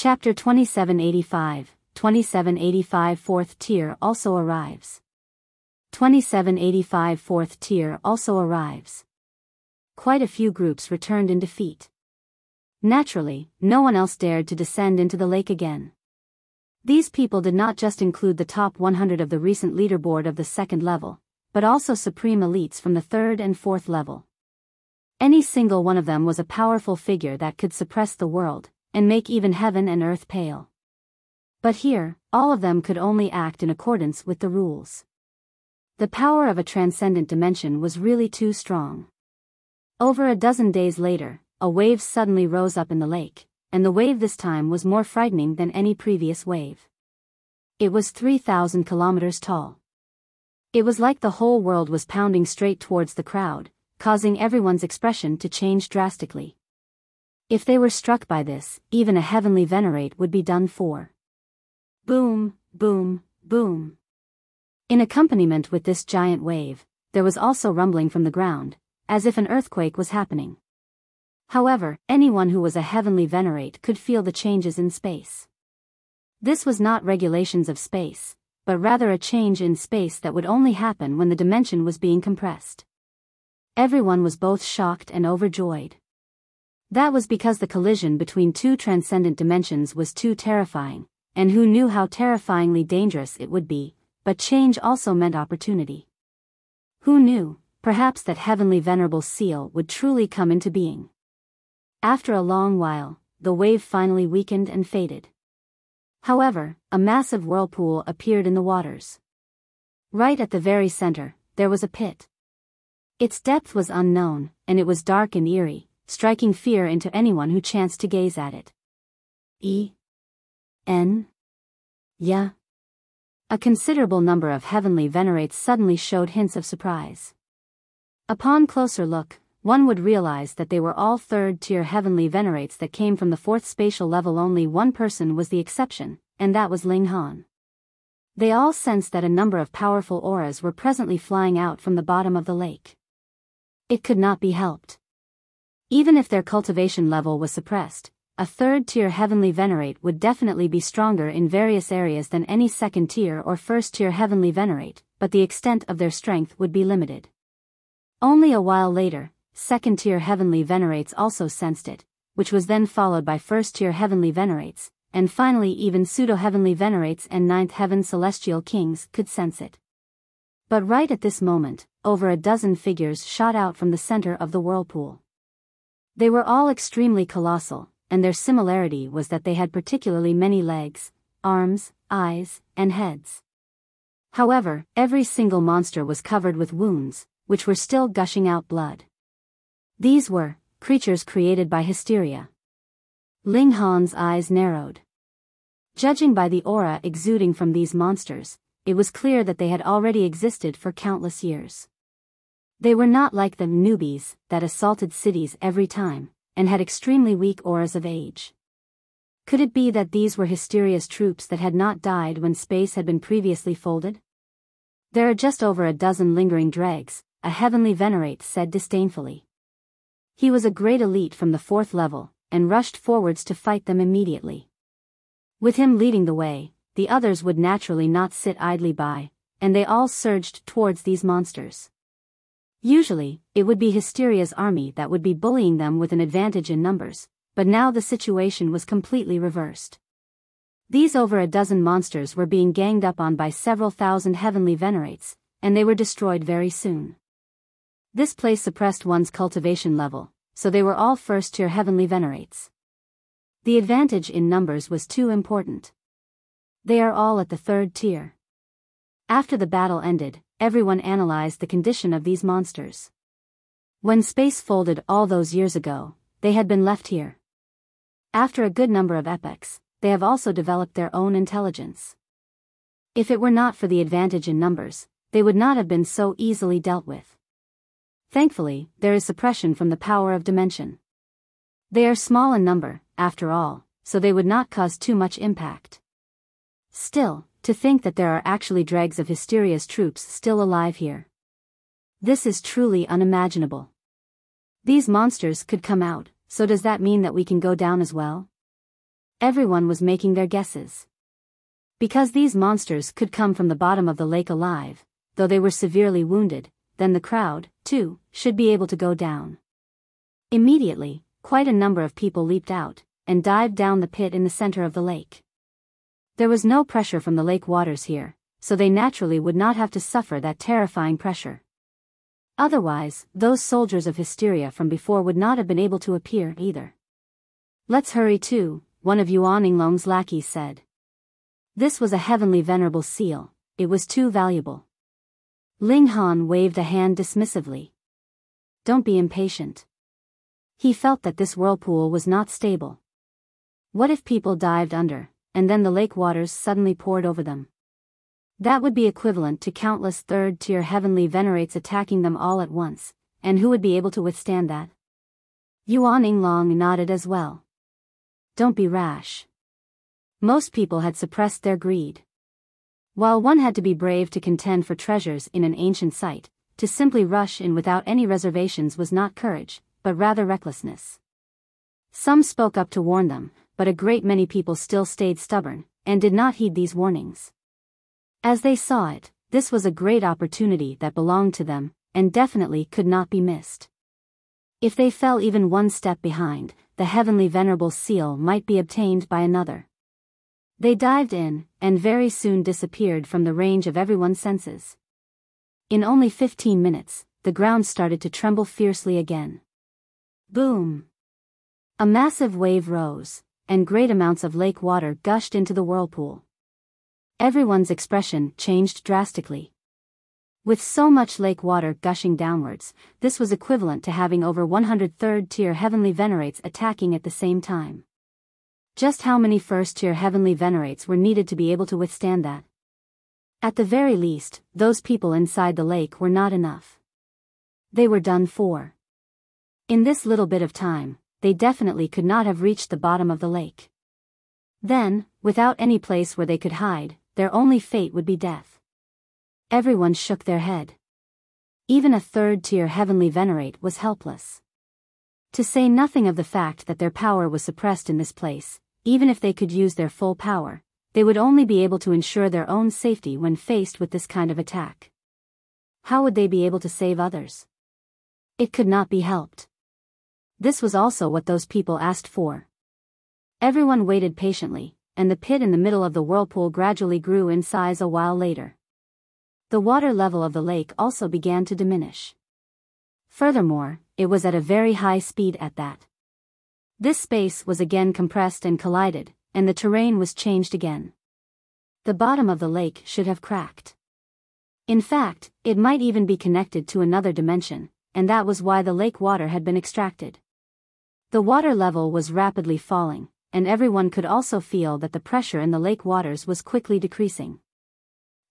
Chapter 2785, 2785 4th tier also arrives. 2785 4th tier also arrives. Quite a few groups returned in defeat. Naturally, no one else dared to descend into the lake again. These people did not just include the top 100 of the recent leaderboard of the 2nd level, but also supreme elites from the 3rd and 4th level. Any single one of them was a powerful figure that could suppress the world, and make even heaven and earth pale. But here, all of them could only act in accordance with the rules. The power of a transcendent dimension was really too strong. Over a dozen days later, a wave suddenly rose up in the lake, and the wave this time was more frightening than any previous wave. It was 3,000 kilometers tall. It was like the whole world was pounding straight towards the crowd, causing everyone's expression to change drastically. If they were struck by this, even a heavenly venerate would be done for. Boom, boom, boom. In accompaniment with this giant wave, there was also rumbling from the ground, as if an earthquake was happening. However, anyone who was a heavenly venerate could feel the changes in space. This was not regulations of space, but rather a change in space that would only happen when the dimension was being compressed. Everyone was both shocked and overjoyed. That was because the collision between two transcendent dimensions was too terrifying, and who knew how terrifyingly dangerous it would be, but change also meant opportunity. Who knew, perhaps that heavenly Venerable seal would truly come into being. After a long while, the wave finally weakened and faded. However, a massive whirlpool appeared in the waters. Right at the very center, there was a pit. Its depth was unknown, and it was dark and eerie, striking fear into anyone who chanced to gaze at it. Yeah. A considerable number of heavenly venerates suddenly showed hints of surprise. Upon closer look, one would realize that they were all 3rd-tier heavenly venerates that came from the 4th spatial level. Only one person was the exception, and that was Ling Han. They all sensed that a number of powerful auras were presently flying out from the bottom of the lake. It could not be helped. Even if their cultivation level was suppressed, a 3rd-tier heavenly venerate would definitely be stronger in various areas than any 2nd-tier or 1st-tier heavenly venerate, but the extent of their strength would be limited. Only a while later, 2nd-tier heavenly venerates also sensed it, which was then followed by 1st-tier heavenly venerates, and finally even pseudo-heavenly venerates and 9th heaven celestial kings could sense it. But right at this moment, over a dozen figures shot out from the center of the whirlpool. They were all extremely colossal, and their similarity was that they had particularly many legs, arms, eyes, and heads. However, every single monster was covered with wounds, which were still gushing out blood. These were creatures created by hysteria. Ling Han's eyes narrowed. Judging by the aura exuding from these monsters, it was clear that they had already existed for countless years. They were not like the newbies that assaulted cities every time, and had extremely weak auras of age. Could it be that these were Hysteria's troops that had not died when space had been previously folded? There are just over a dozen lingering dregs, a heavenly venerate said disdainfully. He was a great elite from the 4th level, and rushed forwards to fight them immediately. With him leading the way, the others would naturally not sit idly by, and they all surged towards these monsters. Usually, it would be Hysteria's army that would be bullying them with an advantage in numbers, but now the situation was completely reversed. These over a dozen monsters were being ganged up on by several thousand heavenly venerates, and they were destroyed very soon. This place suppressed one's cultivation level, so they were all 1st-tier heavenly venerates. The advantage in numbers was too important. They are all at the 3rd tier. After the battle ended, everyone analyzed the condition of these monsters. When space folded all those years ago, they had been left here. After a good number of epochs, they have also developed their own intelligence. If it were not for the advantage in numbers, they would not have been so easily dealt with. Thankfully, there is suppression from the power of dimension. They are small in number, after all, so they would not cause too much impact. Still, to think that there are actually dregs of Hysteria's troops still alive here. This is truly unimaginable. These monsters could come out, so does that mean that we can go down as well? Everyone was making their guesses. Because these monsters could come from the bottom of the lake alive, though they were severely wounded, then the crowd, too, should be able to go down. Immediately, quite a number of people leaped out, and dived down the pit in the center of the lake. There was no pressure from the lake waters here, so they naturally would not have to suffer that terrifying pressure. Otherwise, those soldiers of hysteria from before would not have been able to appear either. "Let's hurry too," one of Yuan Yinglong's lackeys said. This was a heavenly venerable seal, it was too valuable. Ling Han waved a hand dismissively. "Don't be impatient." He felt that this whirlpool was not stable. What if people dived under, and then the lake waters suddenly poured over them? That would be equivalent to countless third-tier heavenly venerates attacking them all at once, and who would be able to withstand that? Yuan Yinglong nodded as well. Don't be rash. Most people had suppressed their greed. While one had to be brave to contend for treasures in an ancient site, to simply rush in without any reservations was not courage, but rather recklessness. Some spoke up to warn them, but a great many people still stayed stubborn, and did not heed these warnings. As they saw it, this was a great opportunity that belonged to them, and definitely could not be missed. If they fell even one step behind, the heavenly venerable seal might be obtained by another. They dived in, and very soon disappeared from the range of everyone's senses. In only 15 minutes, the ground started to tremble fiercely again. Boom! A massive wave rose, and great amounts of lake water gushed into the whirlpool. Everyone's expression changed drastically. With so much lake water gushing downwards, this was equivalent to having over 100 third-tier heavenly venerates attacking at the same time. Just how many first-tier heavenly venerates were needed to be able to withstand that? At the very least, those people inside the lake were not enough. They were done for. In this little bit of time, they definitely could not have reached the bottom of the lake. Then, without any place where they could hide, their only fate would be death. Everyone shook their head. Even a third-tier heavenly venerate was helpless. To say nothing of the fact that their power was suppressed in this place, even if they could use their full power, they would only be able to ensure their own safety when faced with this kind of attack. How would they be able to save others? It could not be helped. This was also what those people asked for. Everyone waited patiently, and the pit in the middle of the whirlpool gradually grew in size a while later. The water level of the lake also began to diminish. Furthermore, it was at a very high speed at that. This space was again compressed and collided, and the terrain was changed again. The bottom of the lake should have cracked. In fact, it might even be connected to another dimension, and that was why the lake water had been extracted. The water level was rapidly falling, and everyone could also feel that the pressure in the lake waters was quickly decreasing.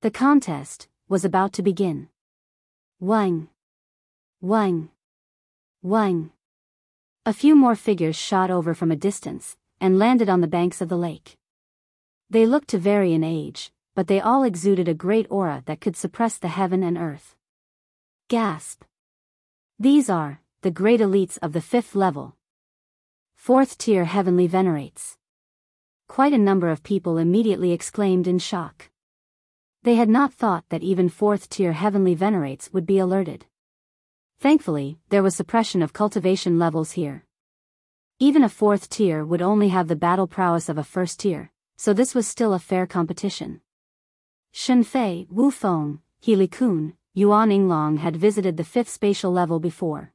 The contest was about to begin. Wang! Wang! Wang! A few more figures shot over from a distance, and landed on the banks of the lake. They looked to vary in age, but they all exuded a great aura that could suppress the heaven and earth. Gasp! These are the great elites of the 5th level. 4th-tier heavenly venerates. Quite a number of people immediately exclaimed in shock. They had not thought that even 4th-tier heavenly venerates would be alerted. Thankfully, there was suppression of cultivation levels here. Even a 4th tier would only have the battle prowess of a 1st tier, so this was still a fair competition. Shenfei, Wu Feng, He Liqun, Yuan Yinglong had visited the 5th spatial level before.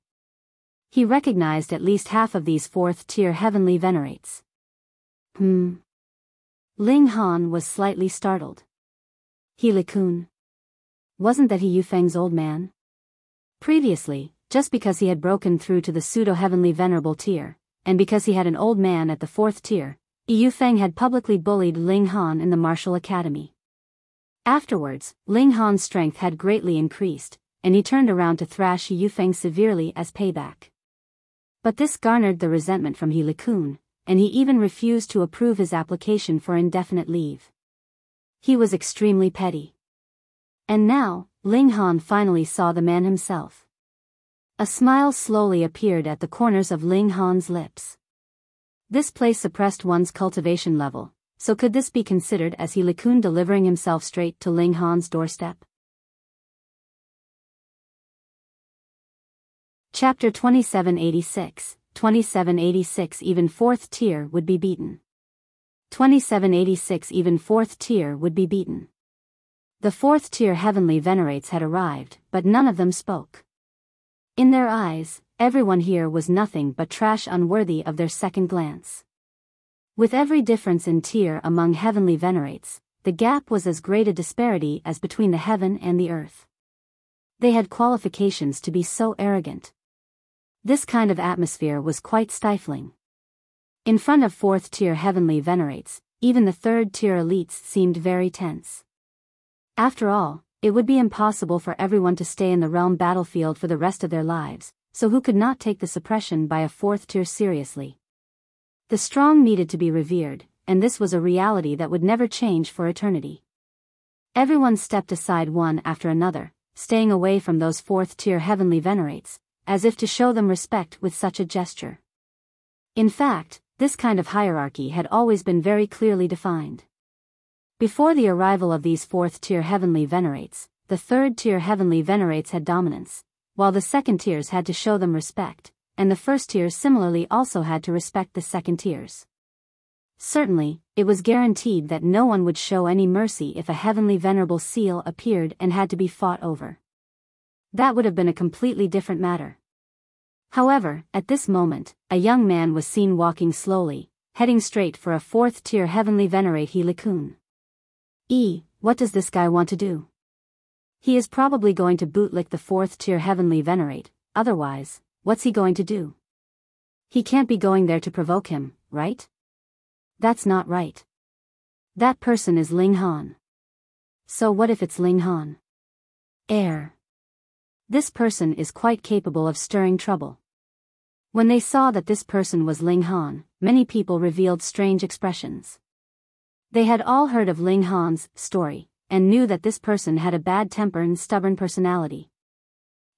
He recognized at least half of these 4th tier heavenly venerates. Ling Han was slightly startled. He Liqun. Wasn't that He Yufeng's old man? Previously, just because he had broken through to the pseudo-heavenly venerable tier, and because he had an old man at the 4th tier, He Yufeng had publicly bullied Ling Han in the martial academy. Afterwards, Ling Han's strength had greatly increased, and he turned around to thrash He Yufeng severely as payback. But this garnered the resentment from He Liqun, and he even refused to approve his application for indefinite leave. He was extremely petty. And now, Ling Han finally saw the man himself. A smile slowly appeared at the corners of Ling Han's lips. This place suppressed one's cultivation level, so could this be considered as He Liqun delivering himself straight to Ling Han's doorstep? Chapter 2786, 2786 Even 4th tier would be beaten. 2786 Even 4th tier would be beaten. The 4th tier heavenly venerates had arrived, but none of them spoke. In their eyes, everyone here was nothing but trash unworthy of their second glance. With every difference in tier among heavenly venerates, the gap was as great a disparity as between the heaven and the earth. They had qualifications to be so arrogant. This kind of atmosphere was quite stifling. In front of 4th tier heavenly venerates, even the 3rd tier elites seemed very tense. After all, it would be impossible for everyone to stay in the realm battlefield for the rest of their lives, so who could not take the suppression by a 4th tier seriously? The strong needed to be revered, and this was a reality that would never change for eternity. Everyone stepped aside one after another, staying away from those 4th tier heavenly venerates, as if to show them respect with such a gesture. In fact, this kind of hierarchy had always been very clearly defined. Before the arrival of these 4th tier heavenly venerates, the 3rd tier heavenly venerates had dominance, while the 2nd tiers had to show them respect, and the 1st tiers similarly also had to respect the 2nd tiers. Certainly, it was guaranteed that no one would show any mercy if a heavenly venerable seal appeared and had to be fought over. That would have been a completely different matter. However, at this moment, a young man was seen walking slowly, heading straight for a 4th tier heavenly venerate He Liqun. What does this guy want to do? He is probably going to bootlick the 4th tier heavenly venerate, otherwise, what's he going to do? He can't be going there to provoke him, right? That's not right. That person is Ling Han. So what if it's Ling Han? This person is quite capable of stirring trouble. When they saw that this person was Ling Han, many people revealed strange expressions. They had all heard of Ling Han's story, and knew that this person had a bad temper and stubborn personality.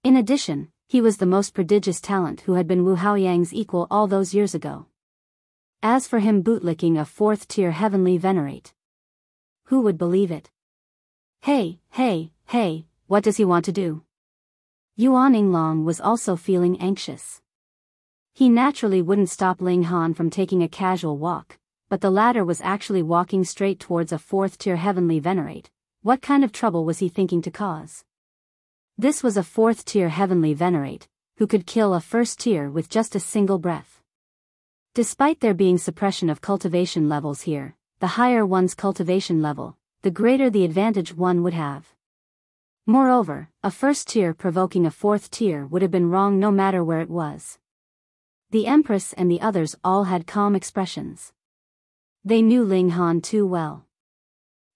In addition, he was the most prodigious talent who had been Wu Haoyang's equal all those years ago. As for him bootlicking a 4th tier heavenly venerate, who would believe it? Hey, what does he want to do? Yuan Yinglong was also feeling anxious. He naturally wouldn't stop Ling Han from taking a casual walk, but the latter was actually walking straight towards a 4th tier heavenly venerate. What kind of trouble was he thinking to cause? This was a 4th tier heavenly venerate, who could kill a 1st tier with just a single breath. Despite there being suppression of cultivation levels here, the higher one's cultivation level, the greater the advantage one would have. Moreover, a 1st tier provoking a 4th tier would have been wrong no matter where it was. The Empress and the others all had calm expressions. They knew Ling Han too well.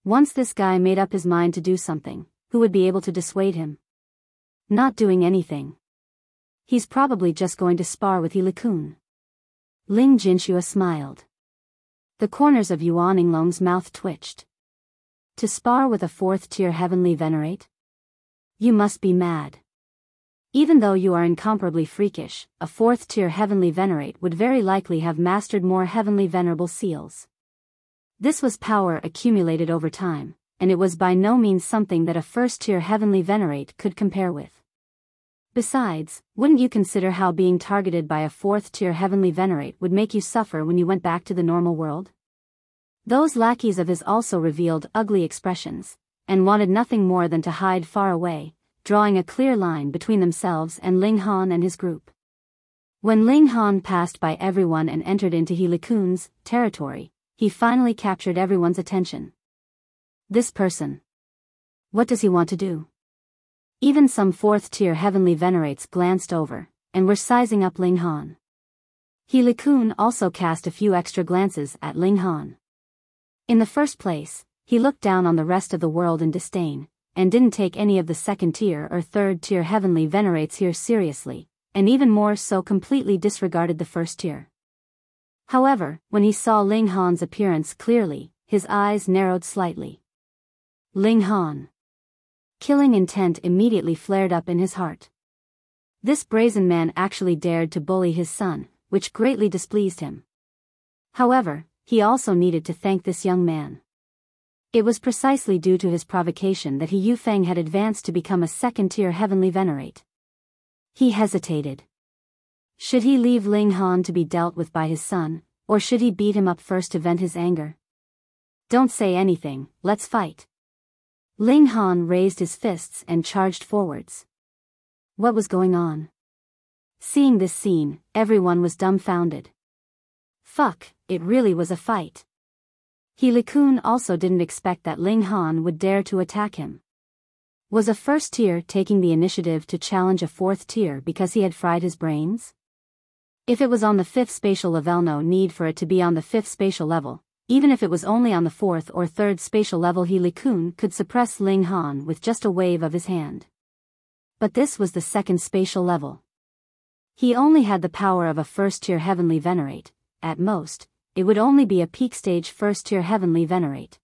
Once this guy made up his mind to do something, who would be able to dissuade him? Not doing anything. He's probably just going to spar with He Liqun. Ling Jinxue smiled. The corners of Yuan Yinglong's mouth twitched. To spar with a 4th tier heavenly venerate? You must be mad. Even though you are incomparably freakish, a 4th tier heavenly venerate would very likely have mastered more heavenly venerable seals. This was power accumulated over time, and it was by no means something that a 1st tier heavenly venerate could compare with. Besides, wouldn't you consider how being targeted by a 4th tier heavenly venerate would make you suffer when you went back to the normal world? Those lackeys of his also revealed ugly expressions, and wanted nothing more than to hide far away, drawing a clear line between themselves and Ling Han and his group. When Ling Han passed by everyone and entered into He Liqun's territory, he finally captured everyone's attention. This person. What does he want to do? Even some 4th tier heavenly venerates glanced over, and were sizing up Ling Han. He Liqun also cast a few extra glances at Ling Han. In the first place, he looked down on the rest of the world in disdain, and didn't take any of the 2nd tier or 3rd tier heavenly venerates here seriously, and even more so completely disregarded the 1st tier. However, when he saw Ling Han's appearance clearly, his eyes narrowed slightly. Ling Han. Killing intent immediately flared up in his heart. This brazen man actually dared to bully his son, which greatly displeased him. However, he also needed to thank this young man. It was precisely due to his provocation that He Yufeng had advanced to become a second-tier heavenly venerate. He hesitated. Should he leave Ling Han to be dealt with by his son, or should he beat him up first to vent his anger? Don't say anything, let's fight. Ling Han raised his fists and charged forwards. What was going on? Seeing this scene, everyone was dumbfounded. Fuck, it really was a fight. He Liqun also didn't expect that Ling Han would dare to attack him. Was a first tier taking the initiative to challenge a fourth tier because he had fried his brains? If it was on the 5th spatial level, no need for it to be on the 5th spatial level. Even if it was only on the 4th or 3rd spatial level, He Liqun could suppress Ling Han with just a wave of his hand. But this was the 2nd spatial level. He only had the power of a first-tier heavenly venerate. At most, it would only be a peak-stage first-tier heavenly venerate.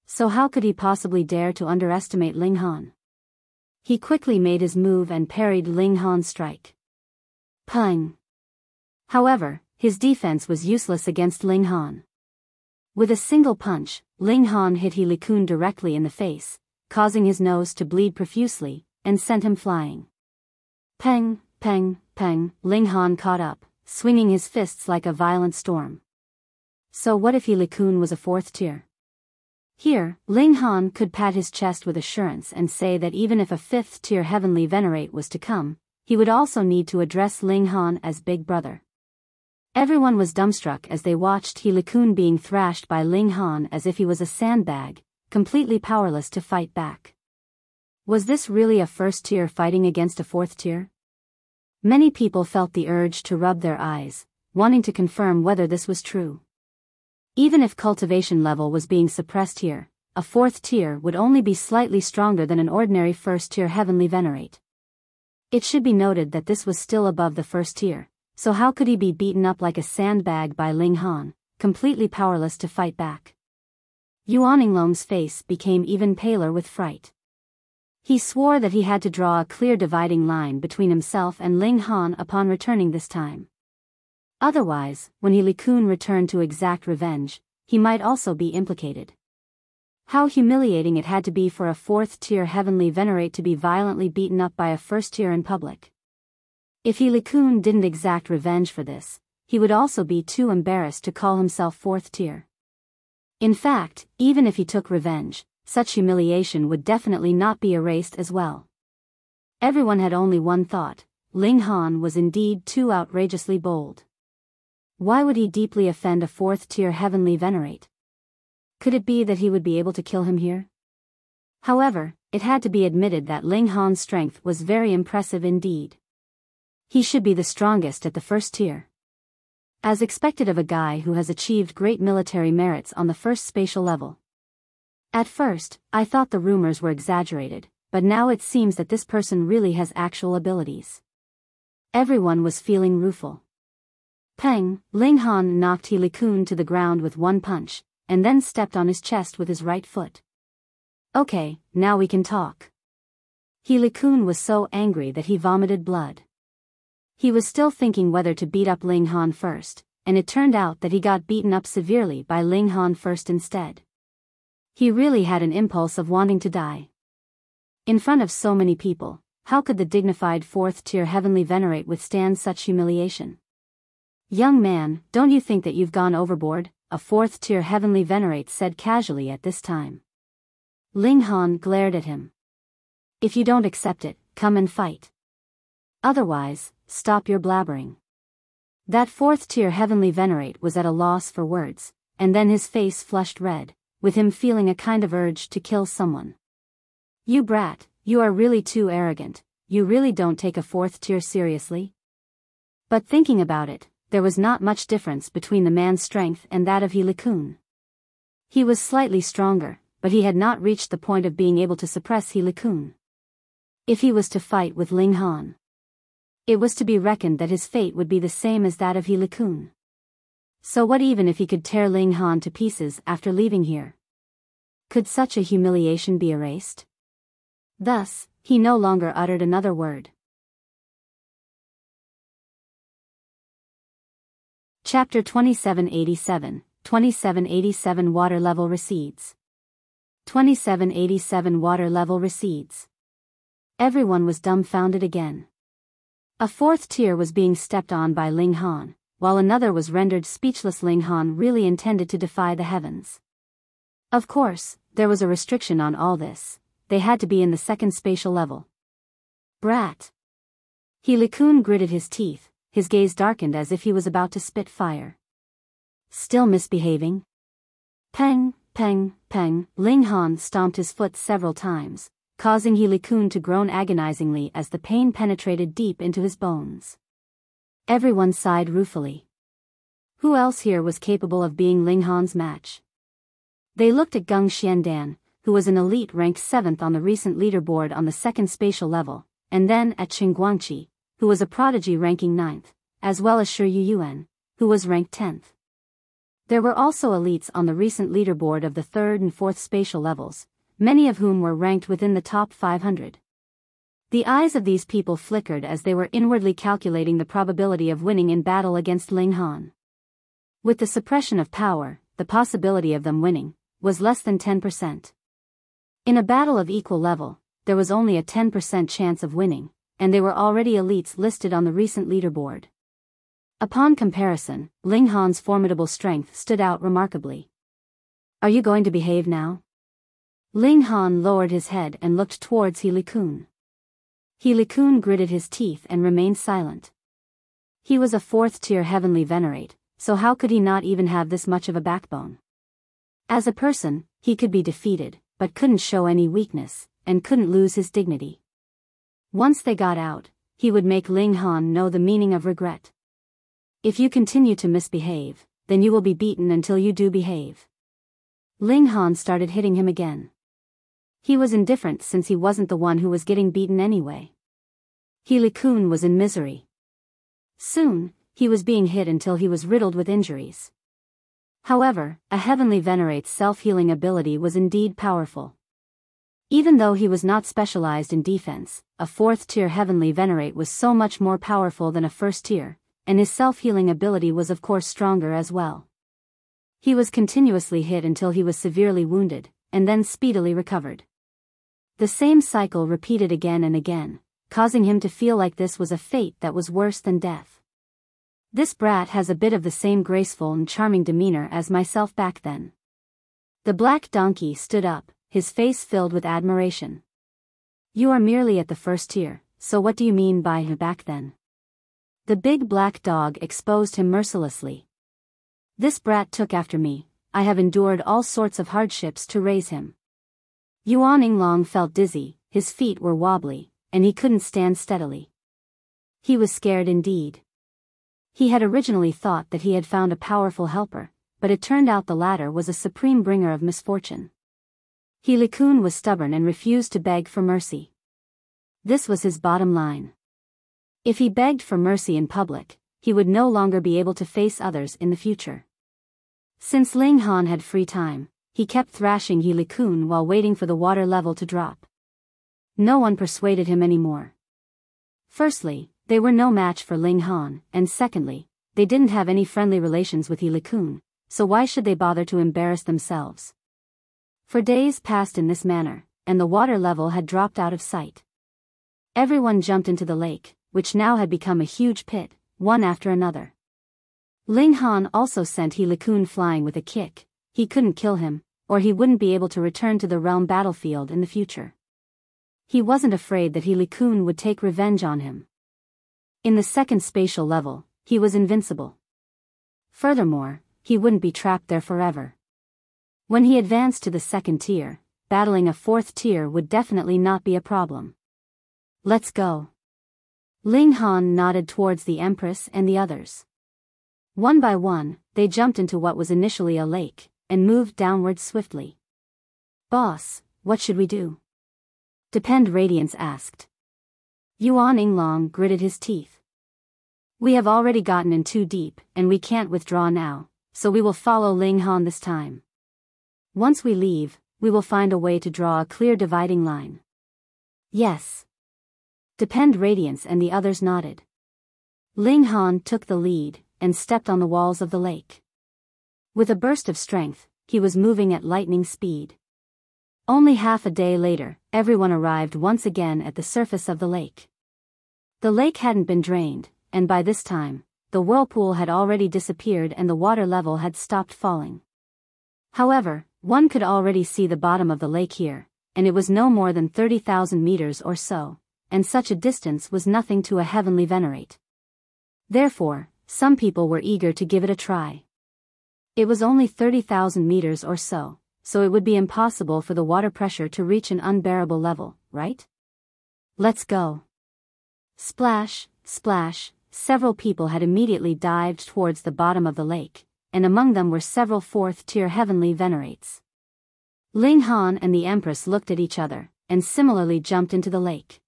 So how could he possibly dare to underestimate Ling Han? He quickly made his move and parried Ling Han's strike. Pung! However, his defense was useless against Ling Han. With a single punch, Ling Han hit He Liqun directly in the face, causing his nose to bleed profusely, and sent him flying. Peng, peng, peng, Ling Han caught up, swinging his fists like a violent storm. So what if He Liqun was a 4th tier? Here, Ling Han could pat his chest with assurance and say that even if a 5th tier heavenly venerate was to come, he would also need to address Ling Han as Big Brother. Everyone was dumbstruck as they watched He Liqun being thrashed by Ling Han as if he was a sandbag, completely powerless to fight back. Was this really a 1st tier fighting against a 4th tier? Many people felt the urge to rub their eyes, wanting to confirm whether this was true. Even if cultivation level was being suppressed here, a 4th tier would only be slightly stronger than an ordinary 1st tier heavenly venerate. It should be noted that this was still above the 1st tier, so how could he be beaten up like a sandbag by Ling Han, completely powerless to fight back? Yuaninglong's face became even paler with fright. He swore that he had to draw a clear dividing line between himself and Ling Han upon returning this time. Otherwise, when He Liqun returned to exact revenge, he might also be implicated. How humiliating it had to be for a 4th tier heavenly venerate to be violently beaten up by a 1st tier in public. If He Liqun didn't exact revenge for this, he would also be too embarrassed to call himself 4th tier. In fact, even if he took revenge, such humiliation would definitely not be erased as well. Everyone had only one thought: Ling Han was indeed too outrageously bold. Why would he deeply offend a 4th tier heavenly venerate? Could it be that he would be able to kill him here? However, it had to be admitted that Ling Han's strength was very impressive indeed. He should be the strongest at the 1st tier. As expected of a guy who has achieved great military merits on the 1st spatial level. At first, I thought the rumors were exaggerated, but now it seems that this person really has actual abilities. Everyone was feeling rueful. Peng, Ling Han knocked He Liqun to the ground with one punch, and then stepped on his chest with his right foot. Okay, now we can talk. He Liqun was so angry that he vomited blood. He was still thinking whether to beat up Ling Han first, and it turned out that he got beaten up severely by Ling Han first instead. He really had an impulse of wanting to die. In front of so many people, how could the dignified 4th tier heavenly venerate withstand such humiliation? Young man, don't you think that you've gone overboard? A 4th tier heavenly venerate said casually at this time. Ling Han glared at him. If you don't accept it, come and fight. Otherwise, stop your blabbering. That 4th tier heavenly venerate was at a loss for words, and then his face flushed red, with him feeling a kind of urge to kill someone. You brat, you are really too arrogant, you really don't take a 4th tier seriously? But thinking about it, there was not much difference between the man's strength and that of He Liqun. He was slightly stronger, but he had not reached the point of being able to suppress He Liqun. If he was to fight with Ling Han, it was to be reckoned that his fate would be the same as that of He Liqun. So what even if he could tear Ling Han to pieces after leaving here? Could such a humiliation be erased? Thus, he no longer uttered another word. Chapter 2787, 2787 Water level recedes. 2787 Water level recedes. Everyone was dumbfounded again. A fourth tier was being stepped on by Ling Han, while another was rendered speechless. Ling Han really intended to defy the heavens. Of course, there was a restriction on all this. They had to be in the second spatial level. Brat. He Liqun gritted his teeth, his gaze darkened as if he was about to spit fire. Still misbehaving? Peng, peng, peng. Ling Han stomped his foot several times, causing He Liqun to groan agonizingly as the pain penetrated deep into his bones. Everyone sighed ruefully. Who else here was capable of being Ling Han's match? They looked at Geng Xiandan, who was an elite ranked 7th on the recent leaderboard on the second spatial level, and then at Qing Guangqi, who was a prodigy ranking 9th, as well as Shi Yuan, who was ranked 10th. There were also elites on the recent leaderboard of the 3rd and 4th spatial levels, many of whom were ranked within the top 500. The eyes of these people flickered as they were inwardly calculating the probability of winning in battle against Ling Han. With the suppression of power, the possibility of them winning was less than 10%. In a battle of equal level, there was only a 10% chance of winning, and they were already elites listed on the recent leaderboard. Upon comparison, Ling Han's formidable strength stood out remarkably. Are you going to behave now? Ling Han lowered his head and looked towards He Liqun. He Liqun gritted his teeth and remained silent. He was a 4th-tier heavenly venerate, so how could he not even have this much of a backbone? As a person, he could be defeated, but couldn't show any weakness, and couldn't lose his dignity. Once they got out, he would make Ling Han know the meaning of regret. If you continue to misbehave, then you will be beaten until you do behave. Ling Han started hitting him again. He was indifferent since he wasn't the one who was getting beaten anyway. He Liqun was in misery. Soon, he was being hit until he was riddled with injuries. However, a heavenly venerate's self-healing ability was indeed powerful. Even though he was not specialized in defense, a 4th-tier heavenly venerate was so much more powerful than a 1st-tier, and his self-healing ability was of course stronger as well. He was continuously hit until he was severely wounded, and then speedily recovered. The same cycle repeated again and again, causing him to feel like this was a fate that was worse than death. This brat has a bit of the same graceful and charming demeanor as myself back then. The black donkey stood up, his face filled with admiration. You are merely at the 1st tier, so what do you mean by back then? The big black dog exposed him mercilessly. This brat took after me. I have endured all sorts of hardships to raise him. Yuan Yinglong felt dizzy, his feet were wobbly, and he couldn't stand steadily. He was scared indeed. He had originally thought that he had found a powerful helper, but it turned out the latter was a supreme bringer of misfortune. He Liqun was stubborn and refused to beg for mercy. This was his bottom line. If he begged for mercy in public, he would no longer be able to face others in the future. Since Ling Han had free time, he kept thrashing He Liqun while waiting for the water level to drop. No one persuaded him anymore. Firstly, they were no match for Ling Han, and secondly, they didn't have any friendly relations with He Liqun, so why should they bother to embarrass themselves? For days passed in this manner, and the water level had dropped out of sight. Everyone jumped into the lake, which now had become a huge pit, one after another. Ling Han also sent He Liqun flying with a kick. He couldn't kill him, or he wouldn't be able to return to the realm battlefield in the future. He wasn't afraid that He Liqun would take revenge on him. In the second spatial level, he was invincible. Furthermore, he wouldn't be trapped there forever. When he advanced to the 2nd tier, battling a 4th tier would definitely not be a problem. Let's go. Ling Han nodded towards the Empress and the others. One by one, they jumped into what was initially a lake, and moved downward swiftly. Boss, what should we do? Depend Radiance asked. Yuan Yinglong gritted his teeth. We have already gotten in too deep, and we can't withdraw now, so we will follow Ling Han this time. Once we leave, we will find a way to draw a clear dividing line. Yes. Depend Radiance and the others nodded. Ling Han took the lead, and stepped on the walls of the lake. With a burst of strength, he was moving at lightning speed. Only half a day later, everyone arrived once again at the surface of the lake. The lake hadn't been drained, and by this time, the whirlpool had already disappeared and the water level had stopped falling. However, one could already see the bottom of the lake here, and it was no more than 30,000 meters or so, and such a distance was nothing to a heavenly venerate. Therefore, some people were eager to give it a try. It was only 30,000 meters or so it would be impossible for the water pressure to reach an unbearable level, right? Let's go. Splash, splash, several people had immediately dived towards the bottom of the lake, and among them were several fourth-tier heavenly venerates. Ling Han and the Empress looked at each other, and similarly jumped into the lake.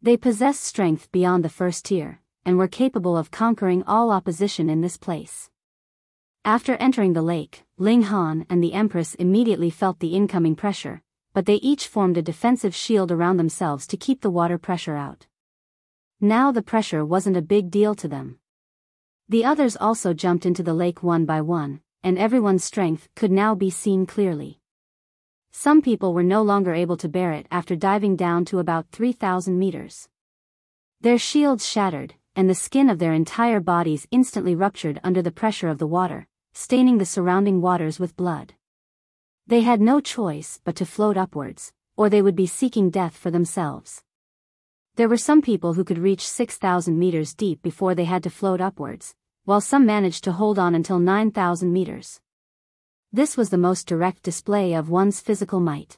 They possessed strength beyond the first tier, and were capable of conquering all opposition in this place. After entering the lake, Ling Han and the Empress immediately felt the incoming pressure, but they each formed a defensive shield around themselves to keep the water pressure out. Now the pressure wasn't a big deal to them. The others also jumped into the lake one by one, and everyone's strength could now be seen clearly. Some people were no longer able to bear it after diving down to about 3,000 meters. Their shields shattered, and the skin of their entire bodies instantly ruptured under the pressure of the water, staining the surrounding waters with blood. They had no choice but to float upwards, or they would be seeking death for themselves. There were some people who could reach 6,000 meters deep before they had to float upwards, while some managed to hold on until 9,000 meters. This was the most direct display of one's physical might.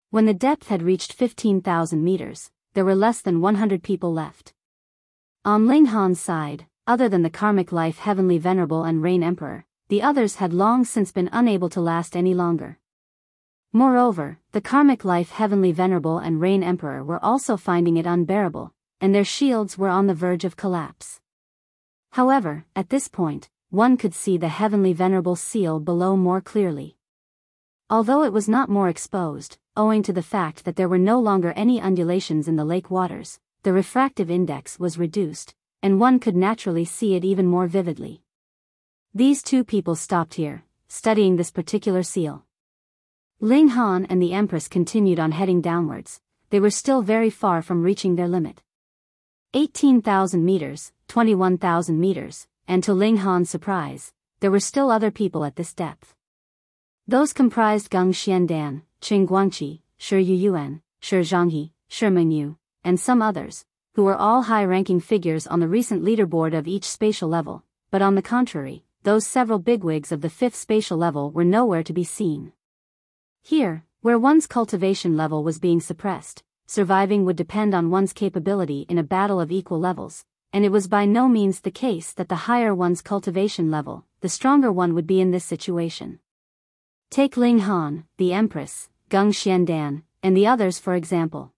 When the depth had reached 15,000 meters, there were less than 100 people left. On Ling Han's side, other than the karmic life Heavenly Venerable and Rain Emperor, the others had long since been unable to last any longer. Moreover, the karmic life Heavenly Venerable and Rain Emperor were also finding it unbearable, and their shields were on the verge of collapse. However, at this point, one could see the Heavenly Venerable seal below more clearly. Although it was not more exposed, owing to the fact that there were no longer any undulations in the lake waters, the refractive index was reduced, and one could naturally see it even more vividly. These two people stopped here, studying this particular seal. Ling Han and the Empress continued on heading downwards. They were still very far from reaching their limit. 18,000 meters, 21,000 meters, and to Ling Han's surprise, there were still other people at this depth. Those comprised Geng Xiandan, Qing Guangqi, Shi Yuyuan, Shi Zhanghe, Shi Mengyu, and some others, who were all high-ranking figures on the recent leaderboard of each spatial level, but on the contrary, those several bigwigs of the fifth spatial level were nowhere to be seen. Here, where one's cultivation level was being suppressed, surviving would depend on one's capability in a battle of equal levels, and it was by no means the case that the higher one's cultivation level, the stronger one would be in this situation. Take Ling Han, the Empress, Geng Xiandan, and the others for example.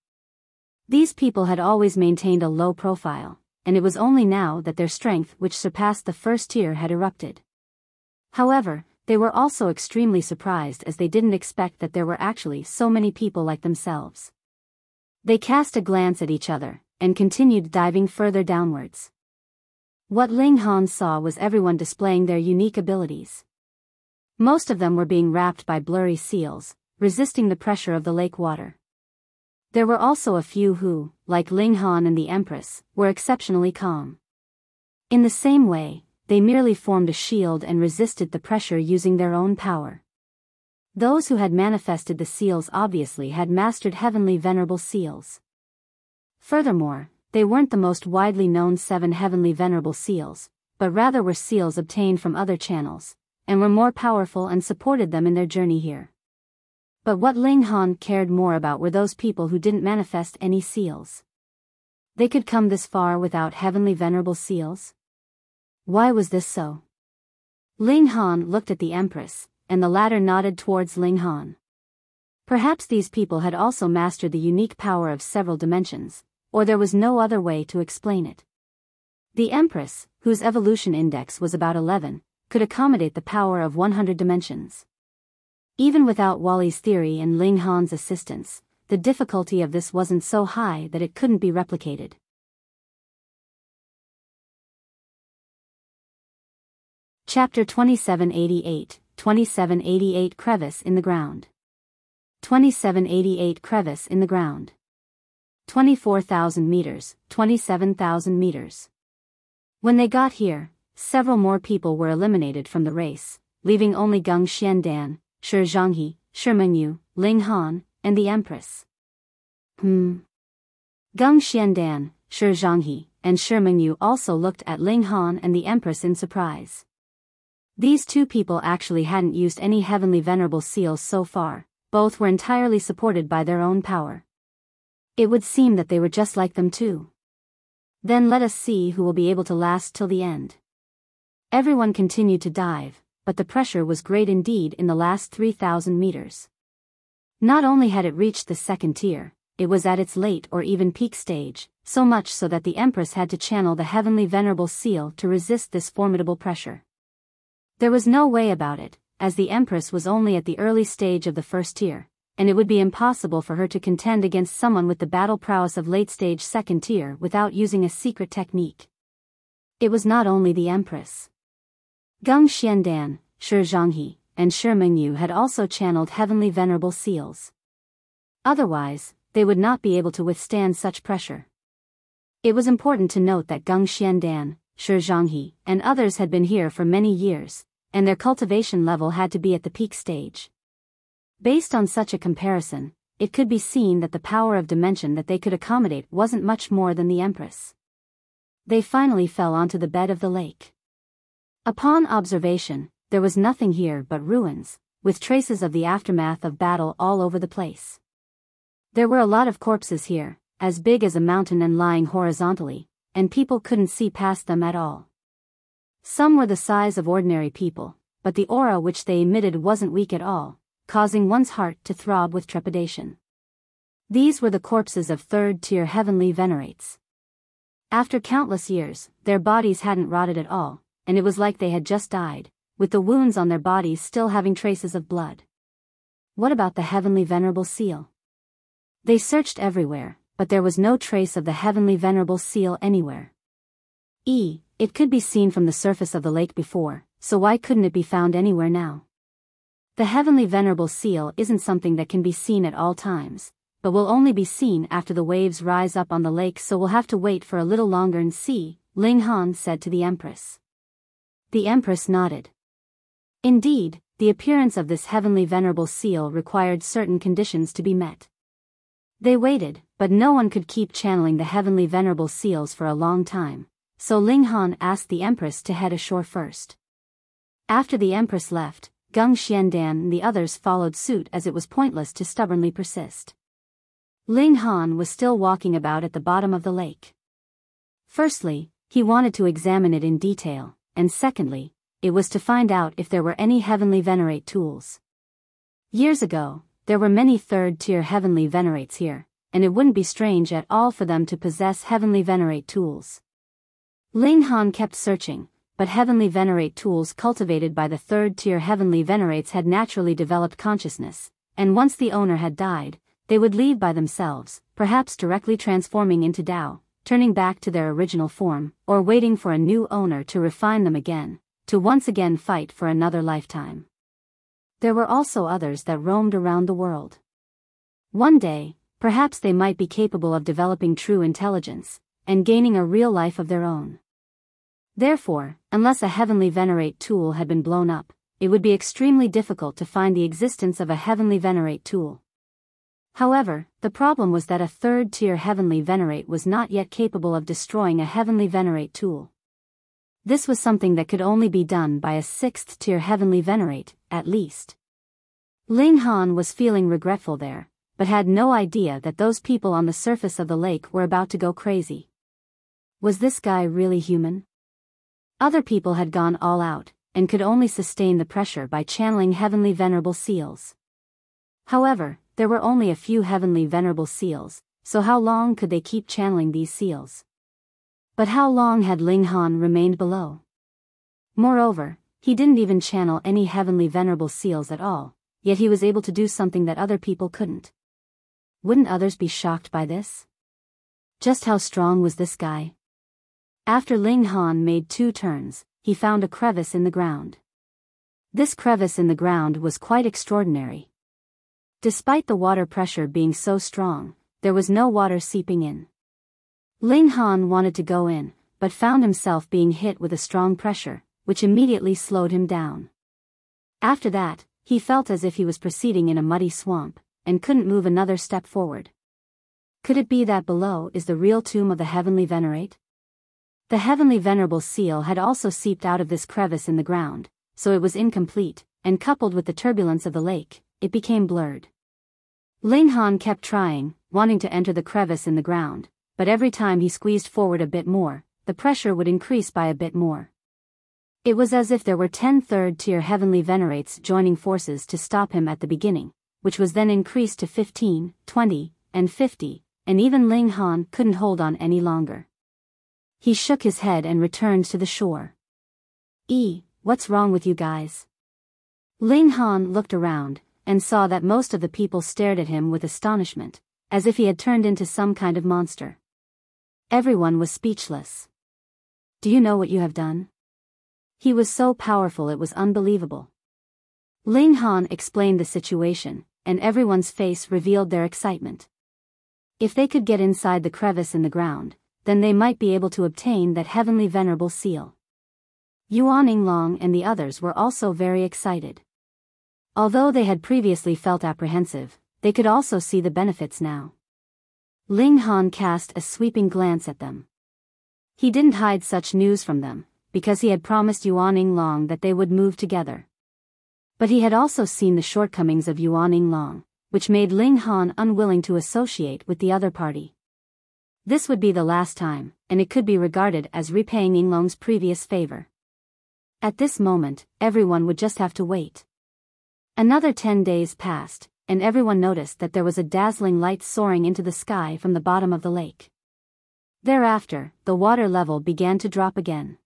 These people had always maintained a low profile, and it was only now that their strength which surpassed the first tier had erupted. However, they were also extremely surprised as they didn't expect that there were actually so many people like themselves. They cast a glance at each other, and continued diving further downwards. What Ling Han saw was everyone displaying their unique abilities. Most of them were being wrapped by blurry seals, resisting the pressure of the lake water. There were also a few who, like Ling Han and the Empress, were exceptionally calm. In the same way, they merely formed a shield and resisted the pressure using their own power. Those who had manifested the seals obviously had mastered Heavenly Venerable seals. Furthermore, they weren't the most widely known 7 Heavenly Venerable seals, but rather were seals obtained from other channels, and were more powerful and supported them in their journey here. But what Ling Han cared more about were those people who didn't manifest any seals. They could come this far without Heavenly Venerable seals? Why was this so? Ling Han looked at the Empress, and the latter nodded towards Ling Han. Perhaps these people had also mastered the unique power of several dimensions, or there was no other way to explain it. The Empress, whose evolution index was about 11, could accommodate the power of 100 dimensions. Even without Wally's theory and Ling Han's assistance, the difficulty of this wasn't so high that it couldn't be replicated. Chapter 2788, 2788 Crevice in the ground. 2788 Crevice in the ground. 24,000 meters, 27,000 meters. When they got here, several more people were eliminated from the race, leaving only Geng Xiandan, Shi Zhanghe, Shi Mengyu, Ling Han, and the Empress. Geng Xiandan, Shi Zhanghe, and Shi Mengyu also looked at Ling Han and the Empress in surprise. These two people actually hadn't used any heavenly venerable seals so far, both were entirely supported by their own power. It would seem that they were just like them too. Then let us see who will be able to last till the end. Everyone continued to dive, but the pressure was great indeed in the last 3,000 meters. Not only had it reached the second tier, it was at its late or even peak stage, so much so that the Empress had to channel the heavenly venerable seal to resist this formidable pressure. There was no way about it, as the Empress was only at the early stage of the first tier, and it would be impossible for her to contend against someone with the battle prowess of late-stage second tier without using a secret technique. It was not only the Empress. Geng Xiandan, Shi Zhanghe, and Shi Mengyu had also channeled heavenly venerable seals. Otherwise, they would not be able to withstand such pressure. It was important to note that Geng Xiandan, Shi Zhanghe, and others had been here for many years, and their cultivation level had to be at the peak stage. Based on such a comparison, it could be seen that the power of dimension that they could accommodate wasn't much more than the Empress. They finally fell onto the bed of the lake. Upon observation, there was nothing here but ruins, with traces of the aftermath of battle all over the place. There were a lot of corpses here, as big as a mountain and lying horizontally, and people couldn't see past them at all. Some were the size of ordinary people, but the aura which they emitted wasn't weak at all, causing one's heart to throb with trepidation. These were the corpses of third-tier heavenly venerates. After countless years, their bodies hadn't rotted at all, and it was like they had just died, with the wounds on their bodies still having traces of blood. What about the heavenly venerable seal? They searched everywhere, but there was no trace of the heavenly venerable seal anywhere. It could be seen from the surface of the lake before, so why couldn't it be found anywhere now? The heavenly venerable seal isn't something that can be seen at all times, but will only be seen after the waves rise up on the lake, so we'll have to wait for a little longer and see, Ling Han said to the Empress. The Empress nodded. Indeed, the appearance of this heavenly venerable seal required certain conditions to be met. They waited, but no one could keep channeling the heavenly venerable seals for a long time, so Ling Han asked the Empress to head ashore first. After the Empress left, Geng Xiandan and the others followed suit, as it was pointless to stubbornly persist. Ling Han was still walking about at the bottom of the lake. Firstly, he wanted to examine it in detail, and secondly, it was to find out if there were any heavenly venerate tools. Years ago, there were many third-tier heavenly venerates here, and it wouldn't be strange at all for them to possess heavenly venerate tools. Ling Han kept searching, but heavenly venerate tools cultivated by the third-tier heavenly venerates had naturally developed consciousness, and once the owner had died, they would leave by themselves, perhaps directly transforming into Tao, turning back to their original form, or waiting for a new owner to refine them again, to once again fight for another lifetime. There were also others that roamed around the world. One day, perhaps they might be capable of developing true intelligence, and gaining a real life of their own. Therefore, unless a heavenly venerate tool had been blown up, it would be extremely difficult to find the existence of a heavenly venerate tool. However, the problem was that a third-tier heavenly venerate was not yet capable of destroying a heavenly venerate tool. This was something that could only be done by a sixth-tier heavenly venerate, at least. Ling Han was feeling regretful there, but had no idea that those people on the surface of the lake were about to go crazy. Was this guy really human? Other people had gone all out, and could only sustain the pressure by channeling heavenly venerable seals. However, there were only a few heavenly venerable seals, so how long could they keep channeling these seals? But how long had Ling Han remained below? Moreover, he didn't even channel any heavenly venerable seals at all, yet he was able to do something that other people couldn't. Wouldn't others be shocked by this? Just how strong was this guy? After Ling Han made 2 turns, he found a crevice in the ground. This crevice in the ground was quite extraordinary. Despite the water pressure being so strong, there was no water seeping in. Ling Han wanted to go in, but found himself being hit with a strong pressure, which immediately slowed him down. After that, he felt as if he was proceeding in a muddy swamp, and couldn't move another step forward. Could it be that below is the real tomb of the Heavenly Venerate? The Heavenly Venerable seal had also seeped out of this crevice in the ground, so it was incomplete, and coupled with the turbulence of the lake, it became blurred. Ling Han kept trying, wanting to enter the crevice in the ground, but every time he squeezed forward a bit more, the pressure would increase by a bit more. It was as if there were 10 third-tier Heavenly Venerates joining forces to stop him at the beginning, which was then increased to 15, 20, and 50, and even Ling Han couldn't hold on any longer. He shook his head and returned to the shore. What's wrong with you guys? Ling Han looked around, and saw that most of the people stared at him with astonishment, as if he had turned into some kind of monster. Everyone was speechless. Do you know what you have done? He was so powerful it was unbelievable. Ling Han explained the situation, and everyone's face revealed their excitement. If they could get inside the crevice in the ground, then they might be able to obtain that Heavenly Venerable seal. Yuan Long and the others were also very excited. Although they had previously felt apprehensive, they could also see the benefits now. Ling Han cast a sweeping glance at them. He didn't hide such news from them, because he had promised Yuan Long that they would move together. But he had also seen the shortcomings of Yuan Long, which made Ling Han unwilling to associate with the other party. This would be the last time, and it could be regarded as repaying Yinglong's previous favor. At this moment, everyone would just have to wait. Another 10 days passed, and everyone noticed that there was a dazzling light soaring into the sky from the bottom of the lake. Thereafter, the water level began to drop again.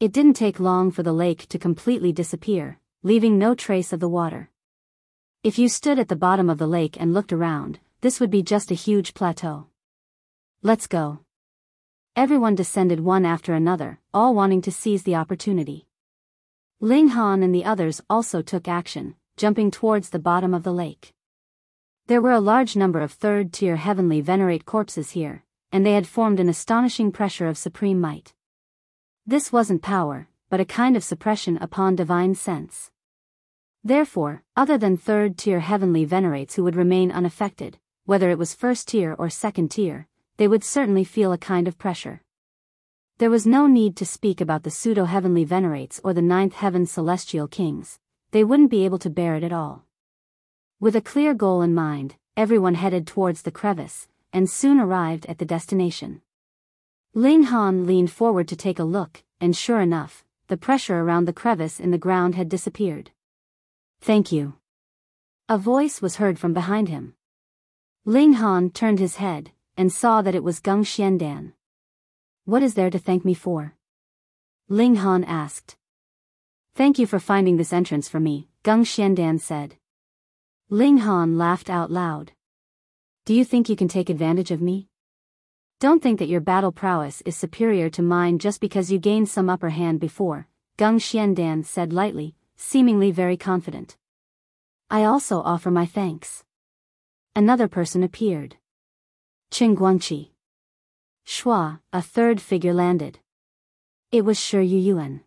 It didn't take long for the lake to completely disappear, leaving no trace of the water. If you stood at the bottom of the lake and looked around, this would be just a huge plateau. Let's go. Everyone descended one after another, all wanting to seize the opportunity. Ling Han and the others also took action, jumping towards the bottom of the lake. There were a large number of third-tier Heavenly Venerate corpses here, and they had formed an astonishing pressure of supreme might. This wasn't power, but a kind of suppression upon divine sense. Therefore, other than third-tier Heavenly Venerates who would remain unaffected, whether it was first-tier or second-tier, they would certainly feel a kind of pressure. There was no need to speak about the pseudo-Heavenly Venerates or the ninth heaven celestial kings. They wouldn't be able to bear it at all. With a clear goal in mind, everyone headed towards the crevice, and soon arrived at the destination. Ling Han leaned forward to take a look, and sure enough, the pressure around the crevice in the ground had disappeared. Thank you. A voice was heard from behind him. Ling Han turned his head, and saw that it was Geng Xiandan. What is there to thank me for? Ling Han asked. Thank you for finding this entrance for me, Geng Xiandan said. Ling Han laughed out loud. Do you think you can take advantage of me? Don't think that your battle prowess is superior to mine just because you gained some upper hand before, Geng Xiandan said lightly, seemingly very confident. I also offer my thanks. Another person appeared. Qing Guangqi. Shua, a third figure landed. It was Shi Yuan.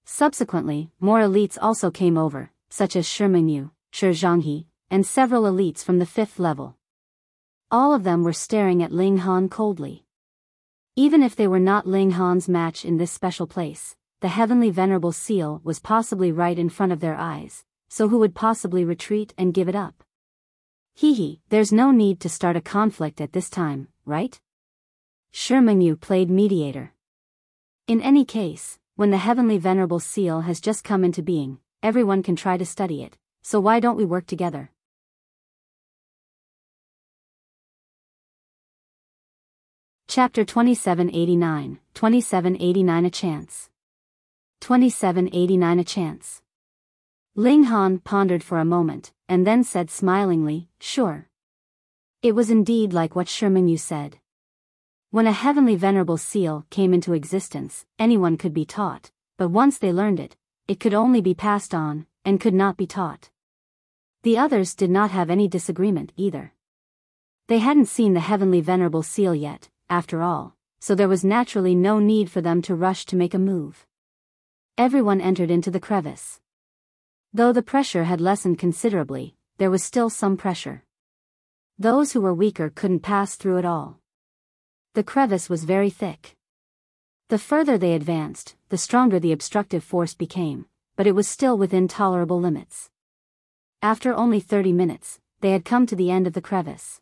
Subsequently, more elites also came over, such as Shi Mengyu, Shi Zhanghe, and several elites from the 5th level. All of them were staring at Ling Han coldly. Even if they were not Ling Han's match in this special place, the Heavenly Venerable seal was possibly right in front of their eyes, so who would possibly retreat and give it up? There's no need to start a conflict at this time, right? Shi Mengyu played mediator. In any case, when the Heavenly Venerable seal has just come into being, everyone can try to study it, so why don't we work together? Chapter 2789, 2789 A Chance. 2789 A Chance. Ling Han pondered for a moment, and then said smilingly, sure. It was indeed like what Shi Mengyu said. When a heavenly venerable seal came into existence, anyone could be taught, but once they learned it, it could only be passed on, and could not be taught. The others did not have any disagreement either. They hadn't seen the heavenly venerable seal yet, after all, so there was naturally no need for them to rush to make a move. Everyone entered into the crevice. Though the pressure had lessened considerably, there was still some pressure. Those who were weaker couldn't pass through it all. The crevice was very thick. The further they advanced, the stronger the obstructive force became, but it was still within tolerable limits. After only 30 minutes, they had come to the end of the crevice.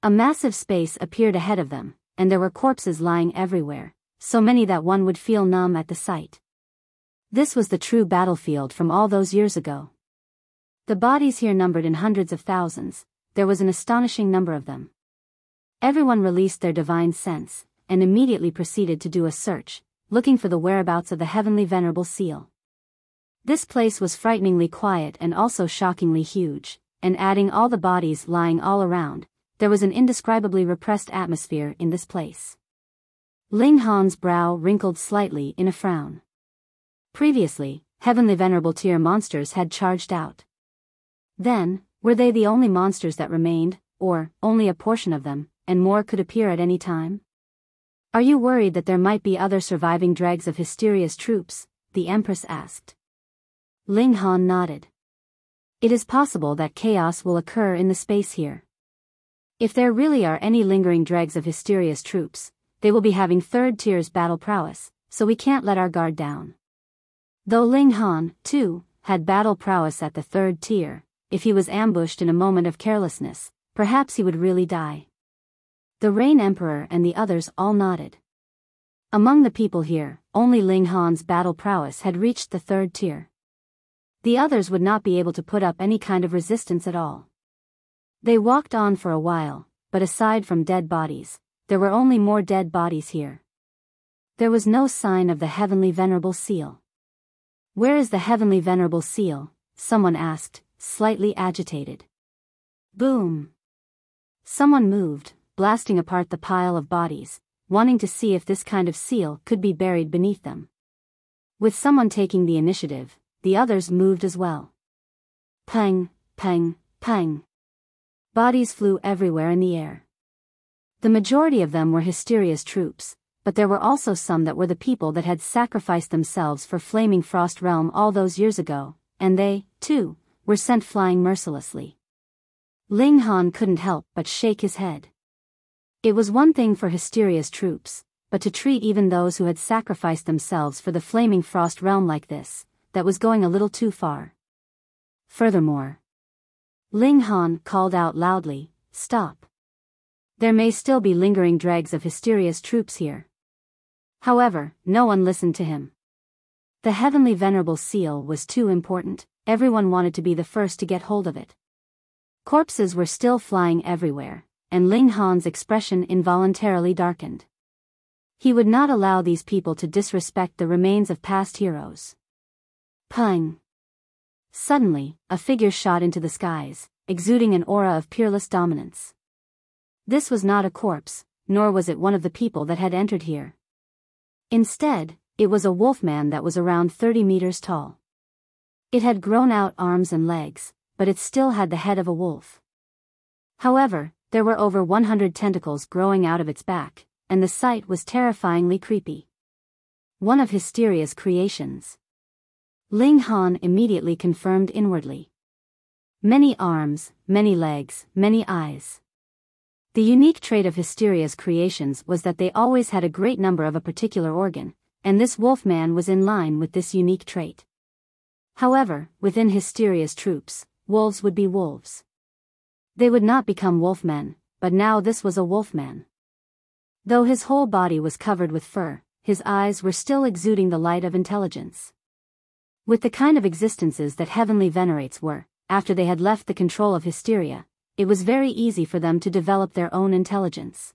A massive space appeared ahead of them, and there were corpses lying everywhere, so many that one would feel numb at the sight. This was the true battlefield from all those years ago. The bodies here numbered in hundreds of thousands. There was an astonishing number of them. Everyone released their divine sense, and immediately proceeded to do a search, looking for the whereabouts of the heavenly venerable seal. This place was frighteningly quiet and also shockingly huge, and adding all the bodies lying all around, there was an indescribably repressed atmosphere in this place. Ling Han's brow wrinkled slightly in a frown. Previously, heavenly venerable tier monsters had charged out. Then, were they the only monsters that remained, or only a portion of them, and more could appear at any time? Are you worried that there might be other surviving dregs of Hysteria's troops? The Empress asked. Ling Han nodded. It is possible that chaos will occur in the space here. If there really are any lingering dregs of Hysteria's troops, they will be having third tier's battle prowess, so we can't let our guard down. Though Ling Han, too, had battle prowess at the third tier, if he was ambushed in a moment of carelessness, perhaps he would really die. The Rain Emperor and the others all nodded. Among the people here, only Ling Han's battle prowess had reached the third tier. The others would not be able to put up any kind of resistance at all. They walked on for a while, but aside from dead bodies, there were only more dead bodies here. There was no sign of the heavenly venerable seal. Where is the heavenly venerable seal? Someone asked, slightly agitated. Boom! Someone moved, blasting apart the pile of bodies, wanting to see if this kind of seal could be buried beneath them. With someone taking the initiative, the others moved as well. Pang, pang, pang. Bodies flew everywhere in the air. The majority of them were Hysteria's troops, but there were also some that were the people that had sacrificed themselves for Flaming Frost Realm all those years ago, and they, too, were sent flying mercilessly. Ling Han couldn't help but shake his head. It was one thing for Hysteria's troops, but to treat even those who had sacrificed themselves for the Flaming Frost Realm like this, that was going a little too far. Furthermore, Ling Han called out loudly, "Stop. There may still be lingering dregs of Hysteria's troops here." However, no one listened to him. The heavenly venerable seal was too important, everyone wanted to be the first to get hold of it. Corpses were still flying everywhere, and Ling Han's expression involuntarily darkened. He would not allow these people to disrespect the remains of past heroes. Pang! Suddenly, a figure shot into the skies, exuding an aura of peerless dominance. This was not a corpse, nor was it one of the people that had entered here. Instead, it was a wolfman that was around 30 meters tall. It had grown out arms and legs, but it still had the head of a wolf. However, there were over 100 tentacles growing out of its back, and the sight was terrifyingly creepy. One of Hysteria's creations. Ling Han immediately confirmed inwardly. Many arms, many legs, many eyes. The unique trait of Hysteria's creations was that they always had a great number of a particular organ, and this wolfman was in line with this unique trait. However, within Hysteria's troops, wolves would be wolves. They would not become wolfmen, but now this was a wolfman. Though his whole body was covered with fur, his eyes were still exuding the light of intelligence. With the kind of existences that heavenly venerates were, after they had left the control of Hysteria, it was very easy for them to develop their own intelligence.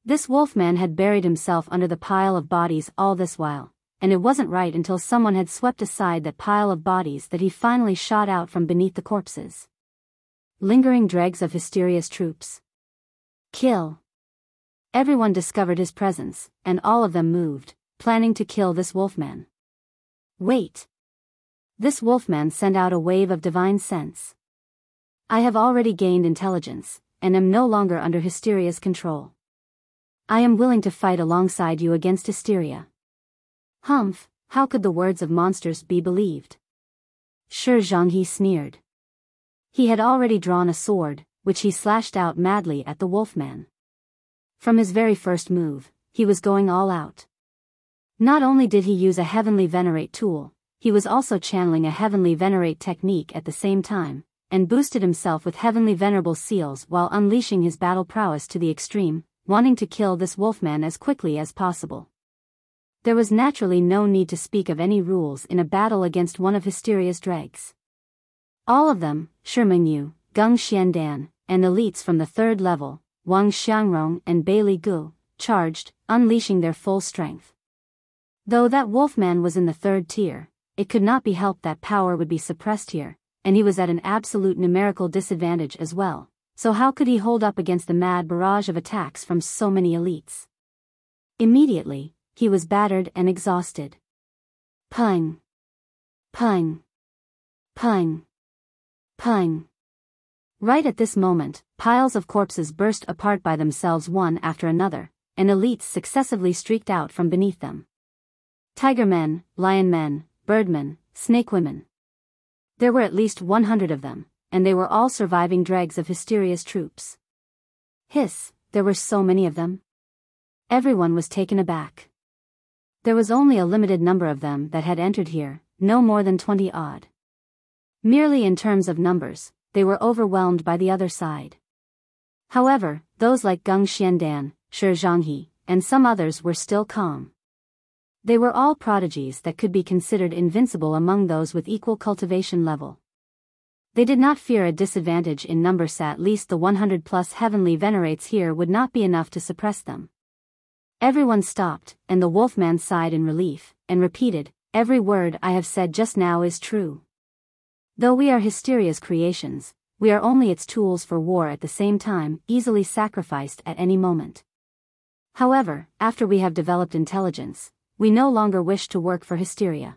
This wolfman had buried himself under the pile of bodies all this while, and it wasn't right until someone had swept aside that pile of bodies that he finally shot out from beneath the corpses. Lingering dregs of Hysteria's troops. Kill. Everyone discovered his presence, and all of them moved, planning to kill this wolfman. Wait! This wolfman sent out a wave of divine sense. I have already gained intelligence, and am no longer under Hysteria's control. I am willing to fight alongside you against Hysteria. Humph, how could the words of monsters be believed? Zhuang sneered. He had already drawn a sword, which he slashed out madly at the wolfman. From his very first move, he was going all out. Not only did he use a heavenly venerate tool, he was also channeling a heavenly venerate technique at the same time, and boosted himself with heavenly venerable seals while unleashing his battle prowess to the extreme, wanting to kill this wolfman as quickly as possible. There was naturally no need to speak of any rules in a battle against one of Hysteria's dregs. All of them, Shimingyu, Geng Xiandan, and elites from the third level, Wang Xiangrong and Bei Li Gu, charged, unleashing their full strength. Though that wolfman was in the third tier, it could not be helped that power would be suppressed here, and he was at an absolute numerical disadvantage as well, so how could he hold up against the mad barrage of attacks from so many elites? Immediately, he was battered and exhausted. Pung! Pung! Pung! Pung! Right at this moment, piles of corpses burst apart by themselves one after another, and elites successively streaked out from beneath them. Tiger men, lion men, birdmen, snake women. There were at least 100 of them, and they were all surviving dregs of Hysteria's troops. Hiss, there were so many of them. Everyone was taken aback. There was only a limited number of them that had entered here, no more than 20 odd. Merely in terms of numbers, they were overwhelmed by the other side. However, those like Geng Xiandan, Zhuang, and some others were still calm. They were all prodigies that could be considered invincible among those with equal cultivation level. They did not fear a disadvantage in numbers. At least the 100+ heavenly venerates here would not be enough to suppress them. Everyone stopped, and the wolfman sighed in relief, and repeated, "Every word I have said just now is true. Though we are Hysteria's creations, we are only its tools for war at the same time, easily sacrificed at any moment. However, after we have developed intelligence, we no longer wish to work for Hysteria.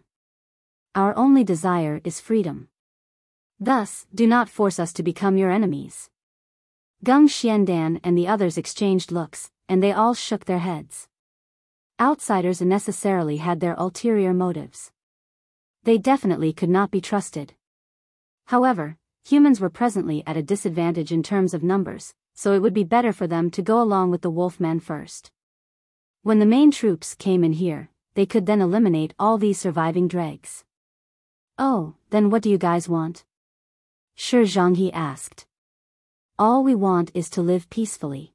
Our only desire is freedom. Thus, do not force us to become your enemies." Geng Xiandan and the others exchanged looks, and they all shook their heads. Outsiders unnecessarily had their ulterior motives. They definitely could not be trusted. However, humans were presently at a disadvantage in terms of numbers, so it would be better for them to go along with the wolfman first. When the main troops came in here, they could then eliminate all these surviving dregs. "Oh, then what do you guys want?" Zhuang asked. "All we want is to live peacefully.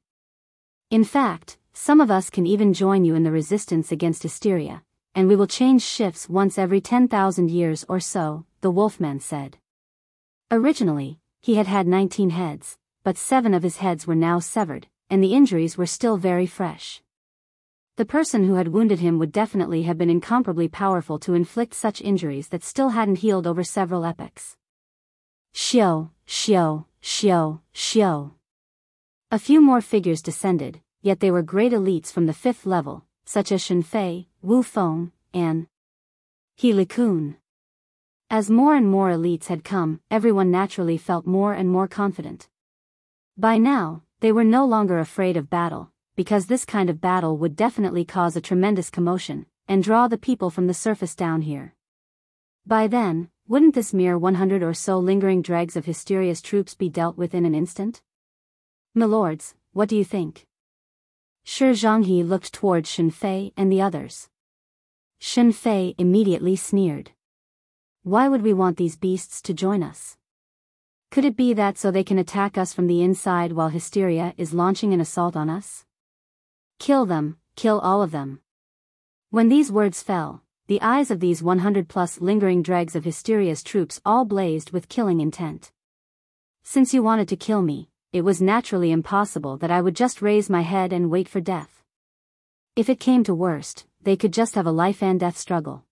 In fact, some of us can even join you in the resistance against Hysteria, and we will change shifts once every 10,000 years or so," the wolfman said. Originally, he had had 19 heads, but 7 of his heads were now severed, and the injuries were still very fresh. The person who had wounded him would definitely have been incomparably powerful to inflict such injuries that still hadn't healed over several epochs. Xiao, xiao, xiao, xiao. A few more figures descended, yet they were great elites from the 5th level, such as Shenfei, Wu Feng, and He Liqun. As more and more elites had come, everyone naturally felt more and more confident. By now, they were no longer afraid of battle, because this kind of battle would definitely cause a tremendous commotion, and draw the people from the surface down here. By then, wouldn't this mere 100 or so lingering dregs of Hysteria's troops be dealt with in an instant? "Milords, what do you think?" Zhuang looked towards Shenfei and the others. Shenfei immediately sneered. "Why would we want these beasts to join us? Could it be that so they can attack us from the inside while Hysteria is launching an assault on us? Kill them, kill all of them." When these words fell, the eyes of these 100+ lingering dregs of Hysteria's troops all blazed with killing intent. "Since you wanted to kill me, it was naturally impossible that I would just raise my head and wait for death. If it came to worst, they could just have a life and death struggle."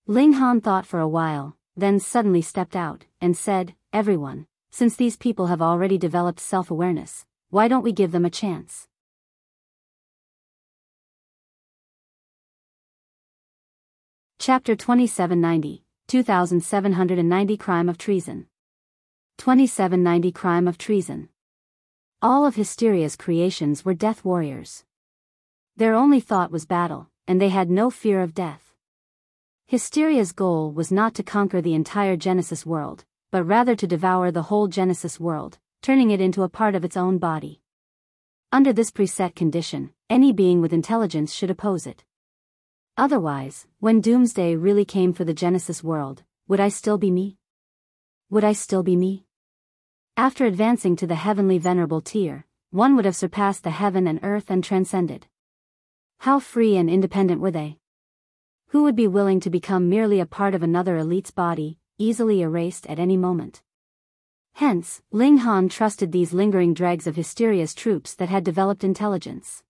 Ling Han thought for a while, then suddenly stepped out, and said, "Everyone, since these people have already developed self-awareness, why don't we give them a chance?" Chapter 2790, 2790 Crime of Treason. 2790 Crime of Treason. All of Hysteria's creations were death warriors. Their only thought was battle, and they had no fear of death. Hysteria's goal was not to conquer the entire Genesis world, but rather to devour the whole Genesis world, turning it into a part of its own body. Under this preset condition, any being with intelligence should oppose it. Otherwise, when doomsday really came for the Genesis world, would I still be me? Would I still be me? After advancing to the heavenly venerable tier, one would have surpassed the heaven and earth and transcended. How free and independent were they? Who would be willing to become merely a part of another elite's body, easily erased at any moment? Hence, Ling Han trusted these lingering dregs of Hysteria's troops that had developed intelligence.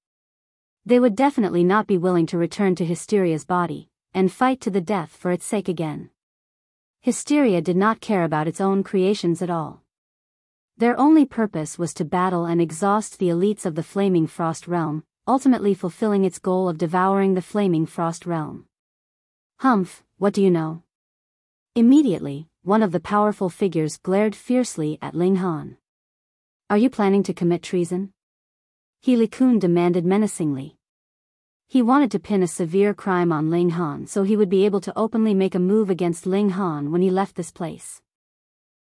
They would definitely not be willing to return to Hysteria's body, and fight to the death for its sake again. Hysteria did not care about its own creations at all. Their only purpose was to battle and exhaust the elites of the Flaming Frost Realm, ultimately fulfilling its goal of devouring the Flaming Frost Realm. Humph, what do you know? Immediately, one of the powerful figures glared fiercely at Ling Han. Are you planning to commit treason? He Liqun demanded menacingly. He wanted to pin a severe crime on Ling Han so he would be able to openly make a move against Ling Han when he left this place.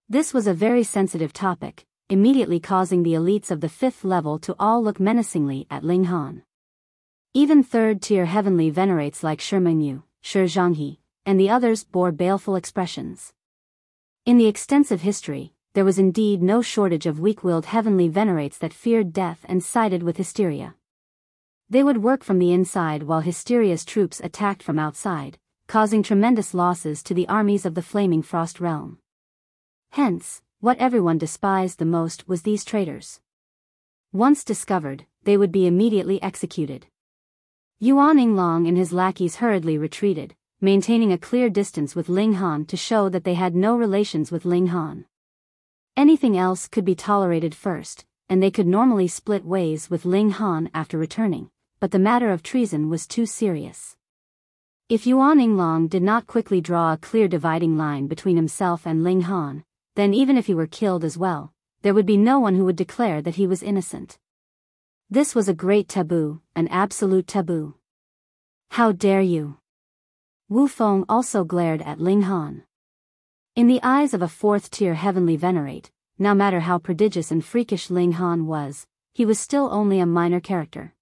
This was a very sensitive topic, immediately causing the elites of the 5th level to all look menacingly at Ling Han. Even 3rd-tier heavenly venerates like Shi Mengyu, Shi Zhanghe, and the others bore baleful expressions. In the extensive history, there was indeed no shortage of weak-willed heavenly venerates that feared death and sided with Hysteria. They would work from the inside while Hysteria's troops attacked from outside, causing tremendous losses to the armies of the Flaming Frost Realm. Hence, what everyone despised the most was these traitors. Once discovered, they would be immediately executed. Yuan Yinglong and his lackeys hurriedly retreated, maintaining a clear distance with Ling Han to show that they had no relations with Ling Han. Anything else could be tolerated first, and they could normally split ways with Ling Han after returning, but the matter of treason was too serious. If Yuan Yinglong did not quickly draw a clear dividing line between himself and Ling Han, then even if he were killed as well, there would be no one who would declare that he was innocent. This was a great taboo, an absolute taboo. How dare you? Wu Feng also glared at Ling Han. In the eyes of a 4th-tier heavenly venerate, no matter how prodigious and freakish Ling Han was, he was still only a minor character.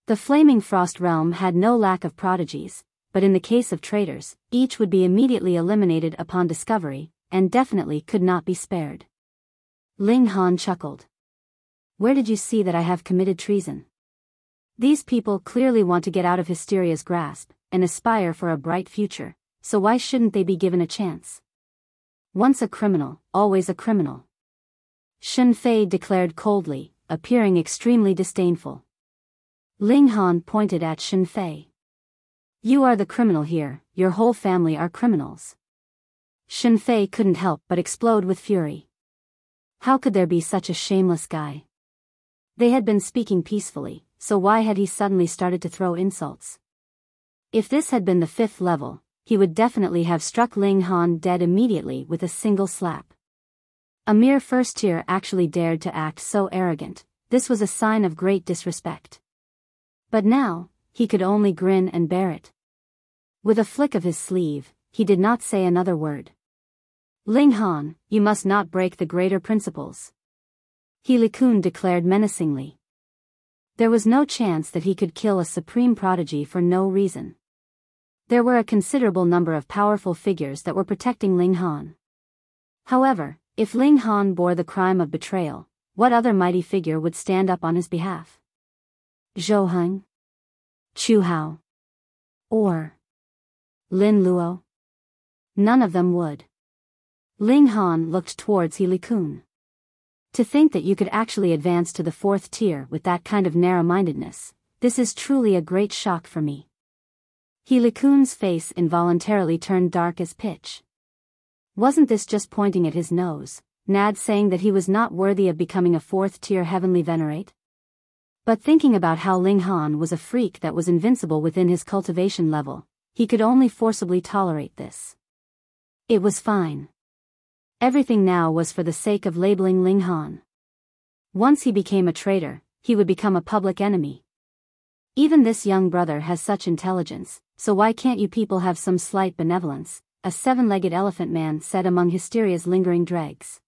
The Flaming Frost Realm had no lack of prodigies, but in the case of traitors, each would be immediately eliminated upon discovery, and definitely could not be spared. Ling Han chuckled. Where did you see that I have committed treason? These people clearly want to get out of Hysteria's grasp, and aspire for a bright future, so why shouldn't they be given a chance? Once a criminal, always a criminal. Shen Fei declared coldly, appearing extremely disdainful. Ling Han pointed at Shen Fei. You are the criminal here, your whole family are criminals. Shen Fei couldn't help but explode with fury. How could there be such a shameless guy? They had been speaking peacefully, so why had he suddenly started to throw insults? If this had been the 5th level, he would definitely have struck Ling Han dead immediately with a single slap. A mere 1st tier actually dared to act so arrogant. This was a sign of great disrespect. But now, he could only grin and bear it. With a flick of his sleeve, he did not say another word. Ling Han, you must not break the greater principles. He Liqun declared menacingly. There was no chance that he could kill a supreme prodigy for no reason. There were a considerable number of powerful figures that were protecting Ling Han. However, if Ling Han bore the crime of betrayal, what other mighty figure would stand up on his behalf? Zhou Heng? Chu Hao? Or Lin Luo? None of them would. Ling Han looked towards He Liqun. To think that you could actually advance to the 4th tier with that kind of narrow-mindedness, this is truly a great shock for me. He Liqun's face involuntarily turned dark as pitch. Wasn't this just pointing at his nose, Nad saying that he was not worthy of becoming a 4th-tier heavenly venerate? But thinking about how Ling Han was a freak that was invincible within his cultivation level, he could only forcibly tolerate this. It was fine. Everything now was for the sake of labeling Ling Han. Once he became a traitor, he would become a public enemy. Even this young brother has such intelligence, so why can't you people have some slight benevolence, a seven-legged elephant man said among Hysteria's lingering dregs.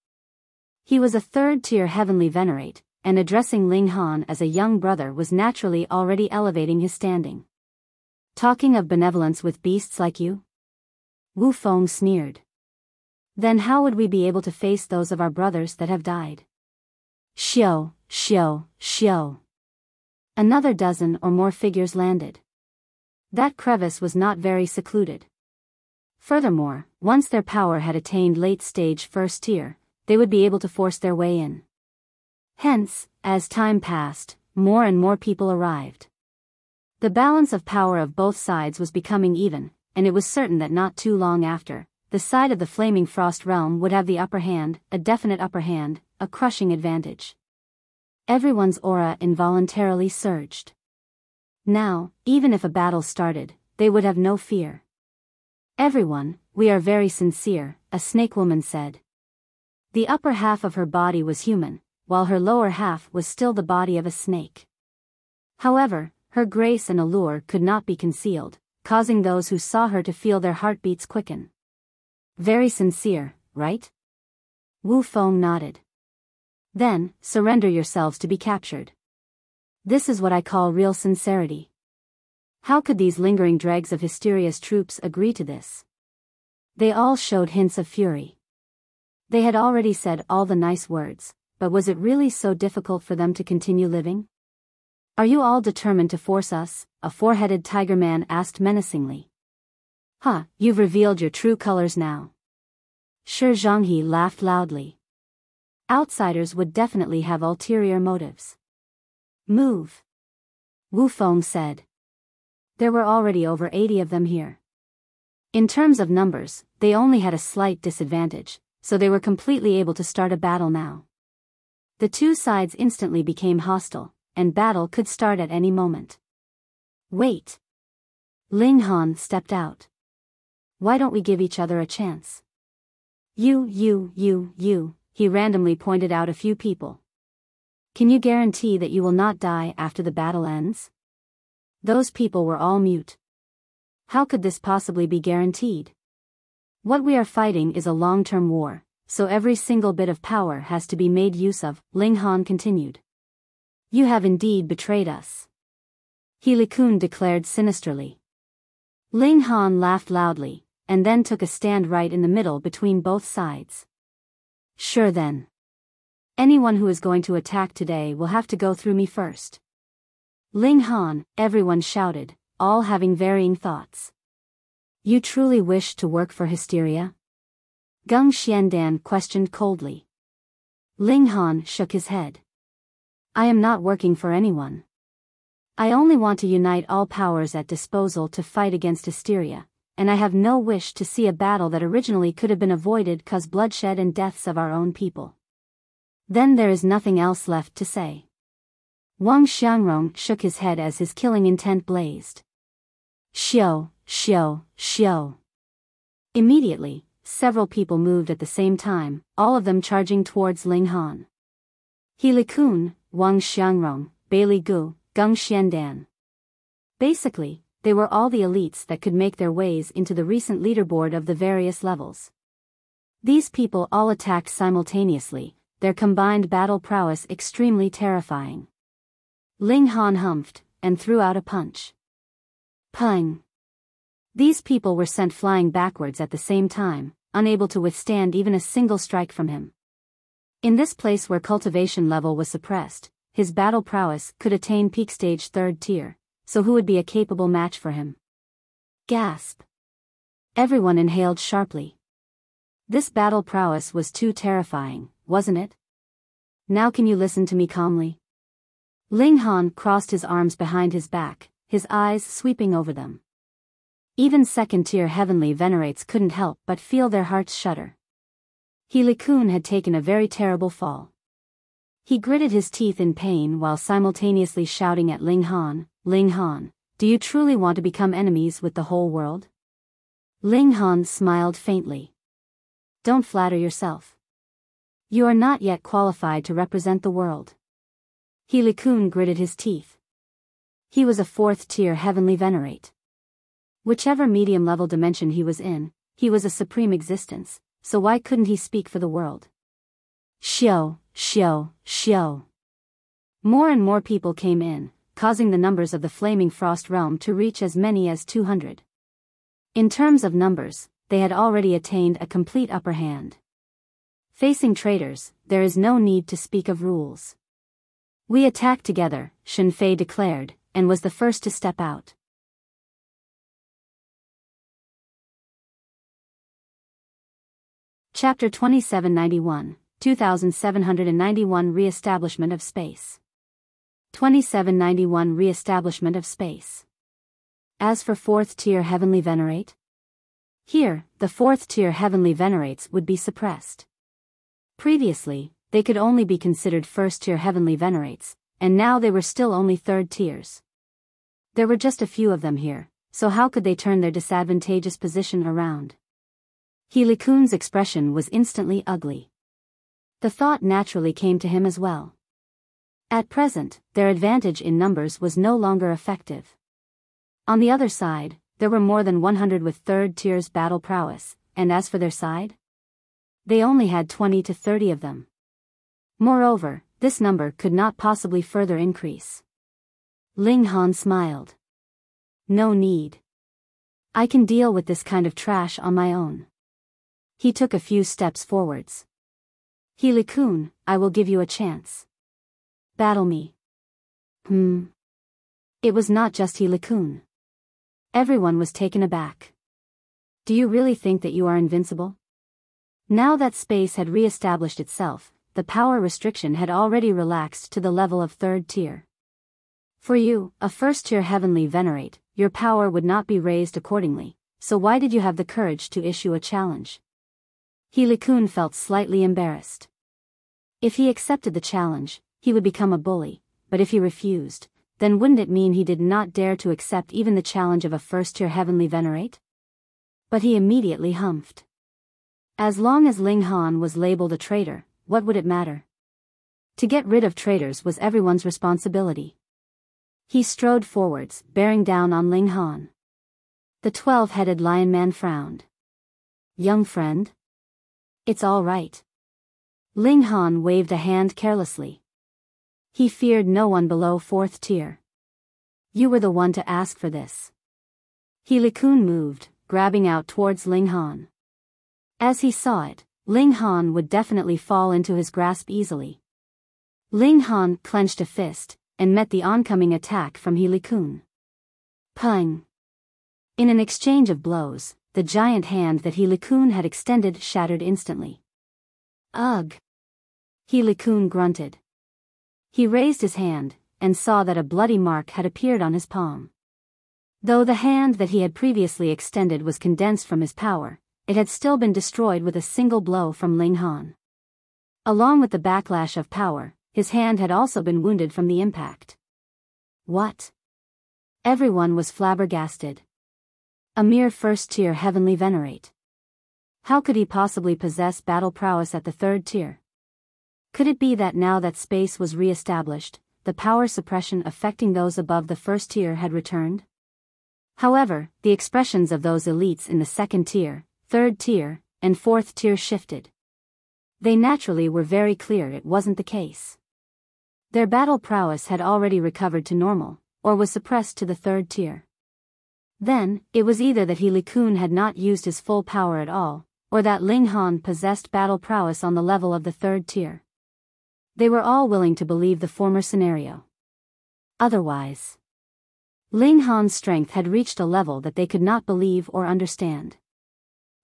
He was a third-tier heavenly venerate, and addressing Ling Han as a young brother was naturally already elevating his standing. Talking of benevolence with beasts like you? Wu Feng sneered. Then how would we be able to face those of our brothers that have died? Xiao, xiao, xiao. Another dozen or more figures landed. That crevice was not very secluded. Furthermore, once their power had attained late-stage first tier, they would be able to force their way in. Hence, as time passed, more and more people arrived. The balance of power of both sides was becoming even, and it was certain that not too long after, the side of the Flaming Frost realm would have the upper hand, a definite upper hand, a crushing advantage. Everyone's aura involuntarily surged. Now, even if a battle started, they would have no fear. Everyone, we are very sincere, a snake woman said. The upper half of her body was human, while her lower half was still the body of a snake. However, her grace and allure could not be concealed, causing those who saw her to feel their heartbeats quicken. Very sincere, right? Wu Feng nodded. Then, surrender yourselves to be captured. This is what I call real sincerity. How could these lingering dregs of Hysteria's troops agree to this? They all showed hints of fury. They had already said all the nice words, but was it really so difficult for them to continue living? Are you all determined to force us? A four-headed tiger man asked menacingly. Huh, you've revealed your true colors now. Shi Zhanghe laughed loudly. Outsiders would definitely have ulterior motives. Move. Wu Feng said. There were already over 80 of them here. In terms of numbers, they only had a slight disadvantage, so they were completely able to start a battle now. The two sides instantly became hostile, and battle could start at any moment. Wait. Ling Han stepped out. Why don't we give each other a chance? You, he randomly pointed out a few people. Can you guarantee that you will not die after the battle ends? Those people were all mute. How could this possibly be guaranteed? What we are fighting is a long-term war, so every single bit of power has to be made use of, Ling Han continued. You have indeed betrayed us. He Liqun declared sinisterly. Ling Han laughed loudly, and then took a stand right in the middle between both sides. Sure then. Anyone who is going to attack today will have to go through me first. Ling Han, everyone shouted, all having varying thoughts. You truly wish to work for Hysteria? Gung Xiandan questioned coldly. Ling Han shook his head. I am not working for anyone. I only want to unite all powers at disposal to fight against Hysteria, and I have no wish to see a battle that originally could have been avoided cause bloodshed and deaths of our own people. Then there is nothing else left to say. Wang Xiangrong shook his head as his killing intent blazed. Xiao. Immediately, several people moved at the same time, all of them charging towards Ling Han. He Liqun, Wang Xiangrong, Bailey Gu, Gung Xiandan. Basically, they were all the elites that could make their ways into the recent leaderboard of the various levels. These people all attacked simultaneously, their combined battle prowess extremely terrifying. Ling Han humphed, and threw out a punch. Pung! These people were sent flying backwards at the same time, unable to withstand even a single strike from him. In this place where cultivation level was suppressed, his battle prowess could attain peak stage 3rd tier, so who would be a capable match for him? Gasp! Everyone inhaled sharply. This battle prowess was too terrifying, wasn't it? Now can you listen to me calmly? Ling Han crossed his arms behind his back, his eyes sweeping over them. Even second-tier heavenly venerates couldn't help but feel their hearts shudder. He Liqun had taken a very terrible fall. He gritted his teeth in pain while simultaneously shouting at Ling Han, do you truly want to become enemies with the whole world? Ling Han smiled faintly. Don't flatter yourself. You are not yet qualified to represent the world. He Liqun gritted his teeth. He was a 4th-tier heavenly venerate. Whichever medium-level dimension he was in, he was a supreme existence, so why couldn't he speak for the world? Xiao, xiao, xiao. More and more people came in, causing the numbers of the Flaming Frost Realm to reach as many as 200. In terms of numbers, they had already attained a complete upper hand. Facing traitors, there is no need to speak of rules. We attack together, Shen Fei declared, and was the first to step out. Chapter 2791, 2791 Re-establishment of Space. 2791 Re-establishment of Space. As for 4th-tier Heavenly Venerate? Here, the 4th-tier Heavenly Venerates would be suppressed. Previously, they could only be considered 1st-tier Heavenly Venerates, and now they were still only 3rd tiers. There were just a few of them here, so how could they turn their disadvantageous position around? He Liqun's expression was instantly ugly. The thought naturally came to him as well. At present, their advantage in numbers was no longer effective. On the other side, there were more than 100 with 3rd tiers battle prowess, and as for their side? They only had 20 to 30 of them. Moreover, this number could not possibly further increase. Ling Han smiled. No need. I can deal with this kind of trash on my own. He took a few steps forwards. He Liqun, I will give you a chance. Battle me. It was not just He Liqun. Everyone was taken aback. Do you really think that you are invincible? Now that space had re-established itself, the power restriction had already relaxed to the level of 3rd tier. For you, a 1st-tier heavenly venerate, your power would not be raised accordingly, so why did you have the courage to issue a challenge? He Liqun felt slightly embarrassed. If he accepted the challenge, he would become a bully, but if he refused, then wouldn't it mean he did not dare to accept even the challenge of a 1st-tier heavenly venerate? But he immediately humphed. As long as Ling Han was labeled a traitor, what would it matter? To get rid of traitors was everyone's responsibility. He strode forwards, bearing down on Ling Han. The 12-headed lion man frowned. Young friend? It's all right. Ling Han waved a hand carelessly. He feared no one below 4th tier. You were the one to ask for this. He Liqun moved, grabbing out towards Ling Han. As he saw it, Ling Han would definitely fall into his grasp easily. Ling Han clenched a fist, and met the oncoming attack from He Liqun. Pung! In an exchange of blows, the giant hand that He Liqun had extended shattered instantly. Ugh! He Liqun grunted. He raised his hand, and saw that a bloody mark had appeared on his palm. Though the hand that he had previously extended was condensed from his power, it had still been destroyed with a single blow from Ling Han. Along with the backlash of power, his hand had also been wounded from the impact. What? Everyone was flabbergasted. A mere 1st-tier heavenly venerate. How could he possibly possess battle prowess at the 3rd tier? Could it be that now that space was re-established, the power suppression affecting those above the 1st tier had returned? However, the expressions of those elites in the 2nd tier, 3rd tier, and 4th tier shifted. They naturally were very clear it wasn't the case. Their battle prowess had already recovered to normal, or was suppressed to the 3rd tier. Then, it was either that He Liqun had not used his full power at all, or that Ling Han possessed battle prowess on the level of the 3rd tier. They were all willing to believe the former scenario. Otherwise, Ling Han's strength had reached a level that they could not believe or understand.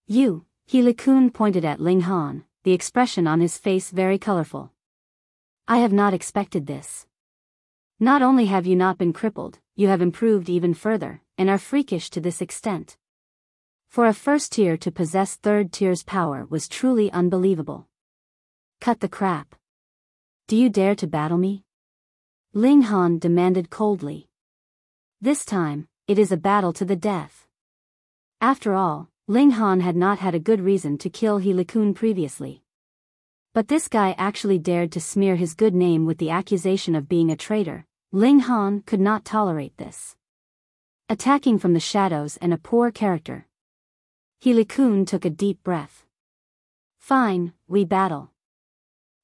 You, He Liqun pointed at Ling Han, the expression on his face very colorful. I have not expected this. Not only have you not been crippled, you have improved even further, and are freakish to this extent. For a 1st tier to possess 3rd tier's power was truly unbelievable. Cut the crap. Do you dare to battle me? Ling Han demanded coldly. This time, it is a battle to the death. After all, Ling Han had not had a good reason to kill He Liqun previously. But this guy actually dared to smear his good name with the accusation of being a traitor. Ling Han could not tolerate this. Attacking from the shadows and a poor character. He Liqun took a deep breath. Fine, we battle.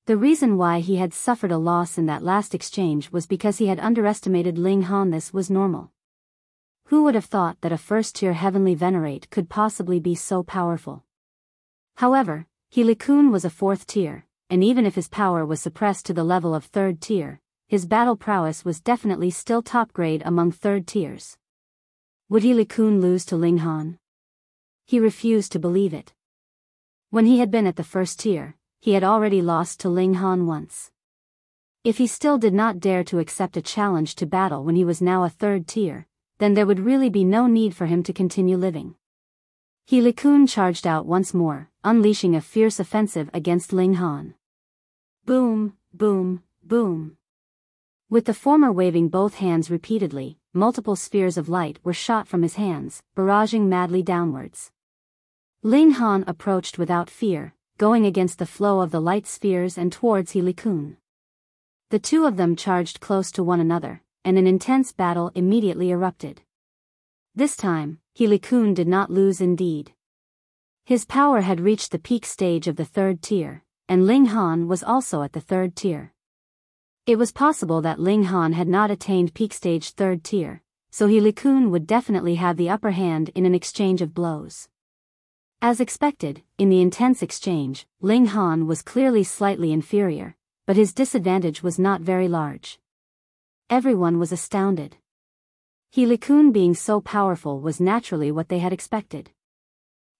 The reason why he had suffered a loss in that last exchange was because he had underestimated Ling Han. This was normal. Who would have thought that a first-tier heavenly venerate could possibly be so powerful? However, He Liqun was a fourth tier, and even if his power was suppressed to the level of third tier, his battle prowess was definitely still top grade among third tiers. Would He Liqun lose to Ling Han? He refused to believe it. When he had been at the first tier, he had already lost to Ling Han once. If he still did not dare to accept a challenge to battle when he was now a third tier, then there would really be no need for him to continue living. He Liqun charged out once more, unleashing a fierce offensive against Ling Han. Boom, boom, boom. With the former waving both hands repeatedly, multiple spheres of light were shot from his hands, barraging madly downwards. Ling Han approached without fear, going against the flow of the light spheres and towards He Liqun. The two of them charged close to one another, and an intense battle immediately erupted. This time, He Liqun did not lose indeed. His power had reached the peak stage of the third tier, and Ling Han was also at the third tier. It was possible that Ling Han had not attained peak stage third tier, so He Liqun would definitely have the upper hand in an exchange of blows. As expected, in the intense exchange, Ling Han was clearly slightly inferior, but his disadvantage was not very large. Everyone was astounded. He Liqun being so powerful was naturally what they had expected.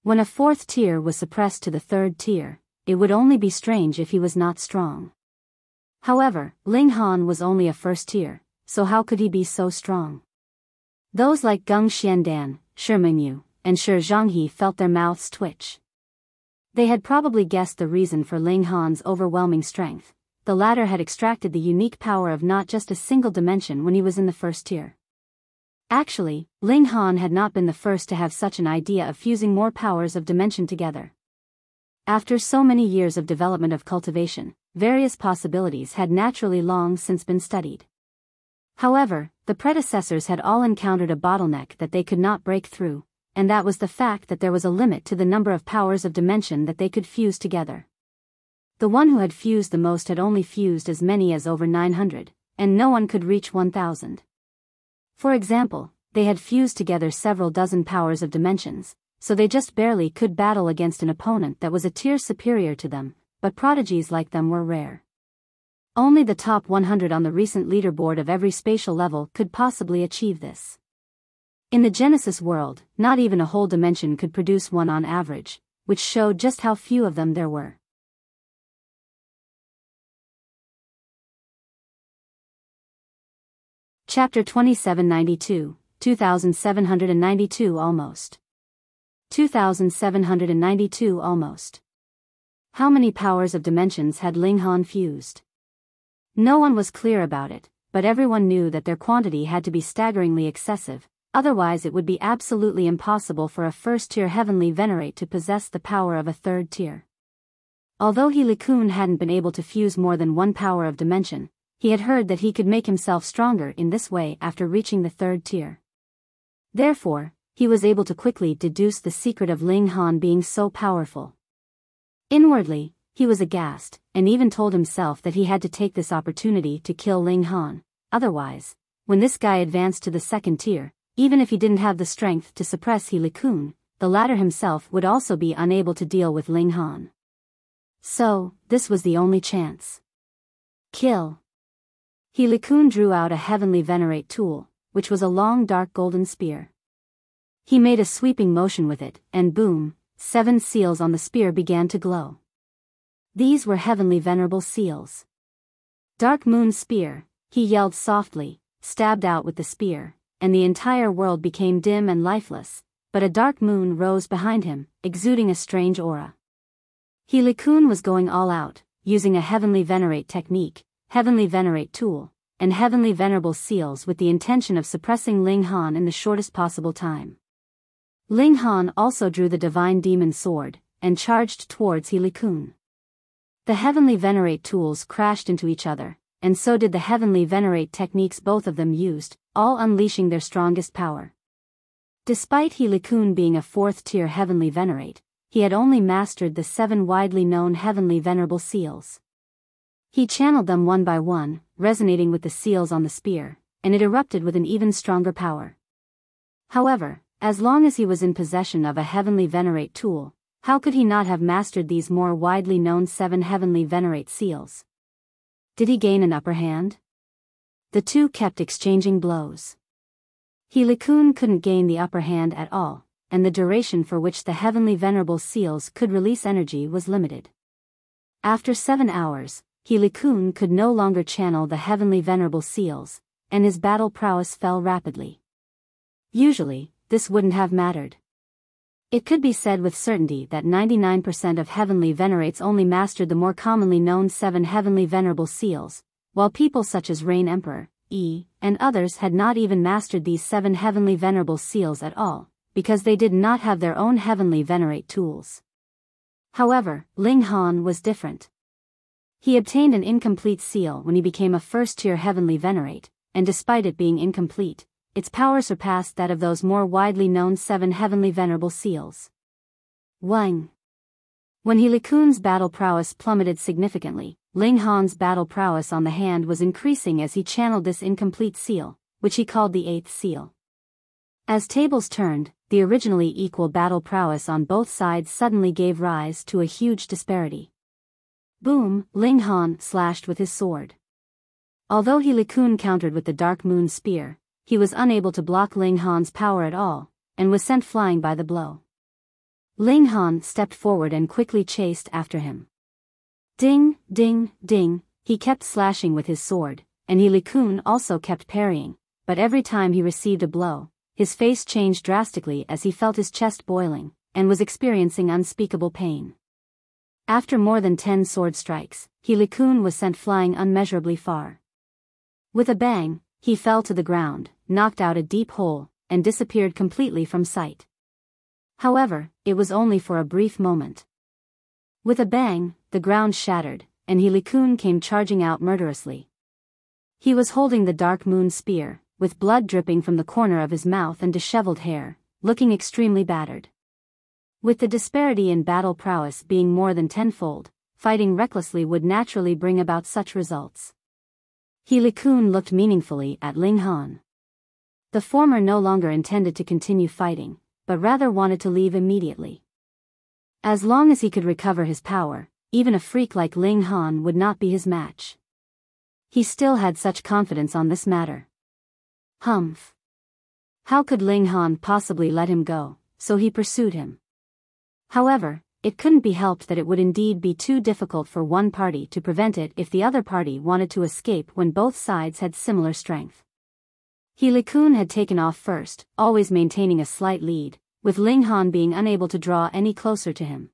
When a fourth tier was suppressed to the third tier, it would only be strange if he was not strong. However, Ling Han was only a first tier, so how could he be so strong? Those like Geng Xiandan, Shi Mingyu, and Shi Zhanghe felt their mouths twitch. They had probably guessed the reason for Ling Han's overwhelming strength. The latter had extracted the unique power of not just a single dimension when he was in the first tier. Actually, Ling Han had not been the first to have such an idea of fusing more powers of dimension together. After so many years of development of cultivation, various possibilities had naturally long since been studied. However, the predecessors had all encountered a bottleneck that they could not break through, and that was the fact that there was a limit to the number of powers of dimension that they could fuse together. The one who had fused the most had only fused as many as over 900, and no one could reach 1000. For example, they had fused together several dozen powers of dimensions, so they just barely could battle against an opponent that was a tier superior to them, but prodigies like them were rare. Only the top 100 on the recent leaderboard of every spatial level could possibly achieve this. In the Genesis world, not even a whole dimension could produce one on average, which showed just how few of them there were. Chapter 2792, 2792 almost. 2792 almost. How many powers of dimensions had Ling Han fused? No one was clear about it, but everyone knew that their quantity had to be staggeringly excessive, otherwise it would be absolutely impossible for a first-tier heavenly venerate to possess the power of a third tier. Although He Liqun hadn't been able to fuse more than one power of dimension, he had heard that he could make himself stronger in this way after reaching the third tier. Therefore, he was able to quickly deduce the secret of Ling Han being so powerful. Inwardly, he was aghast, and even told himself that he had to take this opportunity to kill Ling Han. Otherwise, when this guy advanced to the second tier, even if he didn't have the strength to suppress He Liqun, the latter himself would also be unable to deal with Ling Han. So, this was the only chance. Kill. He Liqun drew out a heavenly venerate tool, which was a long dark golden spear. He made a sweeping motion with it, and boom, 7 seals on the spear began to glow. These were heavenly venerable seals. Dark Moon Spear, he yelled softly, stabbed out with the spear, and the entire world became dim and lifeless, but a dark moon rose behind him, exuding a strange aura. He Liqun was going all out, using a heavenly venerate technique, heavenly venerate tool, and heavenly venerable seals with the intention of suppressing Ling Han in the shortest possible time. Ling Han also drew the divine demon sword, and charged towards He Liqun. The heavenly venerate tools crashed into each other, and so did the heavenly venerate techniques both of them used, all unleashing their strongest power. Despite He Liqun being a 4th-tier heavenly venerate, he had only mastered the 7 widely known heavenly venerable seals. He channeled them one by one, resonating with the seals on the spear, and it erupted with an even stronger power. However, as long as he was in possession of a heavenly venerate tool, how could he not have mastered these more widely known 7 heavenly venerate seals? Did he gain an upper hand? The two kept exchanging blows. He Liqun couldn't gain the upper hand at all, and the duration for which the heavenly venerable seals could release energy was limited. After 7 hours, He Liqun could no longer channel the heavenly venerable seals, and his battle prowess fell rapidly. Usually, this wouldn't have mattered. It could be said with certainty that 99% of heavenly venerates only mastered the more commonly known 7 heavenly venerable seals, while people such as Rain Emperor, and others had not even mastered these 7 heavenly venerable seals at all, because they did not have their own heavenly venerate tools. However, Ling Han was different. He obtained an incomplete seal when he became a 1st-tier heavenly venerate, and despite it being incomplete, its power surpassed that of those more widely known 7 heavenly venerable seals. Wuxia. When He Liqun's battle prowess plummeted significantly, Ling Han's battle prowess on the hand was increasing as he channeled this incomplete seal, which he called the 8th seal. As tables turned, the originally equal battle prowess on both sides suddenly gave rise to a huge disparity. Boom! Ling Han slashed with his sword. Although He Liqun countered with the Dark Moon Spear, he was unable to block Ling Han's power at all, and was sent flying by the blow. Ling Han stepped forward and quickly chased after him. Ding, ding, ding, he kept slashing with his sword, and He Liqun also kept parrying, but every time he received a blow, his face changed drastically as he felt his chest boiling, and was experiencing unspeakable pain. After more than 10 sword strikes, He Liqun was sent flying unmeasurably far. With a bang, he fell to the ground, knocked out a deep hole, and disappeared completely from sight. However, it was only for a brief moment. With a bang, the ground shattered, and He Liqun came charging out murderously. He was holding the Dark Moon Spear, with blood dripping from the corner of his mouth and disheveled hair, looking extremely battered. With the disparity in battle prowess being more than 10-fold, fighting recklessly would naturally bring about such results. He Liqun looked meaningfully at Ling Han. The former no longer intended to continue fighting, but rather wanted to leave immediately. As long as he could recover his power, even a freak like Ling Han would not be his match. He still had such confidence on this matter. Humph. How could Ling Han possibly let him go, so he pursued him. However, it couldn't be helped that it would indeed be too difficult for one party to prevent it if the other party wanted to escape when both sides had similar strength. He Liqun had taken off first, always maintaining a slight lead, with Ling Han being unable to draw any closer to him.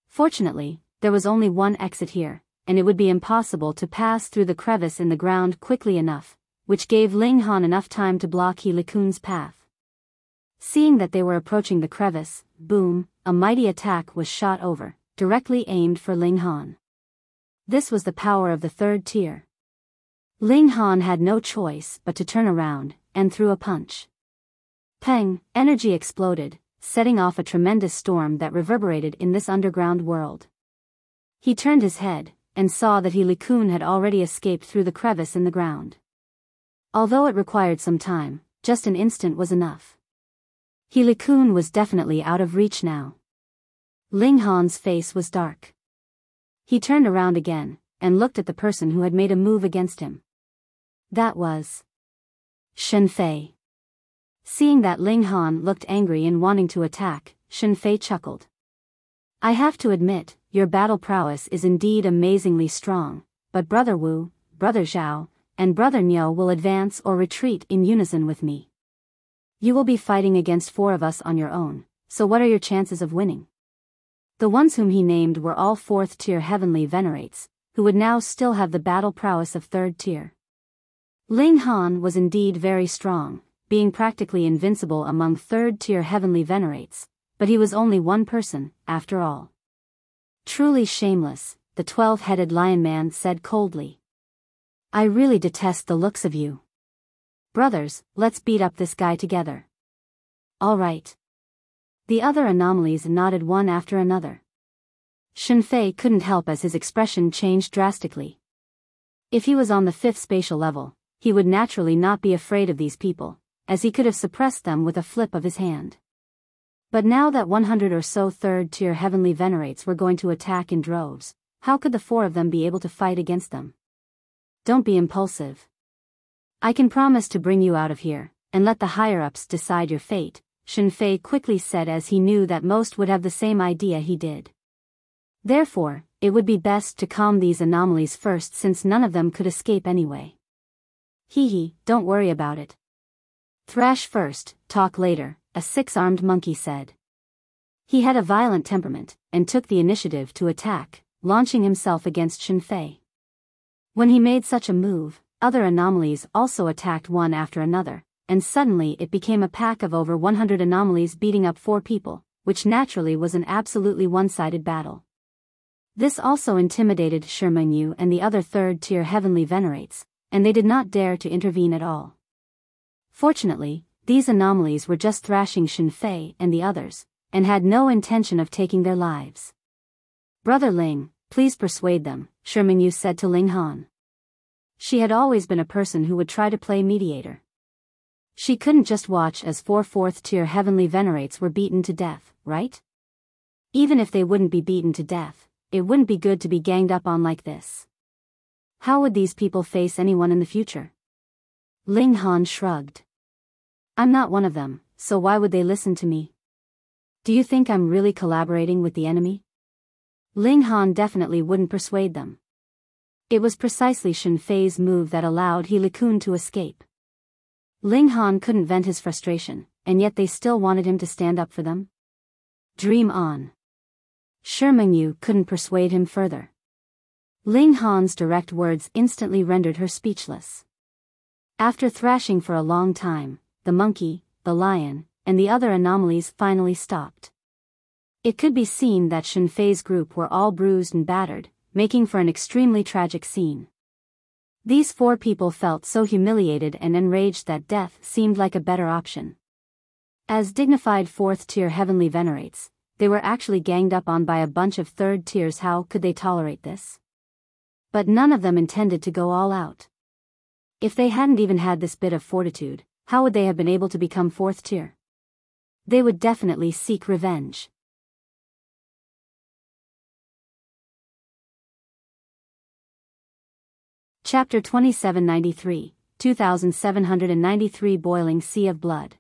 Fortunately, there was only one exit here, and it would be impossible to pass through the crevice in the ground quickly enough, which gave Ling Han enough time to block He Liqun's path. Seeing that they were approaching the crevice, boom, a mighty attack was shot over, directly aimed for Ling Han. This was the power of the 3rd tier. Ling Han had no choice but to turn around, and threw a punch. Peng, energy exploded, setting off a tremendous storm that reverberated in this underground world. He turned his head, and saw that He Liqun had already escaped through the crevice in the ground. Although it required some time, just an instant was enough. He Liqun was definitely out of reach now. Ling Han's face was dark. He turned around again, and looked at the person who had made a move against him. That was Shen Fei. Seeing that Ling Han looked angry and wanting to attack, Shen Fei chuckled. I have to admit, your battle prowess is indeed amazingly strong, but Brother Wu, Brother Zhao, and Brother Niu will advance or retreat in unison with me. You will be fighting against 4 of us on your own, so what are your chances of winning? The ones whom he named were all 4th tier heavenly venerates, who would now still have the battle prowess of 3rd tier. Ling Han was indeed very strong, being practically invincible among third-tier heavenly venerates, but he was only one person, after all. Truly shameless, the 12-headed lion man said coldly. I really detest the looks of you. Brothers, let's beat up this guy together. All right. The other anomalies nodded one after another. Shunfei couldn't help as his expression changed drastically. If he was on the 5th spatial level, he would naturally not be afraid of these people, as he could have suppressed them with a flip of his hand. But now that 100 or so third-tier heavenly venerates were going to attack in droves, how could the 4 of them be able to fight against them? Don't be impulsive. I can promise to bring you out of here, and let the higher-ups decide your fate, Shunfei quickly said, as he knew that most would have the same idea he did. Therefore, it would be best to calm these anomalies first, since none of them could escape anyway. Hee, don't worry about it. Thrash first, talk later, a 6-armed monkey said. He had a violent temperament, and took the initiative to attack, launching himself against Shunfei. When he made such a move, other anomalies also attacked one after another, and suddenly it became a pack of over 100 anomalies beating up 4 people, which naturally was an absolutely one-sided battle. This also intimidated Shirmengyu and the other third-tier heavenly venerates, and they did not dare to intervene at all. Fortunately, these anomalies were just thrashing Shunfei and the others, and had no intention of taking their lives. Brother Ling, please persuade them, Shirmengyu said to Ling Han. She had always been a person who would try to play mediator. She couldn't just watch as 4 4th-tier heavenly venerates were beaten to death, right? Even if they wouldn't be beaten to death, it wouldn't be good to be ganged up on like this. How would these people face anyone in the future? Ling Han shrugged. I'm not one of them, so why would they listen to me? Do you think I'm really collaborating with the enemy? Ling Han definitely wouldn't persuade them. It was precisely Shunfei's move that allowed He Liqun to escape. Ling Han couldn't vent his frustration, and yet they still wanted him to stand up for them? Dream on. Shirmengyu couldn't persuade him further. Ling Han's direct words instantly rendered her speechless. After thrashing for a long time, the monkey, the lion, and the other anomalies finally stopped. It could be seen that Shunfei's group were all bruised and battered, making for an extremely tragic scene. These 4 people felt so humiliated and enraged that death seemed like a better option. As dignified 4th-tier heavenly venerates, they were actually ganged up on by a bunch of 3rd tiers. How could they tolerate this? But none of them intended to go all out. If they hadn't even had this bit of fortitude, how would they have been able to become 4th tier? They would definitely seek revenge. Chapter 2793, 2793 Boiling Sea of Blood.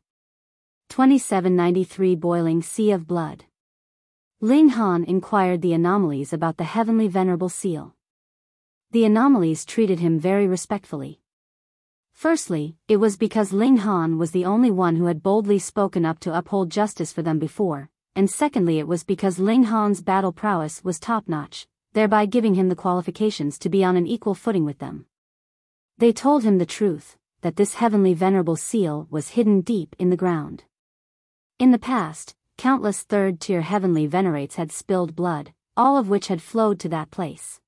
2793 Boiling Sea of Blood. Ling Han inquired the anomalies about the heavenly Venerable seal. The anomalies treated him very respectfully. Firstly, it was because Ling Han was the only one who had boldly spoken up to uphold justice for them before, and secondly it was because Ling Han's battle prowess was top-notch, thereby giving him the qualifications to be on an equal footing with them. They told him the truth, that this heavenly Venerable seal was hidden deep in the ground. In the past, countless third-tier heavenly venerates had spilled blood, all of which had flowed to that place.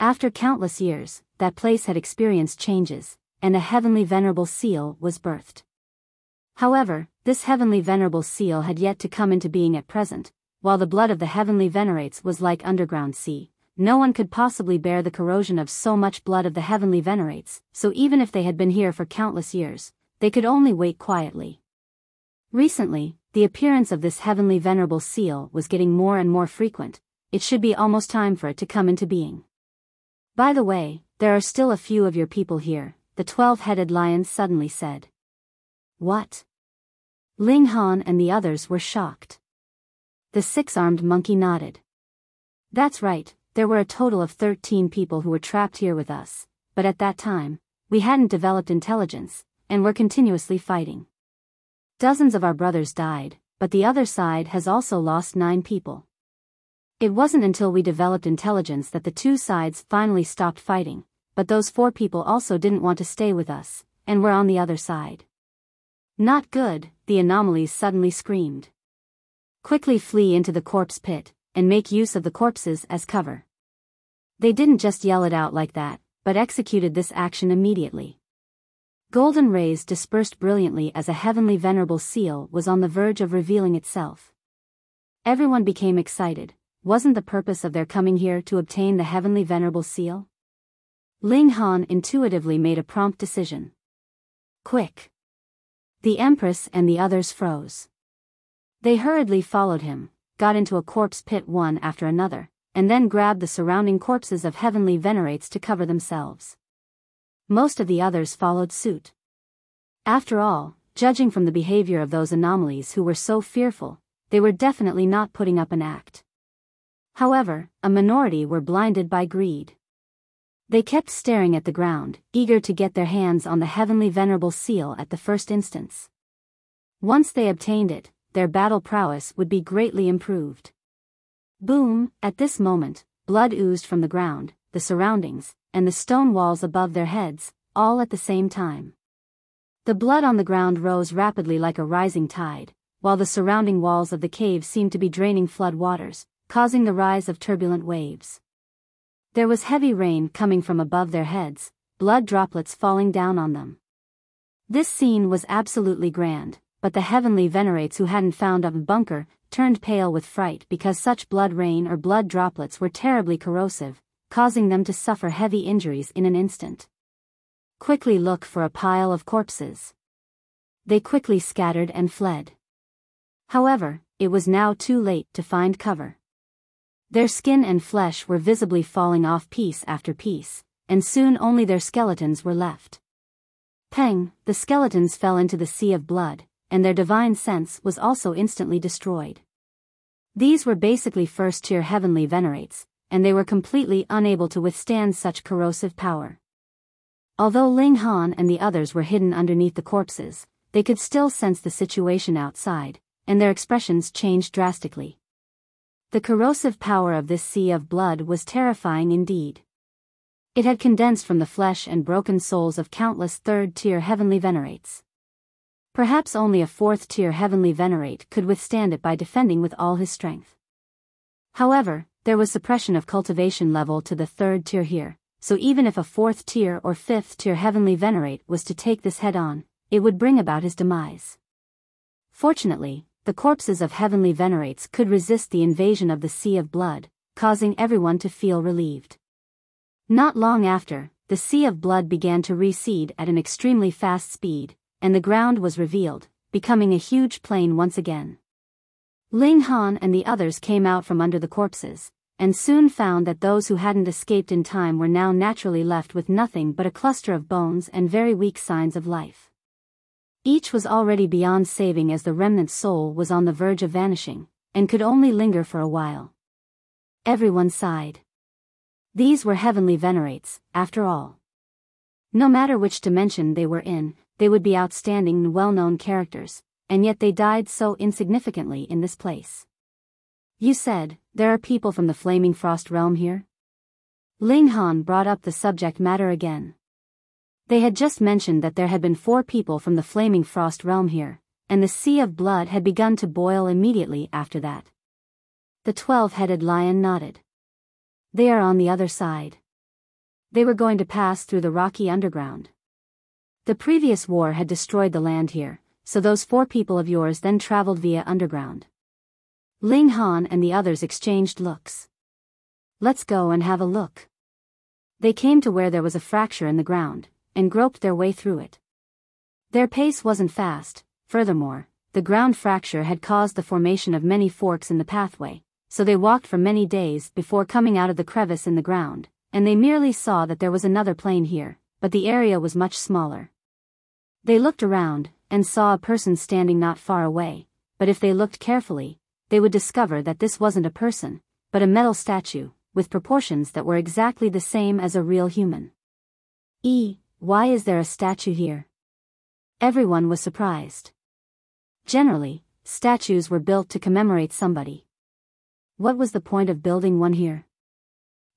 After countless years, that place had experienced changes, and a heavenly Venerable seal was birthed. However, this heavenly Venerable seal had yet to come into being at present. While the blood of the heavenly venerates was like underground sea, no one could possibly bear the corrosion of so much blood of the heavenly venerates, so even if they had been here for countless years, they could only wait quietly. Recently, the appearance of this heavenly Venerable seal was getting more and more frequent. It should be almost time for it to come into being. By the way, there are still a few of your people here, the 12-headed lion suddenly said. What? Ling Han and the others were shocked. The 6-armed monkey nodded. That's right, there were a total of 13 people who were trapped here with us, but at that time, we hadn't developed intelligence, and were continuously fighting. Dozens of our brothers died, but the other side has also lost 9 people. It wasn't until we developed intelligence that the 2 sides finally stopped fighting, but those 4 people also didn't want to stay with us, and were on the other side. Not good, the anomalies suddenly screamed. Quickly flee into the corpse pit, and make use of the corpses as cover. They didn't just yell it out like that, but executed this action immediately. Golden rays dispersed brilliantly as a heavenly venerable seal was on the verge of revealing itself. Everyone became excited. Wasn't the purpose of their coming here to obtain the heavenly venerable seal? Ling Han intuitively made a prompt decision. Quick! The Empress and the others froze. They hurriedly followed him, got into a corpse pit one after another, and then grabbed the surrounding corpses of heavenly venerates to cover themselves. Most of the others followed suit. After all, judging from the behavior of those anomalies who were so fearful, they were definitely not putting up an act. However, a minority were blinded by greed. They kept staring at the ground, eager to get their hands on the heavenly venerable seal at the first instance. Once they obtained it, their battle prowess would be greatly improved. Boom! At this moment, blood oozed from the ground, the surroundings, and the stone walls above their heads, all at the same time. The blood on the ground rose rapidly like a rising tide, while the surrounding walls of the cave seemed to be draining flood waters, causing the rise of turbulent waves. There was heavy rain coming from above their heads, blood droplets falling down on them. This scene was absolutely grand, but the heavenly venerates who hadn't found a bunker turned pale with fright because such blood rain or blood droplets were terribly corrosive, causing them to suffer heavy injuries in an instant. Quickly look for a pile of corpses. They quickly scattered and fled. However, it was now too late to find cover. Their skin and flesh were visibly falling off piece after piece, and soon only their skeletons were left. Peng, the skeletons fell into the sea of blood, and their divine sense was also instantly destroyed. These were basically first-tier heavenly venerates, and they were completely unable to withstand such corrosive power. Although Ling Han and the others were hidden underneath the corpses, they could still sense the situation outside, and their expressions changed drastically. The corrosive power of this sea of blood was terrifying indeed. It had condensed from the flesh and broken souls of countless third-tier heavenly venerates. Perhaps only a fourth-tier heavenly venerate could withstand it by defending with all his strength. However, there was suppression of cultivation level to the third tier here, so even if a fourth-tier or fifth-tier heavenly venerate was to take this head-on, it would bring about his demise. Fortunately, the corpses of heavenly venerates could resist the invasion of the sea of blood, causing everyone to feel relieved. Not long after, the sea of blood began to recede at an extremely fast speed, and the ground was revealed, becoming a huge plain once again. Ling Han and the others came out from under the corpses, and soon found that those who hadn't escaped in time were now naturally left with nothing but a cluster of bones and very weak signs of life. Each was already beyond saving as the remnant soul was on the verge of vanishing, and could only linger for a while. Everyone sighed. These were heavenly venerates, after all. No matter which dimension they were in, they would be outstanding and well-known characters, and yet they died so insignificantly in this place. You said, there are people from the Flaming Frost realm here? Ling Han brought up the subject matter again. They had just mentioned that there had been 4 people from the Flaming Frost realm here, and the sea of blood had begun to boil immediately after that. The 12-headed lion nodded. They are on the other side. They were going to pass through the rocky underground. The previous war had destroyed the land here, so those 4 people of yours then traveled via underground. Ling Han and the others exchanged looks. Let's go and have a look. They came to where there was a fracture in the ground, and groped their way through it. Their pace wasn't fast. Furthermore, the ground fracture had caused the formation of many forks in the pathway, so they walked for many days before coming out of the crevice in the ground, and they merely saw that there was another plane here, but the area was much smaller. They looked around, and saw a person standing not far away, but if they looked carefully, they would discover that this wasn't a person, but a metal statue, with proportions that were exactly the same as a real human. Why is there a statue here? Everyone was surprised. Generally, statues were built to commemorate somebody. What was the point of building one here?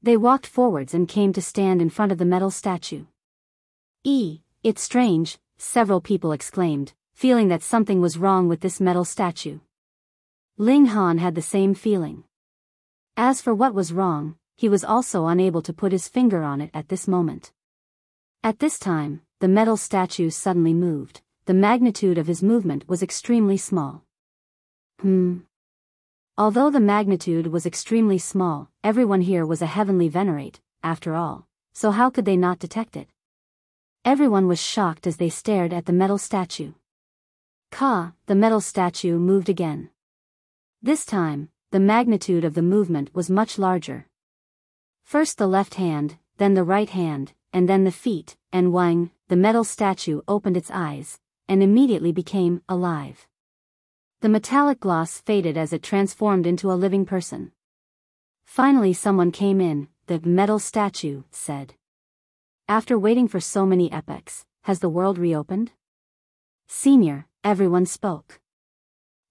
They walked forwards and came to stand in front of the metal statue. It's strange, several people exclaimed, feeling that something was wrong with this metal statue. Ling Han had the same feeling. As for what was wrong, he was also unable to put his finger on it at this moment. At this time, the metal statue suddenly moved. The magnitude of his movement was extremely small. Although the magnitude was extremely small, everyone here was a heavenly venerate, after all, so how could they not detect it? Everyone was shocked as they stared at the metal statue. The metal statue moved again. This time, the magnitude of the movement was much larger. First the left hand, then the right hand, and then the feet, and Wang, the metal statue opened its eyes, and immediately became alive. The metallic gloss faded as it transformed into a living person. Finally someone came in, the metal statue said. After waiting for so many epochs, has the world reopened? Senior, everyone spoke.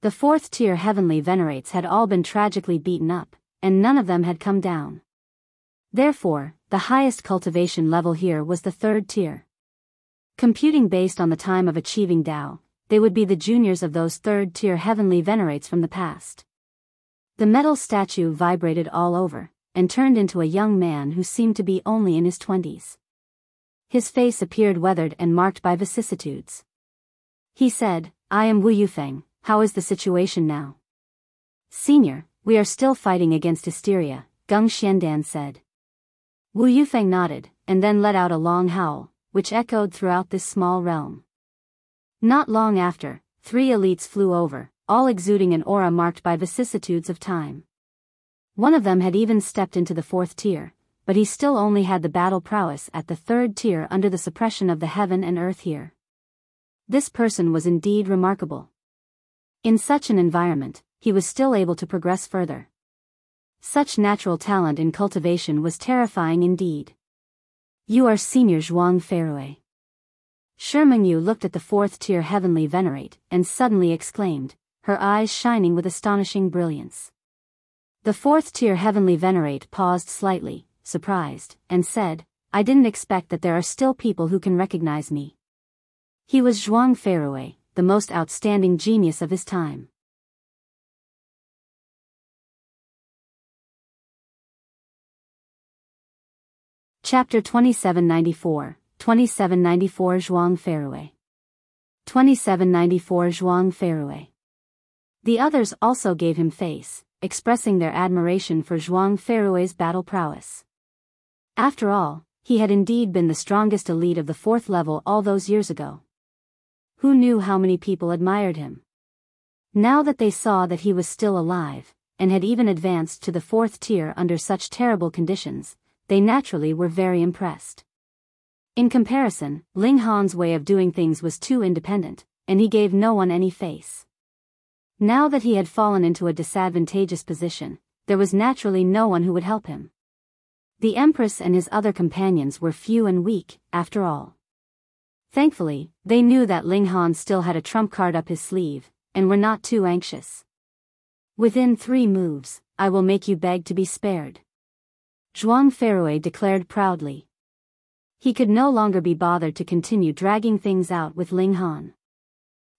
The fourth-tier heavenly venerates had all been tragically beaten up, and none of them had come down. Therefore, the highest cultivation level here was the third tier. Computing based on the time of achieving Tao, they would be the juniors of those third-tier heavenly venerates from the past. The metal statue vibrated all over, and turned into a young man who seemed to be only in his 20s. His face appeared weathered and marked by vicissitudes. He said, I am Wu Yufeng, how is the situation now? Senior, we are still fighting against hysteria, Geng Xiandan said. Wu Yufeng nodded, and then let out a long howl, which echoed throughout this small realm. Not long after, 3 elites flew over, all exuding an aura marked by vicissitudes of time. One of them had even stepped into the 4th tier, but he still only had the battle prowess at the 3rd tier under the suppression of the heaven and earth here. This person was indeed remarkable. In such an environment, he was still able to progress further. Such natural talent in cultivation was terrifying indeed. You are Senior Zhuang Feirui. Shimingyu looked at the 4th-tier heavenly venerate and suddenly exclaimed, her eyes shining with astonishing brilliance. The 4th-tier heavenly venerate paused slightly, surprised, and said, I didn't expect that there are still people who can recognize me. He was Zhuang Feirui, the most outstanding genius of his time. Chapter 2794, 2794 Zhuang Feirui. 2794 Zhuang Feirui. The others also gave him face, expressing their admiration for Zhuang Feirui's battle prowess. After all, he had indeed been the strongest elite of the 4th level all those years ago. Who knew how many people admired him? Now that they saw that he was still alive, and had even advanced to the 4th tier under such terrible conditions, they naturally were very impressed. In comparison, Ling Han's way of doing things was too independent, and he gave no one any face. Now that he had fallen into a disadvantageous position, there was naturally no one who would help him. The Empress and his other companions were few and weak, after all. Thankfully, they knew that Ling Han still had a trump card up his sleeve, and were not too anxious. Within 3 moves, I will make you beg to be spared. Zhuang Feirui declared proudly. He could no longer be bothered to continue dragging things out with Ling Han.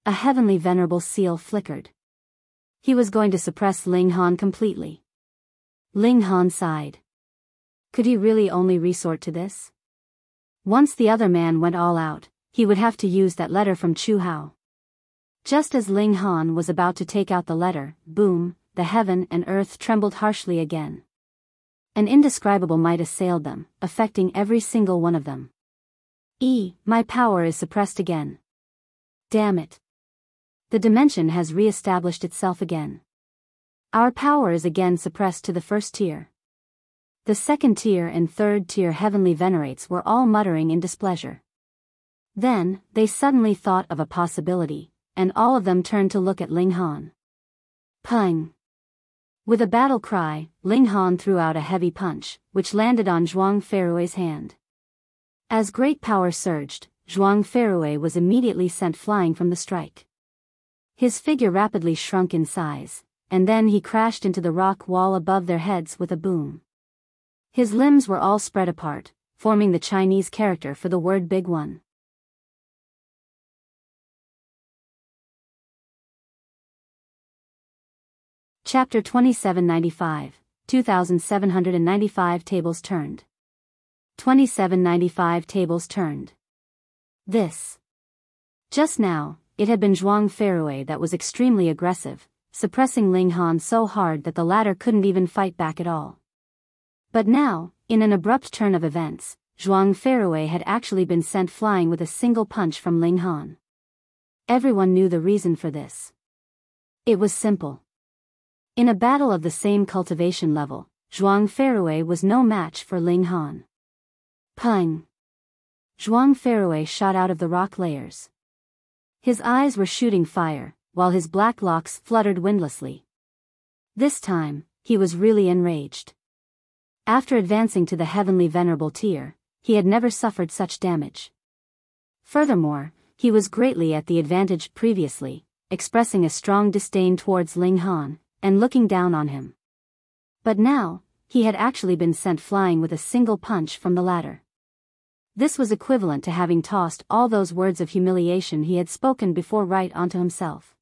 A heavenly venerable seal flickered. He was going to suppress Ling Han completely. Ling Han sighed. Could he really only resort to this? Once the other man went all out, he would have to use that letter from Chu Hao. Just as Ling Han was about to take out the letter, boom, the heaven and earth trembled harshly again. An indescribable might assailed them, affecting every single one of them. My power is suppressed again. Damn it. The dimension has re-established itself again. Our power is again suppressed to the 1st tier. The 2nd tier and 3rd tier heavenly venerates were all muttering in displeasure. Then, they suddenly thought of a possibility, and all of them turned to look at Ling Han. Pung! With a battle cry, Ling Han threw out a heavy punch, which landed on Zhuang Feirui's hand. As great power surged, Zhuang Feirui was immediately sent flying from the strike. His figure rapidly shrunk in size, and then he crashed into the rock wall above their heads with a boom. His limbs were all spread apart, forming the Chinese character for the word big one. Chapter 2795, 2795 Tables Turned. 2795 Tables Turned. This. Just now, it had been Zhuang Feirui that was extremely aggressive, suppressing Ling Han so hard that the latter couldn't even fight back at all. But now, in an abrupt turn of events, Zhuang Feirui had actually been sent flying with a single punch from Ling Han. Everyone knew the reason for this. It was simple. In a battle of the same cultivation level, Zhuang Feirui was no match for Ling Han. Pang! Zhuang Feirui shot out of the rock layers. His eyes were shooting fire, while his black locks fluttered windlessly. This time, he was really enraged. After advancing to the heavenly Venerable tier, he had never suffered such damage. Furthermore, he was greatly at the advantage previously, expressing a strong disdain towards Ling Han, and looking down on him. But now, he had actually been sent flying with a single punch from the latter. This was equivalent to having tossed all those words of humiliation he had spoken before right onto himself.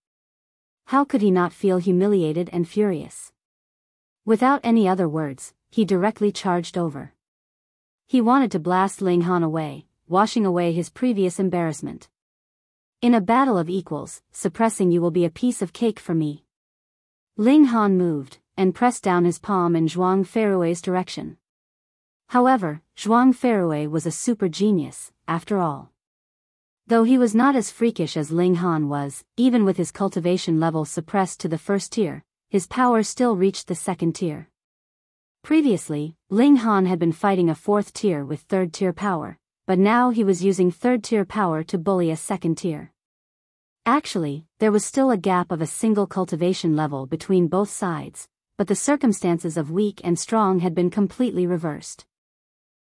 How could he not feel humiliated and furious? Without any other words, he directly charged over. He wanted to blast Ling Han away, washing away his previous embarrassment. In a battle of equals, suppressing you will be a piece of cake for me. Ling Han moved, and pressed down his palm in Zhuang Feirui's direction. However, Zhuang Feirui was a super genius, after all. Though he was not as freakish as Ling Han was, even with his cultivation level suppressed to the first tier, his power still reached the second tier. Previously, Ling Han had been fighting a fourth tier with third tier power, but now he was using third tier power to bully a second tier. Actually, there was still a gap of a single cultivation level between both sides, but the circumstances of weak and strong had been completely reversed.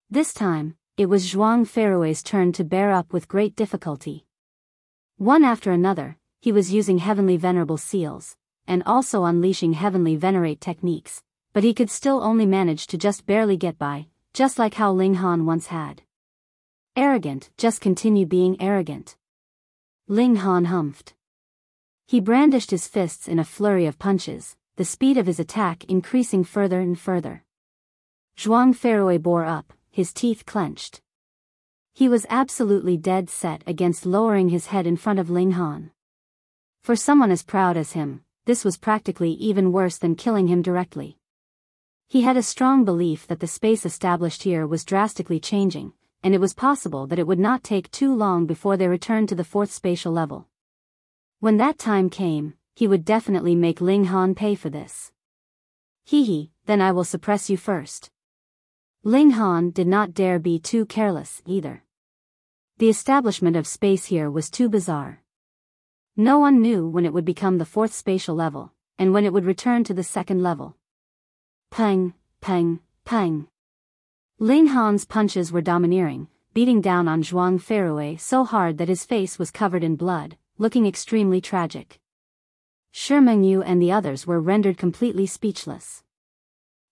This time, it was Zhuang Feirui's turn to bear up with great difficulty. One after another, he was using heavenly venerable seals, and also unleashing heavenly venerate techniques, but he could still only manage to just barely get by, just like how Ling Han once had. Arrogant, just continue being arrogant. Ling Han humphed. He brandished his fists in a flurry of punches, the speed of his attack increasing further and further. Zhuang Feirui bore up, his teeth clenched. He was absolutely dead set against lowering his head in front of Ling Han. For someone as proud as him, this was practically even worse than killing him directly. He had a strong belief that the space established here was drastically changing, and it was possible that it would not take too long before they returned to the fourth spatial level. When that time came, he would definitely make Ling Han pay for this. Then I will suppress you first. Ling Han did not dare be too careless, either. The establishment of space here was too bizarre. No one knew when it would become the fourth spatial level, and when it would return to the second level. Pang, pang, pang. Ling Han's punches were domineering, beating down on Zhuang Feirui so hard that his face was covered in blood, looking extremely tragic. Shi Mengyu and the others were rendered completely speechless.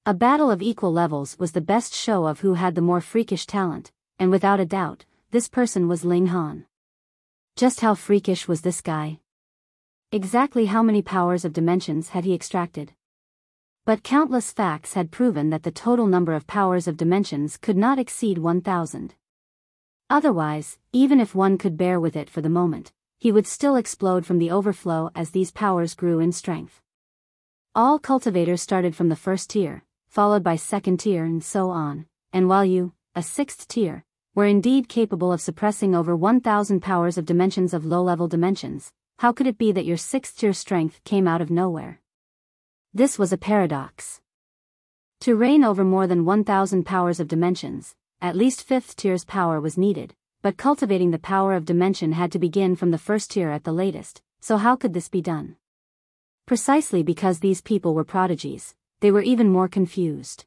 A battle of equal levels was the best show of who had the more freakish talent, and without a doubt, this person was Ling Han. Just how freakish was this guy? Exactly how many powers of dimensions had he extracted? But countless facts had proven that the total number of powers of dimensions could not exceed 1,000. Otherwise, even if one could bear with it for the moment, he would still explode from the overflow as these powers grew in strength. All cultivators started from the first tier, followed by second tier and so on, and while you, a sixth tier, were indeed capable of suppressing over 1,000 powers of dimensions of low-level dimensions, how could it be that your sixth tier strength came out of nowhere? This was a paradox. To reign over more than 1,000 powers of dimensions, at least fifth tier's power was needed, but cultivating the power of dimension had to begin from the first tier at the latest, so how could this be done? Precisely because these people were prodigies, they were even more confused.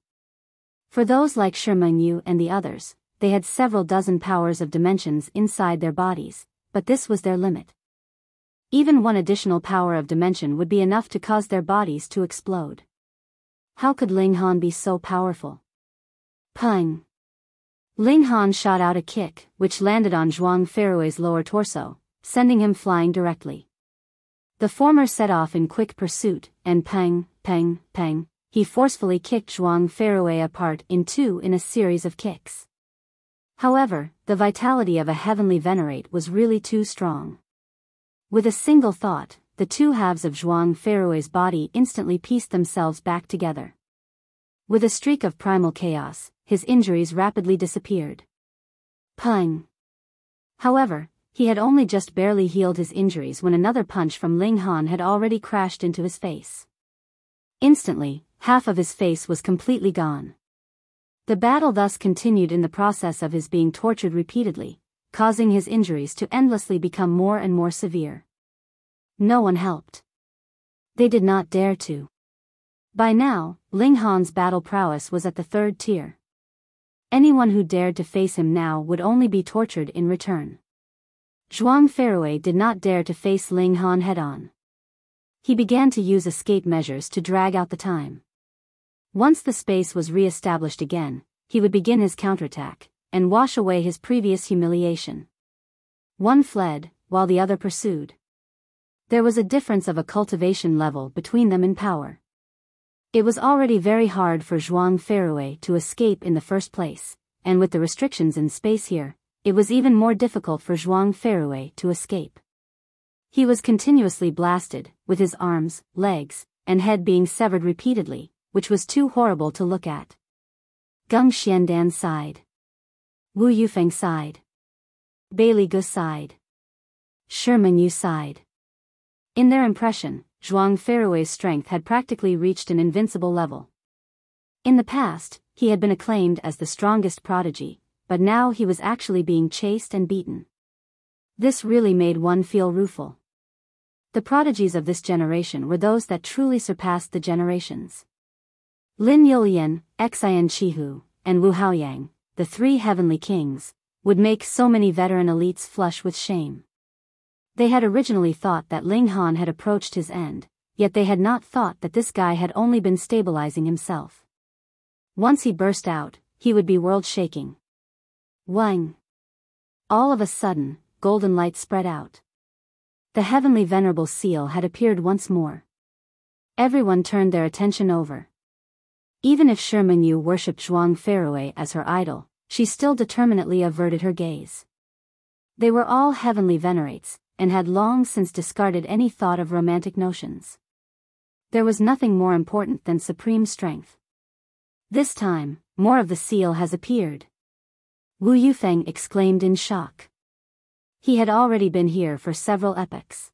For those like Shi Mengyu and the others, they had several dozen powers of dimensions inside their bodies, but this was their limit. Even one additional power of dimension would be enough to cause their bodies to explode. How could Ling Han be so powerful? Pung! Ling Han shot out a kick, which landed on Zhuang Feirui's lower torso, sending him flying directly. The former set off in quick pursuit, and pang, pang, pang, he forcefully kicked Zhuang Feirui apart in two in a series of kicks. However, the vitality of a heavenly venerate was really too strong. With a single thought, the two halves of Zhuang Feirui's body instantly pieced themselves back together. With a streak of primal chaos, his injuries rapidly disappeared. Pung! However, he had only just barely healed his injuries when another punch from Ling Han had already crashed into his face. Instantly, half of his face was completely gone. The battle thus continued in the process of his being tortured repeatedly, causing his injuries to endlessly become more and more severe. No one helped. They did not dare to. By now, Ling Han's battle prowess was at the 3rd tier. Anyone who dared to face him now would only be tortured in return. Zhuang Feirui did not dare to face Ling Han head-on. He began to use escape measures to drag out the time. Once the space was re-established again, he would begin his counterattack, and wash away his previous humiliation. One fled, while the other pursued. There was a difference of a cultivation level between them in power. It was already very hard for Zhuang Feirui to escape in the first place, and with the restrictions in space here, it was even more difficult for Zhuang Feirui to escape. He was continuously blasted, with his arms, legs, and head being severed repeatedly, which was too horrible to look at. Geng Xiandan sighed. Wu Yufeng sighed. Bailey Gu sighed. Sherman Yu sighed. In their impression, Zhuang Feirui's strength had practically reached an invincible level. In the past, he had been acclaimed as the strongest prodigy, but now he was actually being chased and beaten. This really made one feel rueful. The prodigies of this generation were those that truly surpassed the generations. Lin Yulian, Xian Chihu, and Wu Haoyang, the 3 heavenly kings, would make so many veteran elites flush with shame. They had originally thought that Ling Han had approached his end, yet they had not thought that this guy had only been stabilizing himself. Once he burst out, he would be world-shaking. Wang! All of a sudden, golden light spread out. The heavenly Venerable seal had appeared once more. Everyone turned their attention over. Even if Sherman Yu worshipped Zhuang Feirui as her idol, she still determinedly averted her gaze. They were all heavenly venerates, and had long since discarded any thought of romantic notions. There was nothing more important than supreme strength. This time, more of the seal has appeared. Wu Yufeng exclaimed in shock. He had already been here for several epochs.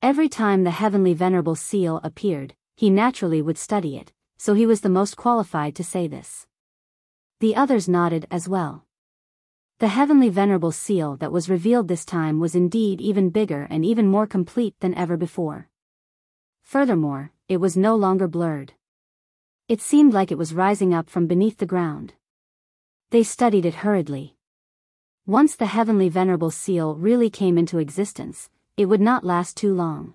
Every time the heavenly Venerable seal appeared, he naturally would study it, so he was the most qualified to say this. The others nodded as well. The heavenly Venerable seal that was revealed this time was indeed even bigger and even more complete than ever before. Furthermore, it was no longer blurred. It seemed like it was rising up from beneath the ground. They studied it hurriedly. Once the heavenly Venerable seal really came into existence, it would not last too long.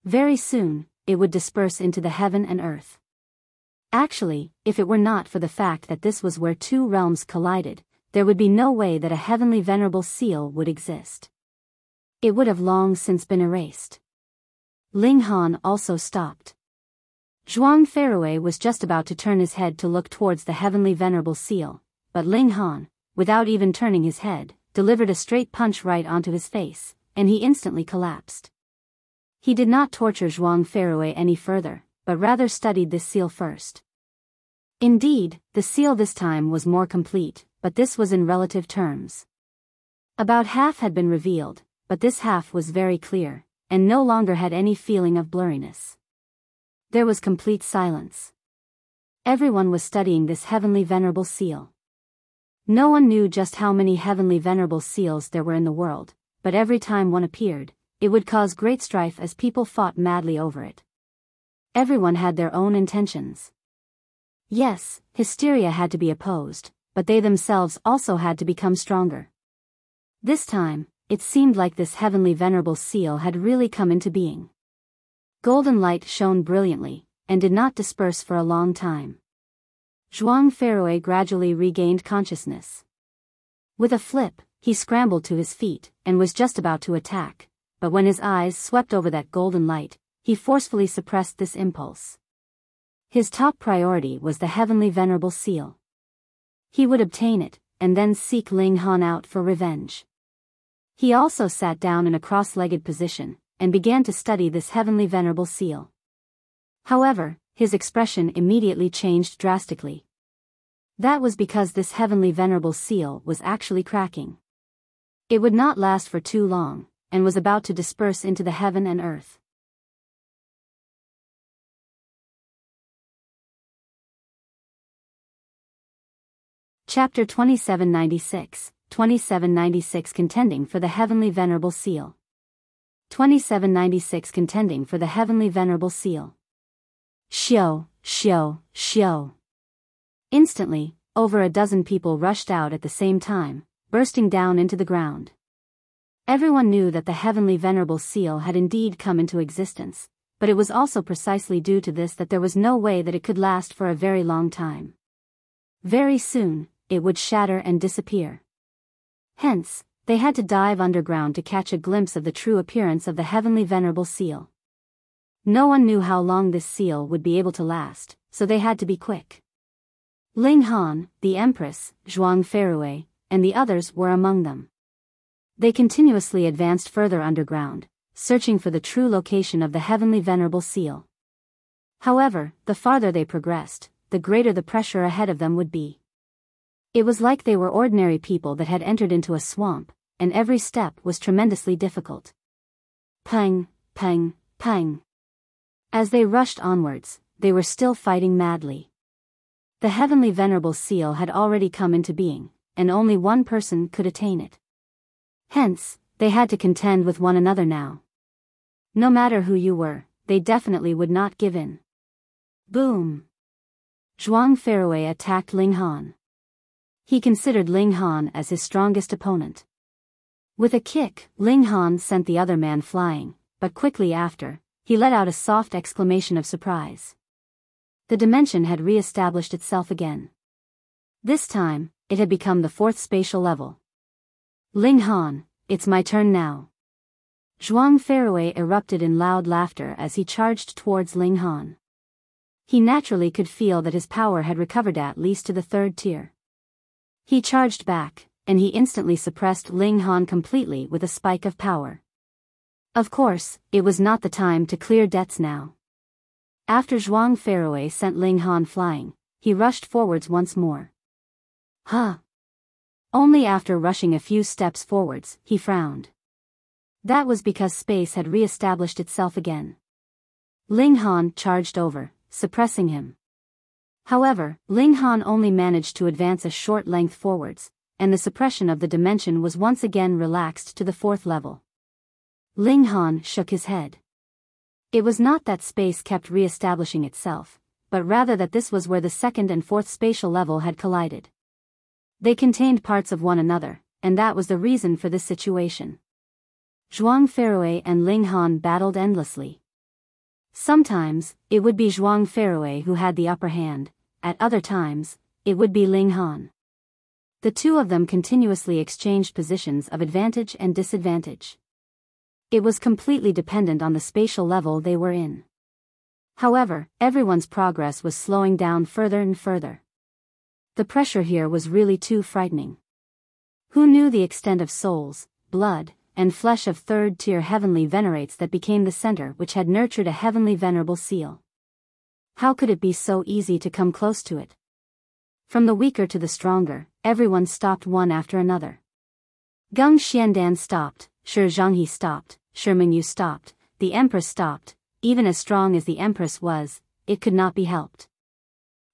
Very soon, it would disperse into the heaven and earth. Actually, if it were not for the fact that this was where 2 realms collided, there would be no way that a heavenly Venerable seal would exist. It would have long since been erased. Ling Han also stopped. Zhuang Feirui was just about to turn his head to look towards the heavenly Venerable seal, but Ling Han, without even turning his head, delivered a straight punch right onto his face, and he instantly collapsed. He did not torture Zhuang Feirui any further, but rather studied this seal first. Indeed, the seal this time was more complete, but this was in relative terms. About half had been revealed, but this half was very clear, and no longer had any feeling of blurriness. There was complete silence. Everyone was studying this heavenly Venerable seal. No one knew just how many heavenly Venerable seals there were in the world, but every time one appeared, it would cause great strife as people fought madly over it. Everyone had their own intentions. Yes, hysteria had to be opposed, but they themselves also had to become stronger. This time, it seemed like this heavenly Venerable seal had really come into being. Golden light shone brilliantly, and did not disperse for a long time. Zhuang Feirui gradually regained consciousness. With a flip, he scrambled to his feet and was just about to attack, but when his eyes swept over that golden light, he forcefully suppressed this impulse. His top priority was the heavenly Venerable seal. He would obtain it, and then seek Ling Han out for revenge. He also sat down in a cross-legged position, and began to study this heavenly Venerable seal. However, his expression immediately changed drastically. That was because this heavenly Venerable seal was actually cracking. It would not last for too long, and was about to disperse into the heaven and earth. Chapter 2796, 2796 Contending for the Heavenly Venerable Seal. 2796 Contending for the Heavenly Venerable Seal. Xiao, xiao, xiao. Instantly, over a dozen people rushed out at the same time, bursting down into the ground. Everyone knew that the heavenly Venerable seal had indeed come into existence, but it was also precisely due to this that there was no way that it could last for a very long time. Very soon, it would shatter and disappear. Hence, they had to dive underground to catch a glimpse of the true appearance of the heavenly Venerable seal. No one knew how long this seal would be able to last, so they had to be quick. Ling Han, the Empress, Zhuang Feirui, and the others were among them. They continuously advanced further underground, searching for the true location of the heavenly Venerable seal. However, the farther they progressed, the greater the pressure ahead of them would be. It was like they were ordinary people that had entered into a swamp, and every step was tremendously difficult. Pang, pang, pang. As they rushed onwards, they were still fighting madly. The heavenly Venerable seal had already come into being, and only one person could attain it. Hence, they had to contend with one another now. No matter who you were, they definitely would not give in. Boom! Zhuang Feirui attacked Ling Han. He considered Ling Han as his strongest opponent. With a kick, Ling Han sent the other man flying, but quickly after, he let out a soft exclamation of surprise. The dimension had re-established itself again. This time, it had become the fourth spatial level. Ling Han, it's my turn now. Zhuang Feirui erupted in loud laughter as he charged towards Ling Han. He naturally could feel that his power had recovered at least to the third tier. He charged back, and he instantly suppressed Ling Han completely with a spike of power. Of course, it was not the time to clear debts now. After Zhuang Feirui sent Ling Han flying, he rushed forwards once more. Huh! Only after rushing a few steps forwards, he frowned. That was because space had re-established itself again. Ling Han charged over, suppressing him. However, Ling Han only managed to advance a short length forwards, and the suppression of the dimension was once again relaxed to the fourth level. Ling Han shook his head. It was not that space kept re-establishing itself, but rather that this was where the second and fourth spatial level had collided. They contained parts of one another, and that was the reason for this situation. Zhuang Feirui and Ling Han battled endlessly. Sometimes, it would be Zhuang Feirui who had the upper hand, at other times, it would be Ling Han. The two of them continuously exchanged positions of advantage and disadvantage. It was completely dependent on the spatial level they were in. However, everyone's progress was slowing down further and further. The pressure here was really too frightening. Who knew the extent of souls, blood, and flesh of third-tier heavenly venerates that became the center which had nurtured a heavenly Venerable seal? How could it be so easy to come close to it? From the weaker to the stronger, everyone stopped one after another. Geng Xiandan stopped, Shi Zhanghe stopped, Shi Mingyu stopped, the Empress stopped. Even as strong as the Empress was, it could not be helped.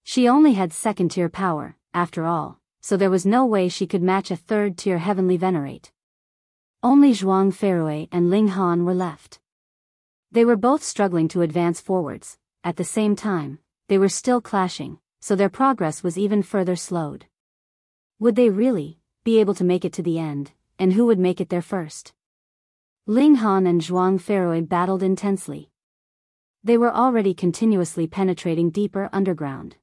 She only had second-tier power, after all, so there was no way she could match a third-tier heavenly venerate. Only Zhuang Feirui and Ling Han were left. They were both struggling to advance forwards. At the same time, they were still clashing, so their progress was even further slowed. Would they really be able to make it to the end, and who would make it there first? Ling Han and Zhuang Feirui battled intensely. They were already continuously penetrating deeper underground.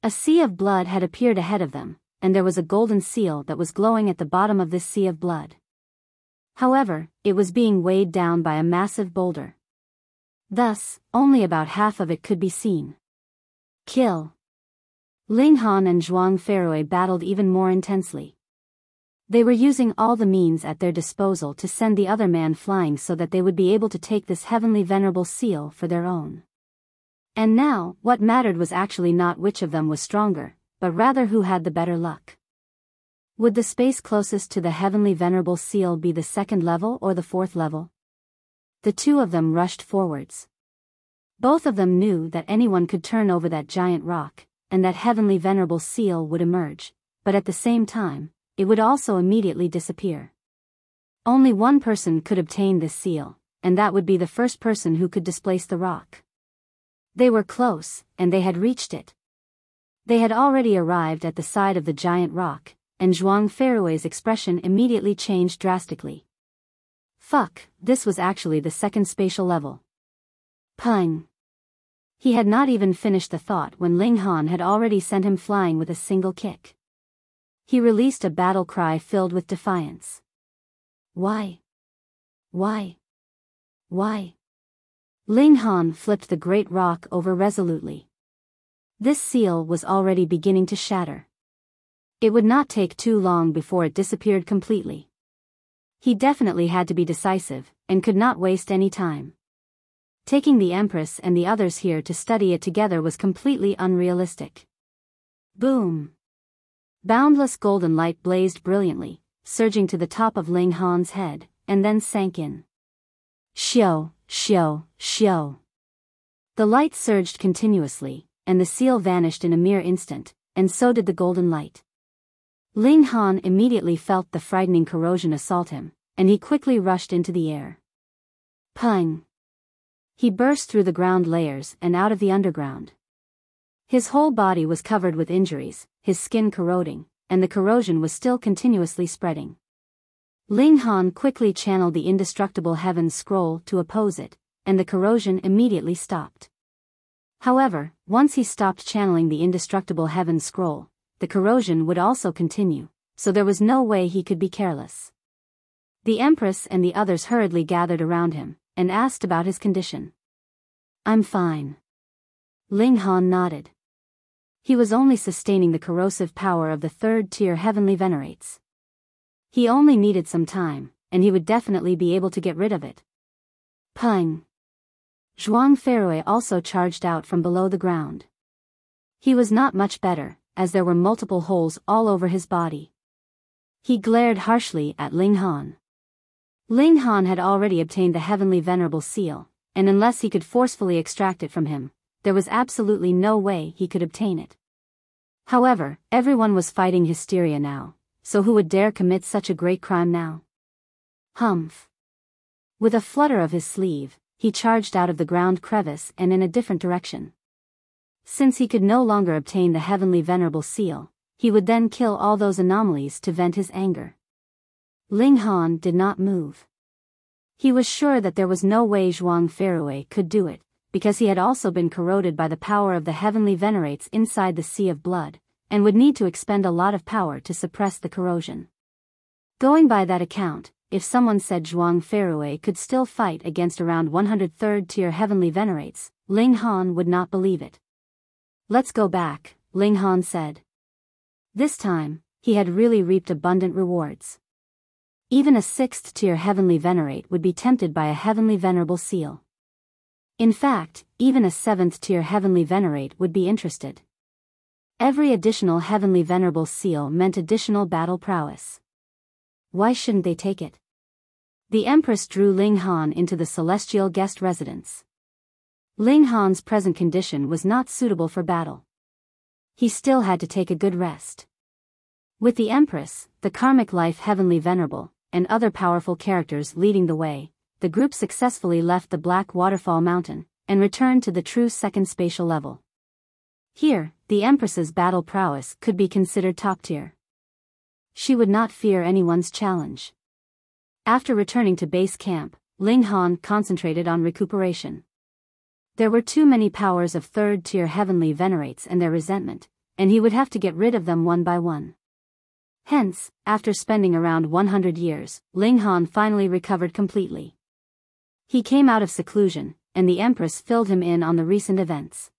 A sea of blood had appeared ahead of them, and there was a golden seal that was glowing at the bottom of this sea of blood. However, it was being weighed down by a massive boulder. Thus, only about half of it could be seen. Kill. Ling Han and Zhuang Feirui battled even more intensely. They were using all the means at their disposal to send the other man flying so that they would be able to take this heavenly venerable seal for their own. And now, what mattered was actually not which of them was stronger, but rather who had the better luck. Would the space closest to the heavenly venerable seal be the second level or the fourth level? The two of them rushed forwards. Both of them knew that anyone could turn over that giant rock, and that heavenly venerable seal would emerge, but at the same time, it would also immediately disappear. Only one person could obtain this seal, and that would be the first person who could displace the rock. They were close, and they had reached it. They had already arrived at the side of the giant rock, and Zhuang Feirui's expression immediately changed drastically. Fuck, this was actually the second spatial level. Pung. He had not even finished the thought when Ling Han had already sent him flying with a single kick. He released a battle cry filled with defiance. Why? Why? Why? Ling Han flipped the great rock over resolutely. This seal was already beginning to shatter. It would not take too long before it disappeared completely. He definitely had to be decisive, and could not waste any time. Taking the Empress and the others here to study it together was completely unrealistic. Boom! Boundless golden light blazed brilliantly, surging to the top of Ling Han's head, and then sank in. Xiao, xiao, xiao. The light surged continuously, and the seal vanished in a mere instant, and so did the golden light. Ling Han immediately felt the frightening corrosion assault him, and he quickly rushed into the air. Pung! He burst through the ground layers and out of the underground. His whole body was covered with injuries, his skin corroding, and the corrosion was still continuously spreading. Ling Han quickly channeled the indestructible heaven's scroll to oppose it, and the corrosion immediately stopped. However, once he stopped channeling the indestructible heaven's scroll, the corrosion would also continue, so there was no way he could be careless. The Empress and the others hurriedly gathered around him, and asked about his condition. I'm fine. Ling Han nodded. He was only sustaining the corrosive power of the third-tier heavenly venerates. He only needed some time, and he would definitely be able to get rid of it. Pung! Zhuang Feirui also charged out from below the ground. He was not much better, as there were multiple holes all over his body. He glared harshly at Ling Han. Ling Han had already obtained the heavenly venerable seal, and unless he could forcefully extract it from him, there was absolutely no way he could obtain it. However, everyone was fighting hysteria now, so who would dare commit such a great crime now? Humph! With a flutter of his sleeve, he charged out of the ground crevice and in a different direction. Since he could no longer obtain the heavenly venerable seal, he would then kill all those anomalies to vent his anger. Ling Han did not move. He was sure that there was no way Zhuang Feirui could do it, because he had also been corroded by the power of the heavenly venerates inside the sea of blood, and would need to expend a lot of power to suppress the corrosion. Going by that account, if someone said Zhuang Feirui could still fight against around 100 third-tier heavenly venerates, Ling Han would not believe it. Let's go back, Ling Han said. This time, he had really reaped abundant rewards. Even a 6th-tier heavenly venerate would be tempted by a heavenly venerable seal. In fact, even a 7th-tier heavenly venerate would be interested. Every additional heavenly venerable seal meant additional battle prowess. Why shouldn't they take it? The Empress drew Ling Han into the celestial guest residence. Ling Han's present condition was not suitable for battle. He still had to take a good rest. With the Empress, the karmic life heavenly venerable, and other powerful characters leading the way, the group successfully left the Black Waterfall Mountain, and returned to the true second spatial level. Here, the Empress's battle prowess could be considered top tier. She would not fear anyone's challenge. After returning to base camp, Ling Han concentrated on recuperation. There were too many powers of third-tier heavenly venerates and their resentment, and he would have to get rid of them one by one. Hence, after spending around 100 years, Ling Han finally recovered completely. He came out of seclusion, and the Empress filled him in on the recent events.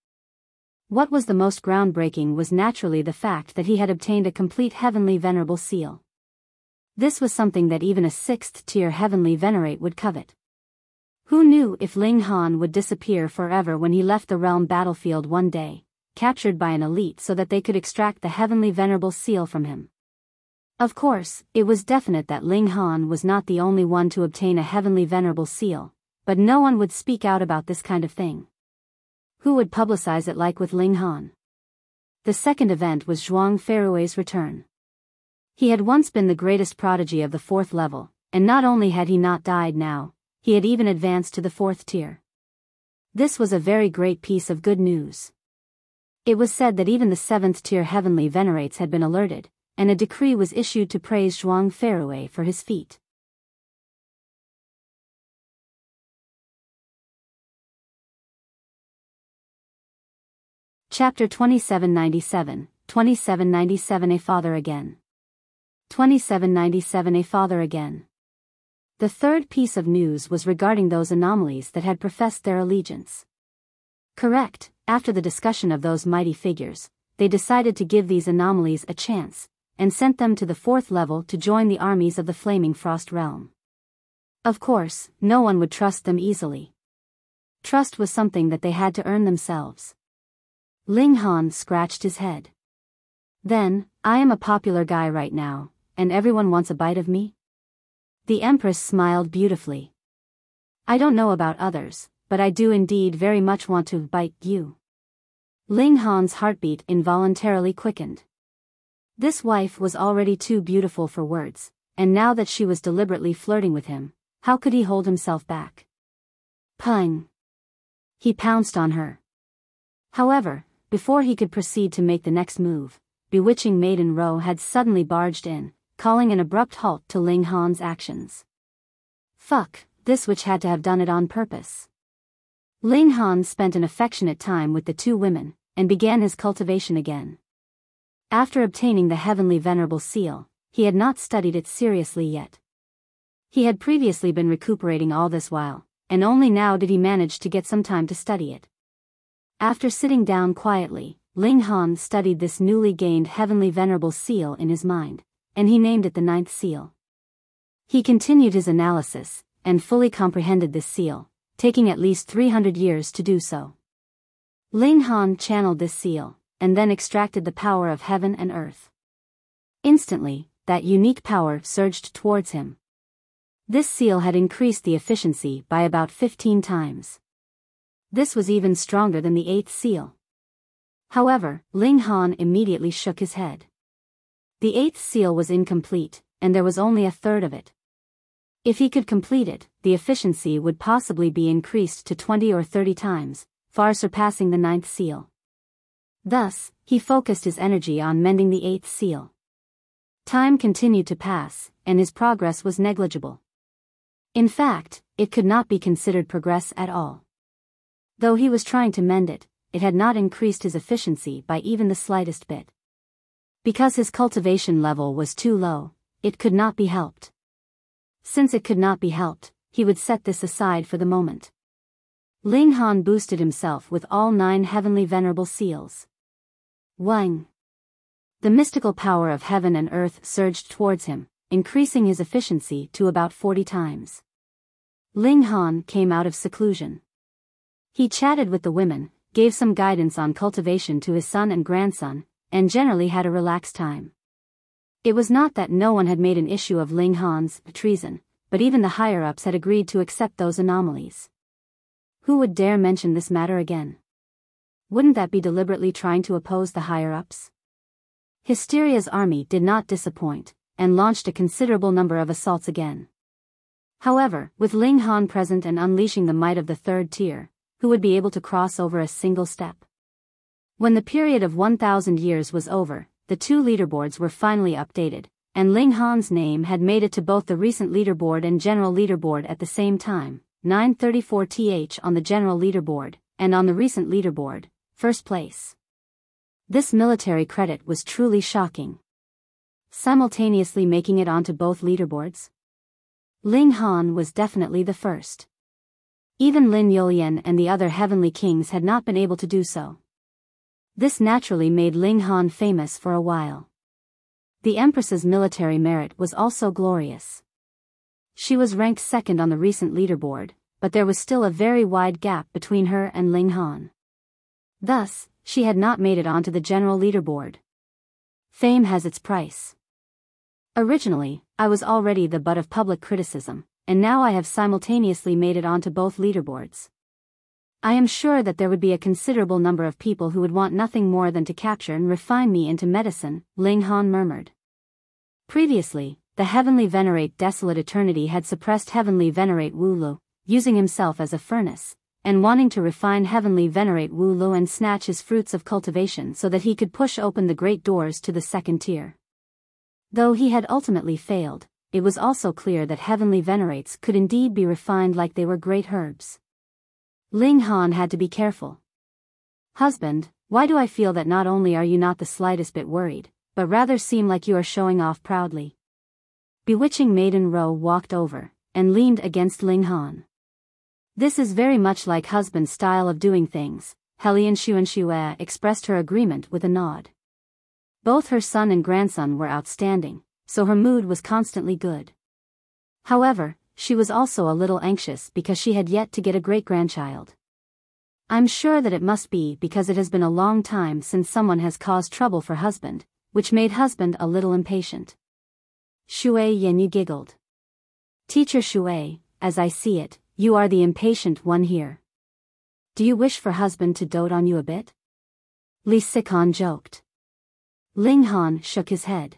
What was the most groundbreaking was naturally the fact that he had obtained a complete Heavenly Venerable seal. This was something that even a 6th-tier Heavenly Venerate would covet. Who knew if Ling Han would disappear forever when he left the realm battlefield one day, captured by an elite so that they could extract the Heavenly Venerable seal from him? Of course, it was definite that Ling Han was not the only one to obtain a Heavenly Venerable seal, but no one would speak out about this kind of thing. Who would publicize it like with Ling Han? The second event was Zhuang Feirui's return. He had once been the greatest prodigy of the 4th level, and not only had he not died now, he had even advanced to the 4th tier. This was a very great piece of good news. It was said that even the 7th-tier Heavenly Venerates had been alerted, and a decree was issued to praise Zhuang Feirui for his feat. Chapter 2797, 2797 A Father Again. 2797 A Father Again. The third piece of news was regarding those anomalies that had professed their allegiance. Correct, after the discussion of those mighty figures, they decided to give these anomalies a chance, and sent them to the 4th level to join the armies of the Flaming Frost Realm. Of course, no one would trust them easily. Trust was something that they had to earn themselves. Ling Han scratched his head. Then, I am a popular guy right now, and everyone wants a bite of me? The Empress smiled beautifully. I don't know about others, but I do indeed very much want to bite you. Ling Han's heartbeat involuntarily quickened. This wife was already too beautiful for words, and now that she was deliberately flirting with him, how could he hold himself back? Pung! He pounced on her. However, before he could proceed to make the next move, bewitching Maiden Ro had suddenly barged in, calling an abrupt halt to Ling Han's actions. Fuck, this witch had to have done it on purpose. Ling Han spent an affectionate time with the two women, and began his cultivation again. After obtaining the Heavenly Venerable seal, he had not studied it seriously yet. He had previously been recuperating all this while, and only now did he manage to get some time to study it. After sitting down quietly, Ling Han studied this newly gained Heavenly Venerable seal in his mind, and he named it the 9th seal. He continued his analysis, and fully comprehended this seal, taking at least 300 years to do so. Ling Han channeled this seal, and then extracted the power of heaven and earth. Instantly, that unique power surged towards him. This seal had increased the efficiency by about 15 times. This was even stronger than the 8th seal. However, Ling Han immediately shook his head. The 8th seal was incomplete, and there was only a third of it. If he could complete it, the efficiency would possibly be increased to 20 or 30 times, far surpassing the 9th seal. Thus, he focused his energy on mending the 8th seal. Time continued to pass, and his progress was negligible. In fact, it could not be considered progress at all. Though he was trying to mend it, it had not increased his efficiency by even the slightest bit. Because his cultivation level was too low, it could not be helped. Since it could not be helped, he would set this aside for the moment. Ling Han boosted himself with all 9 Heavenly Venerable seals. Wang! The mystical power of heaven and earth surged towards him, increasing his efficiency to about 40 times. Ling Han came out of seclusion. He chatted with the women, gave some guidance on cultivation to his son and grandson, and generally had a relaxed time. It was not that no one had made an issue of Ling Han's treason, but even the higher-ups had agreed to accept those anomalies. Who would dare mention this matter again? Wouldn't that be deliberately trying to oppose the higher-ups? Hysteria's army did not disappoint, and launched a considerable number of assaults again. However, with Ling Han present and unleashing the might of the 3rd tier, who would be able to cross over a single step? When the period of 1,000 years was over, the 2 leaderboards were finally updated, and Ling Han's name had made it to both the recent leaderboard and general leaderboard at the same time, 934th on the general leaderboard, and on the recent leaderboard, first place. This military credit was truly shocking. Simultaneously making it onto both leaderboards? Ling Han was definitely the first. Even Lin Yulian and the other heavenly kings had not been able to do so. This naturally made Ling Han famous for a while. The Empress's military merit was also glorious. She was ranked second on the recent leaderboard, but there was still a very wide gap between her and Ling Han. Thus, she had not made it onto the general leaderboard. Fame has its price. Originally, I was already the butt of public criticism, and now I have simultaneously made it onto both leaderboards. I am sure that there would be a considerable number of people who would want nothing more than to capture and refine me into medicine, Ling Han murmured. Previously, the Heavenly Venerate Desolate Eternity had suppressed Heavenly Venerate Wu Lu, using himself as a furnace, and wanting to refine Heavenly Venerate Wu Lu and snatch his fruits of cultivation so that he could push open the great doors to the second tier. Though he had ultimately failed, it was also clear that Heavenly Venerates could indeed be refined like they were great herbs. Ling Han had to be careful. Husband, why do I feel that not only are you not the slightest bit worried, but rather seem like you are showing off proudly? Bewitching Maiden Ro walked over, and leaned against Ling Han. This is very much like husband's style of doing things, Helian Xuanxue expressed her agreement with a nod. Both her son and grandson were outstanding, so her mood was constantly good. However, she was also a little anxious because she had yet to get a great-grandchild. I'm sure that it must be because it has been a long time since someone has caused trouble for husband, which made husband a little impatient. Shui Yanyu giggled. Teacher Shui, as I see it, you are the impatient one here. Do you wish for husband to dote on you a bit? Li Sikan joked. Ling Han shook his head.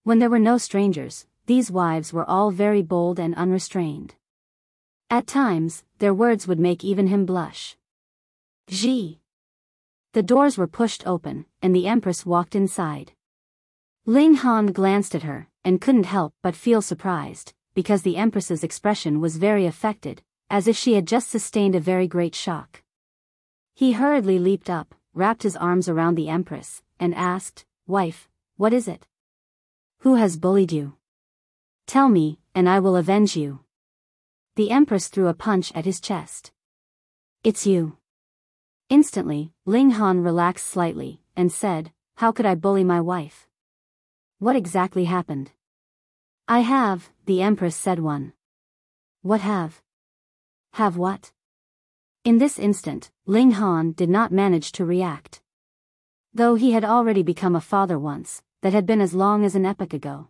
When there were no strangers, these wives were all very bold and unrestrained. At times, their words would make even him blush. Ji. The doors were pushed open, and the Empress walked inside. Ling Han glanced at her, and couldn't help but feel surprised, because the Empress's expression was very affected, as if she had just sustained a very great shock. He hurriedly leaped up, wrapped his arms around the Empress, and asked, Wife, what is it? Who has bullied you? Tell me, and I will avenge you. The Empress threw a punch at his chest. It's you. Instantly, Ling Han relaxed slightly, and said, How could I bully my wife? What exactly happened? I have, the Empress said one. What have? Have what? In this instant, Ling Han did not manage to react. Though he had already become a father once, that had been as long as an epoch ago.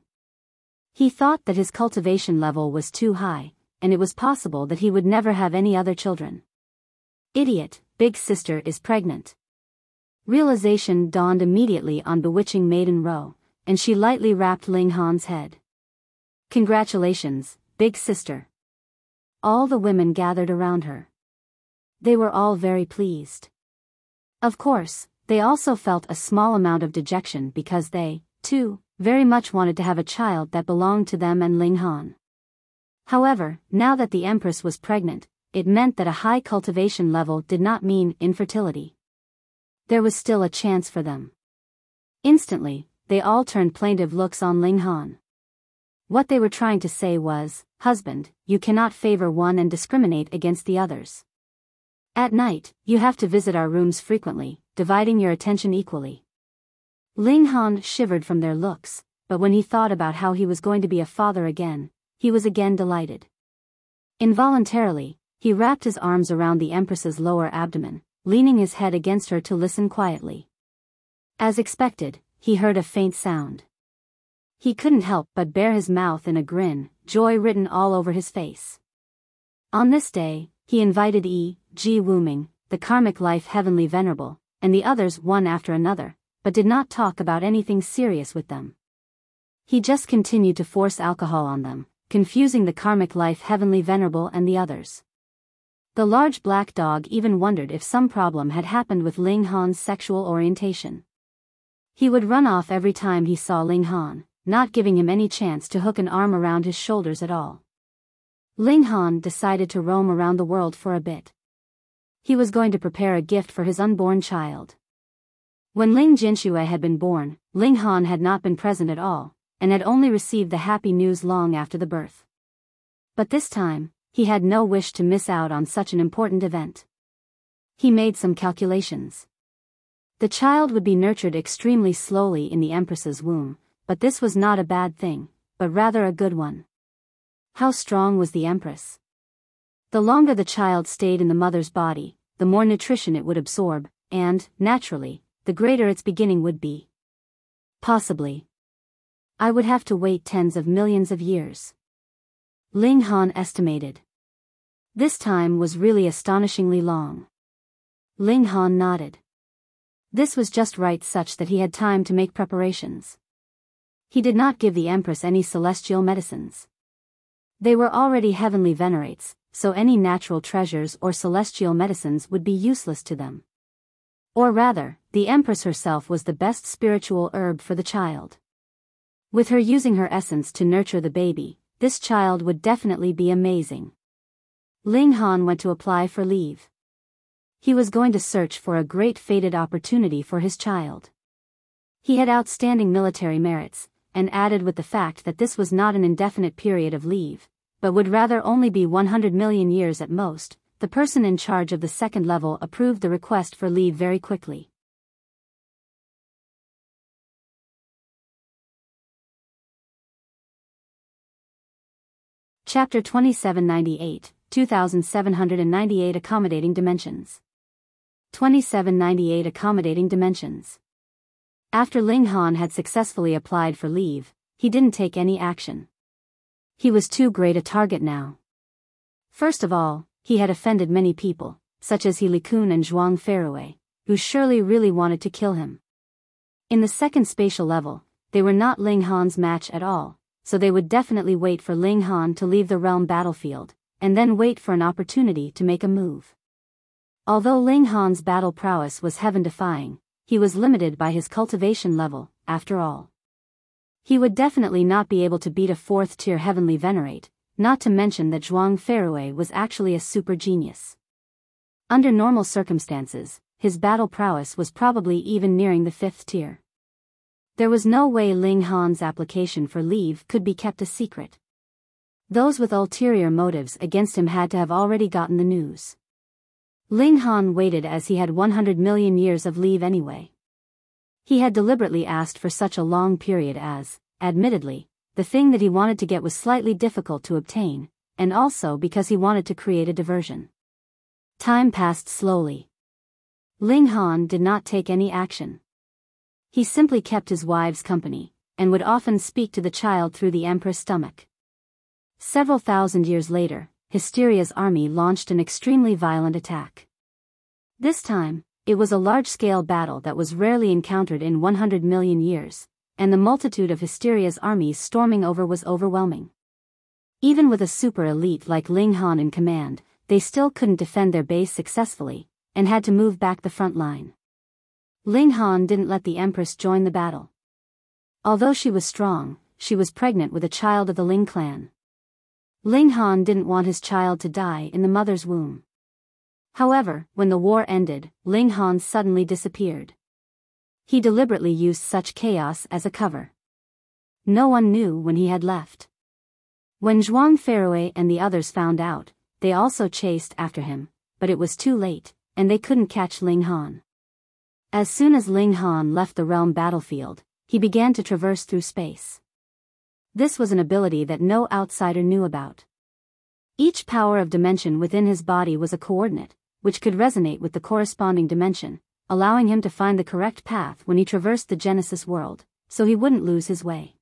He thought that his cultivation level was too high, and it was possible that he would never have any other children. Idiot, big sister is pregnant. Realization dawned immediately on bewitching Maiden Ro, and she lightly rapped Ling Han's head. Congratulations, big sister. All the women gathered around her. They were all very pleased. Of course, they also felt a small amount of dejection because they, too, very much wanted to have a child that belonged to them and Ling Han. However, now that the Empress was pregnant, it meant that a high cultivation level did not mean infertility. There was still a chance for them. Instantly, they all turned plaintive looks on Ling Han. What they were trying to say was, Husband, you cannot favor one and discriminate against the others. At night, you have to visit our rooms frequently, dividing your attention equally. Ling Han shivered from their looks, but when he thought about how he was going to be a father again, he was again delighted. Involuntarily, he wrapped his arms around the Empress's lower abdomen, leaning his head against her to listen quietly. As expected, he heard a faint sound. He couldn't help but bare his mouth in a grin, joy written all over his face. On this day, he invited Ji Wuming, the karmic life heavenly venerable, and the others one after another, but did not talk about anything serious with them. He just continued to force alcohol on them, confusing the karmic life heavenly venerable and the others. The large black dog even wondered if some problem had happened with Ling Han's sexual orientation. He would run off every time he saw Ling Han, not giving him any chance to hook an arm around his shoulders at all. Ling Han decided to roam around the world for a bit. He was going to prepare a gift for his unborn child. When Ling Jinxue had been born, Ling Han had not been present at all, and had only received the happy news long after the birth. But this time, he had no wish to miss out on such an important event. He made some calculations. The child would be nurtured extremely slowly in the Empress's womb, but this was not a bad thing, but rather a good one. How strong was the Empress? The longer the child stayed in the mother's body, the more nutrition it would absorb, and, naturally, the greater its beginning would be. Possibly. I would have to wait tens of millions of years. Ling Han estimated. This time was really astonishingly long. Ling Han nodded. This was just right, such that he had time to make preparations. He did not give the Empress any celestial medicines. They were already heavenly venerates, so any natural treasures or celestial medicines would be useless to them. Or rather, the Empress herself was the best spiritual herb for the child. With her using her essence to nurture the baby, this child would definitely be amazing. Ling Han went to apply for leave. He was going to search for a great fated opportunity for his child. He had outstanding military merits, and added with the fact that this was not an indefinite period of leave, but would rather only be 100 million years at most. The person in charge of the second level approved the request for leave very quickly. Chapter 2798, 2798 Accommodating Dimensions. 2798 Accommodating Dimensions. After Ling Han had successfully applied for leave, he didn't take any action. He was too great a target now. First of all, he had offended many people, such as He Liqun and Zhuang Feirui, who surely really wanted to kill him. In the second spatial level, they were not Ling Han's match at all, so they would definitely wait for Ling Han to leave the realm battlefield, and then wait for an opportunity to make a move. Although Ling Han's battle prowess was heaven-defying, he was limited by his cultivation level, after all. He would definitely not be able to beat a fourth-tier heavenly venerate, not to mention that Zhuang Feirui was actually a super genius. Under normal circumstances, his battle prowess was probably even nearing the fifth tier. There was no way Ling Han's application for leave could be kept a secret. Those with ulterior motives against him had to have already gotten the news. Ling Han waited as he had 100 million years of leave anyway. He had deliberately asked for such a long period as, admittedly, the thing that he wanted to get was slightly difficult to obtain, and also because he wanted to create a diversion. Time passed slowly. Ling Han did not take any action. He simply kept his wives company, and would often speak to the child through the Empress' stomach. Several thousand years later, Hysteria's army launched an extremely violent attack. This time, it was a large-scale battle that was rarely encountered in 100 million years, and the multitude of Hysteria's armies storming over was overwhelming. Even with a super elite like Ling Han in command, they still couldn't defend their base successfully, and had to move back the front line. Ling Han didn't let the Empress join the battle. Although she was strong, she was pregnant with a child of the Ling clan. Ling Han didn't want his child to die in the mother's womb. However, when the war ended, Ling Han suddenly disappeared. He deliberately used such chaos as a cover. No one knew when he had left. When Zhuang Feirui and the others found out, they also chased after him, but it was too late, and they couldn't catch Ling Han. As soon as Ling Han left the realm battlefield, he began to traverse through space. This was an ability that no outsider knew about. Each power of dimension within his body was a coordinate, which could resonate with the corresponding dimension, allowing him to find the correct path when he traversed the Genesis world, so he wouldn't lose his way.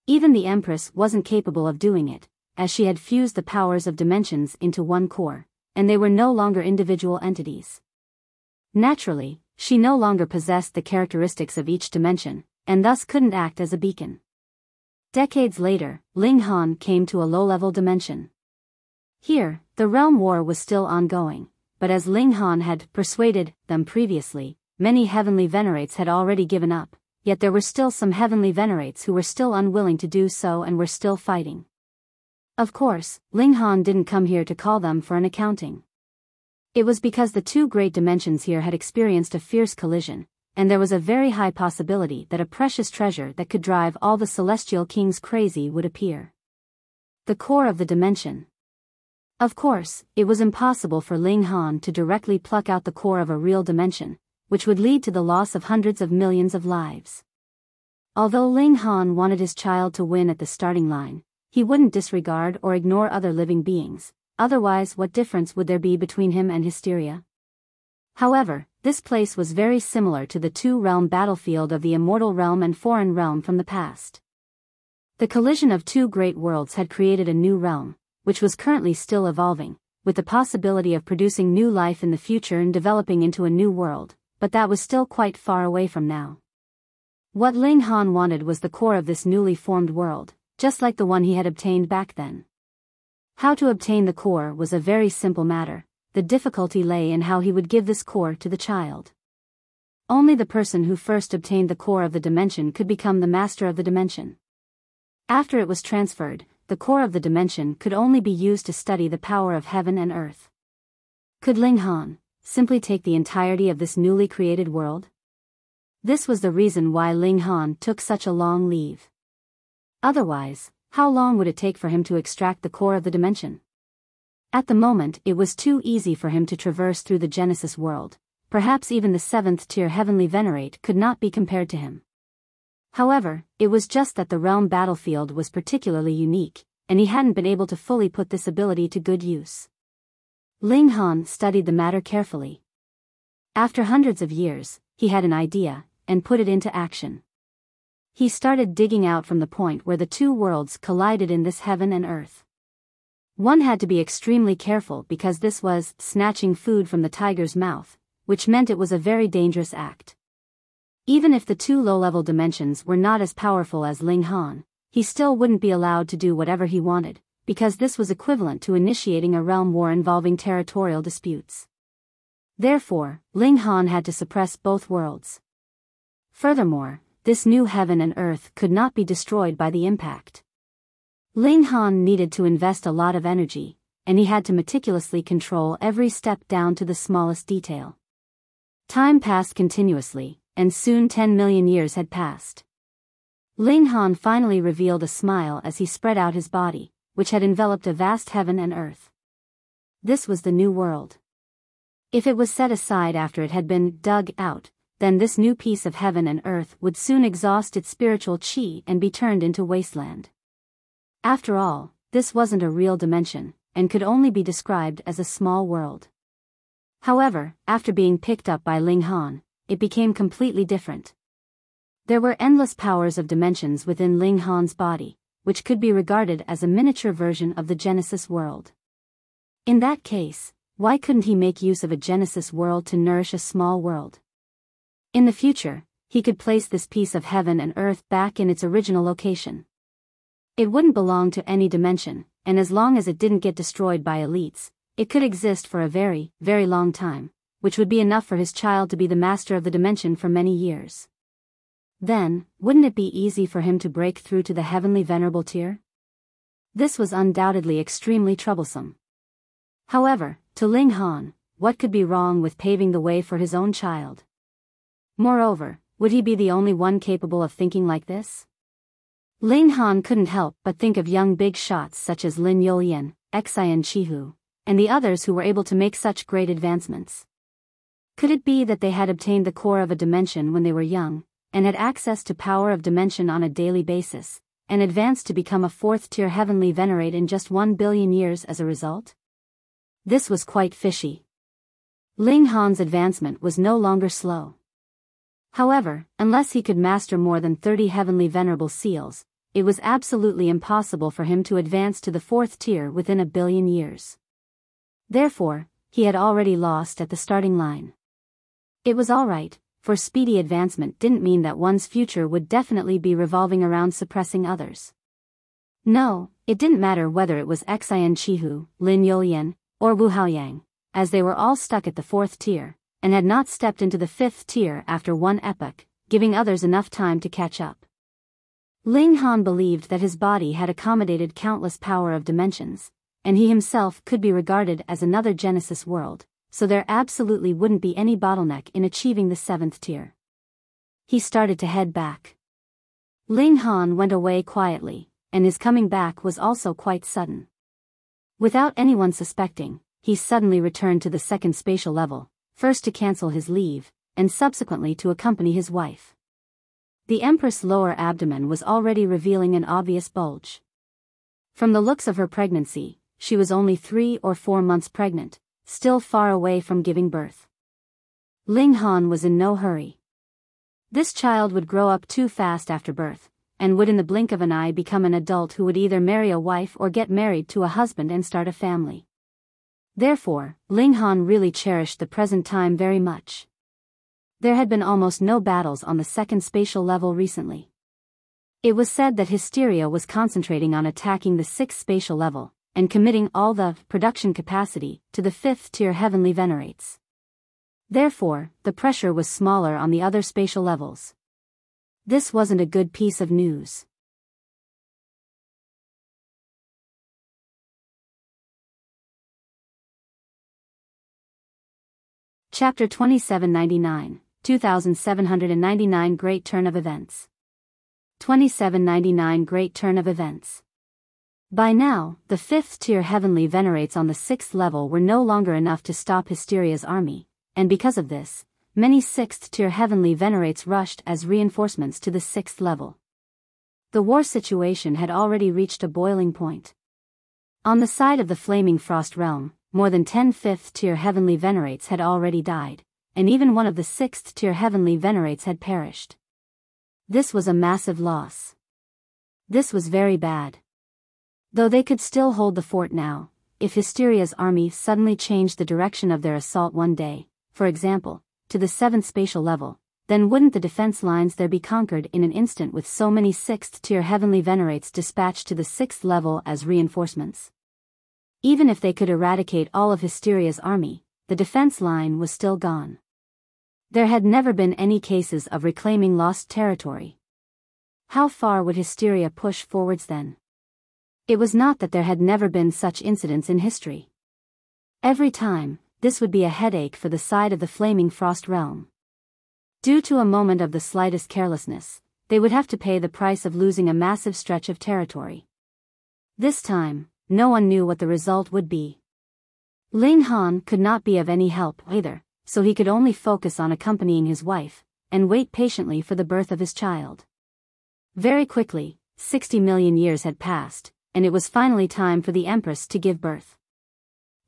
Even the Empress wasn't capable of doing it, as she had fused the powers of dimensions into one core, and they were no longer individual entities. Naturally, she no longer possessed the characteristics of each dimension, and thus couldn't act as a beacon. Decades later, Ling Han came to a low-level dimension. Here, the realm war was still ongoing, but as Ling Han had persuaded them previously, many heavenly venerates had already given up, yet there were still some heavenly venerates who were still unwilling to do so and were still fighting. Of course, Ling Han didn't come here to call them for an accounting. It was because the two great dimensions here had experienced a fierce collision, and there was a very high possibility that a precious treasure that could drive all the celestial kings crazy would appear. The core of the dimension. Of course, it was impossible for Ling Han to directly pluck out the core of a real dimension, which would lead to the loss of hundreds of millions of lives. Although Ling Han wanted his child to win at the starting line, he wouldn't disregard or ignore other living beings, otherwise what difference would there be between him and hysteria? However, this place was very similar to the two-realm battlefield of the immortal realm and foreign realm from the past. The collision of two great worlds had created a new realm, which was currently still evolving, with the possibility of producing new life in the future and developing into a new world, but that was still quite far away from now. What Ling Han wanted was the core of this newly formed world, just like the one he had obtained back then. How to obtain the core was a very simple matter. The difficulty lay in how he would give this core to the child. Only the person who first obtained the core of the dimension could become the master of the dimension. After it was transferred, the core of the dimension could only be used to study the power of heaven and earth. Could Ling Han simply take the entirety of this newly created world? This was the reason why Ling Han took such a long leave. Otherwise, how long would it take for him to extract the core of the dimension? At the moment, it was too easy for him to traverse through the Genesis world. Perhaps even the 7th-tier Heavenly Venerate could not be compared to him. However, it was just that the realm battlefield was particularly unique, and he hadn't been able to fully put this ability to good use. Ling Han studied the matter carefully. After hundreds of years, he had an idea, and put it into action. He started digging out from the point where the two worlds collided in this heaven and earth. One had to be extremely careful because this was snatching food from the tiger's mouth, which meant it was a very dangerous act. Even if the two low-level dimensions were not as powerful as Ling Han, he still wouldn't be allowed to do whatever he wanted, because this was equivalent to initiating a realm war involving territorial disputes. Therefore, Ling Han had to suppress both worlds. Furthermore, this new heaven and earth could not be destroyed by the impact. Ling Han needed to invest a lot of energy, and he had to meticulously control every step down to the smallest detail. Time passed continuously, and soon 10 million years had passed. Ling Han finally revealed a smile as he spread out his body, which had enveloped a vast heaven and earth. This was the new world. If it was set aside after it had been dug out, then this new piece of heaven and earth would soon exhaust its spiritual chi and be turned into wasteland. After all, this wasn't a real dimension, and could only be described as a small world. However, after being picked up by Ling Han, it became completely different. There were endless powers of dimensions within Ling Han's body, which could be regarded as a miniature version of the Genesis world. In that case, why couldn't he make use of a Genesis world to nourish a small world? In the future, he could place this piece of heaven and earth back in its original location. It wouldn't belong to any dimension, and as long as it didn't get destroyed by elites, it could exist for a very, very long time, which would be enough for his child to be the master of the dimension for many years. Then, wouldn't it be easy for him to break through to the heavenly venerable tier? This was undoubtedly extremely troublesome. However, to Ling Han, what could be wrong with paving the way for his own child? Moreover, would he be the only one capable of thinking like this? Ling Han couldn't help but think of young big shots such as Lin Youlian, Xian Chihu, and the others who were able to make such great advancements. Could it be that they had obtained the core of a dimension when they were young, and had access to power of dimension on a daily basis, and advanced to become a 4th-tier heavenly venerate in just 1 billion years as a result? This was quite fishy. Ling Han's advancement was no longer slow. However, unless he could master more than 30 heavenly venerable seals, it was absolutely impossible for him to advance to the 4th tier within 1 billion years. Therefore, he had already lost at the starting line. It was alright, for speedy advancement didn't mean that one's future would definitely be revolving around suppressing others. No, it didn't matter whether it was Xian Chihu, Lin Youlian, or Wu Haoyang, as they were all stuck at the 4th tier, and had not stepped into the 5th tier after one epoch, giving others enough time to catch up. Ling Han believed that his body had accommodated countless power of dimensions, and he himself could be regarded as another Genesis world, so there absolutely wouldn't be any bottleneck in achieving the 7th tier. he started to head back. Ling Han went away quietly, and his coming back was also quite sudden. Without anyone suspecting, he suddenly returned to the second spatial level, first to cancel his leave, and subsequently to accompany his wife. The Empress' lower abdomen was already revealing an obvious bulge. From the looks of her pregnancy, she was only 3 or 4 months pregnant, still far away from giving birth. Ling Han was in no hurry. This child would grow up too fast after birth, and would in the blink of an eye become an adult who would either marry a wife or get married to a husband and start a family. Therefore, Ling Han really cherished the present time very much. There had been almost no battles on the second spatial level recently. It was said that hysteria was concentrating on attacking the sixth spatial level, and committing all the production capacity to the fifth tier heavenly venerates. Therefore, the pressure was smaller on the other spatial levels. This wasn't a good piece of news. Chapter 2799, 2799 Great Turn of Events. 2799 Great Turn of Events. By now, the fifth tier heavenly venerates on the sixth level were no longer enough to stop Hysteria's army, and because of this, many sixth tier heavenly venerates rushed as reinforcements to the sixth level. The war situation had already reached a boiling point. On the side of the Flaming Frost Realm, more than 10 fifth tier heavenly venerates had already died, and even one of the sixth tier heavenly venerates had perished. This was a massive loss. This was very bad. Though they could still hold the fort now, if Hysteria's army suddenly changed the direction of their assault one day, for example, to the 7th spatial level, then wouldn't the defense lines there be conquered in an instant with so many 6th tier heavenly venerates dispatched to the 6th level as reinforcements? Even if they could eradicate all of Hysteria's army, the defense line was still gone. There had never been any cases of reclaiming lost territory. How far would Hysteria push forwards then? It was not that there had never been such incidents in history. Every time, this would be a headache for the side of the Flaming Frost Realm. Due to a moment of the slightest carelessness, they would have to pay the price of losing a massive stretch of territory. This time, no one knew what the result would be. Ling Han could not be of any help either, so he could only focus on accompanying his wife, and wait patiently for the birth of his child. Very quickly, 60 million years had passed, and it was finally time for the Empress to give birth.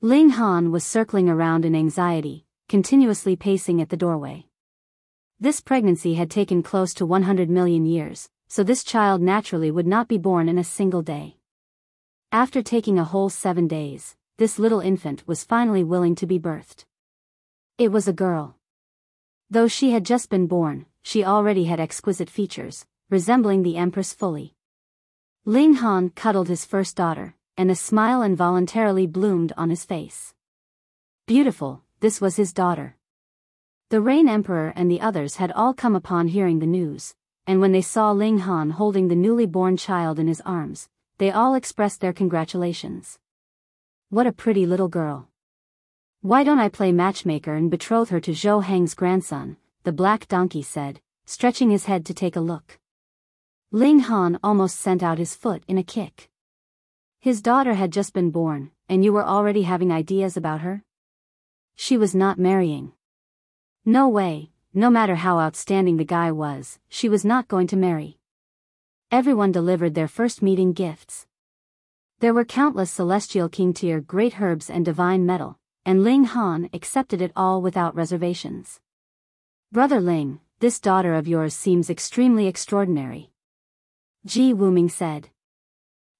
Ling Han was circling around in anxiety, continuously pacing at the doorway. This pregnancy had taken close to 100 million years, so this child naturally would not be born in a single day. After taking a whole 7 days, this little infant was finally willing to be birthed. It was a girl. Though she had just been born, she already had exquisite features, resembling the Empress fully. Ling Han cuddled his first daughter, and a smile involuntarily bloomed on his face. Beautiful, this was his daughter. The Rain Emperor and the others had all come upon hearing the news, and when they saw Ling Han holding the newly born child in his arms, they all expressed their congratulations. What a pretty little girl. Why don't I play matchmaker and betroth her to Zhou Heng's grandson, the black donkey said, stretching his head to take a look. Ling Han almost sent out his foot in a kick. His daughter had just been born, and you were already having ideas about her? She was not marrying. No way, no matter how outstanding the guy was, she was not going to marry. Everyone delivered their first meeting gifts. There were countless celestial king tier great herbs and divine metal, and Ling Han accepted it all without reservations. Brother Ling, this daughter of yours seems extremely extraordinary. Ji Wuming said.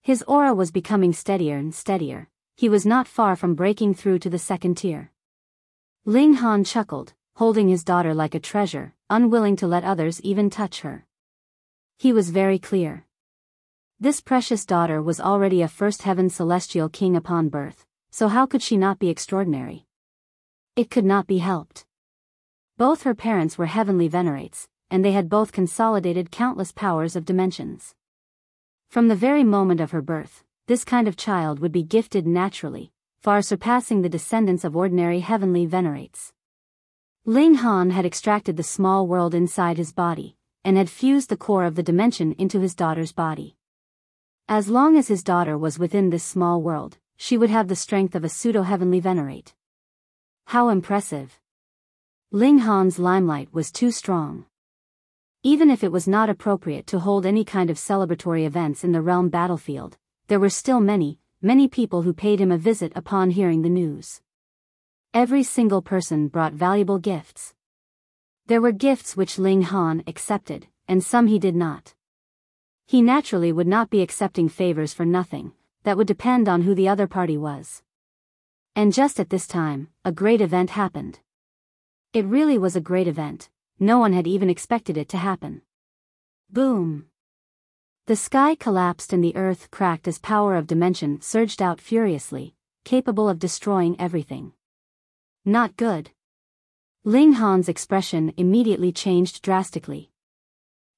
His aura was becoming steadier and steadier, he was not far from breaking through to the second tier. Ling Han chuckled, holding his daughter like a treasure, unwilling to let others even touch her. He was very clear. This precious daughter was already a first heaven celestial king upon birth, so how could she not be extraordinary? It could not be helped. Both her parents were heavenly venerates, and they had both consolidated countless powers of dimensions. From the very moment of her birth, this kind of child would be gifted naturally, far surpassing the descendants of ordinary heavenly venerates. Ling Han had extracted the small world inside his body, and had fused the core of the dimension into his daughter's body. As long as his daughter was within this small world, she would have the strength of a pseudo-heavenly venerate. How impressive! Ling Han's limelight was too strong. Even if it was not appropriate to hold any kind of celebratory events in the realm battlefield, there were still many people who paid him a visit upon hearing the news. Every single person brought valuable gifts. There were gifts which Ling Han accepted, and some he did not. He naturally would not be accepting favors for nothing, that would depend on who the other party was. And just at this time, a great event happened. It really was a great event, no one had even expected it to happen. Boom! The sky collapsed and the earth cracked as power of dimension surged out furiously, capable of destroying everything. Not good. Ling Han's expression immediately changed drastically.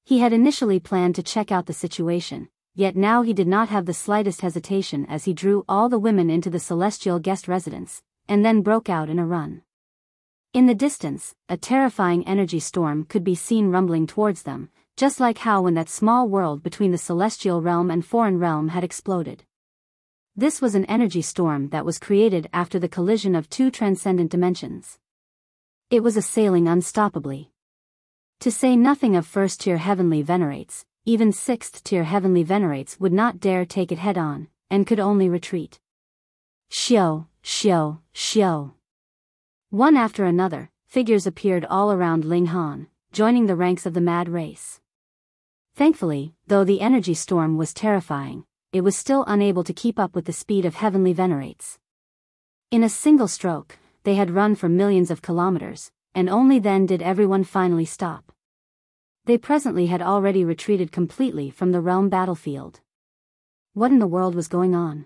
He had initially planned to check out the situation, yet now he did not have the slightest hesitation as he drew all the women into the celestial guest residence, and then broke out in a run. In the distance, a terrifying energy storm could be seen rumbling towards them, just like how when that small world between the celestial realm and foreign realm had exploded. This was an energy storm that was created after the collision of two transcendent dimensions. It was assailing unstoppably. To say nothing of first-tier heavenly venerates, even sixth-tier heavenly venerates would not dare take it head-on, and could only retreat. Xiao, xiao, xiao. One after another, figures appeared all around Ling Han, joining the ranks of the mad race. Thankfully, though the energy storm was terrifying, it was still unable to keep up with the speed of heavenly venerates. In a single stroke, they had run for millions of kilometers, and only then did everyone finally stop. They presently had already retreated completely from the realm battlefield. What in the world was going on?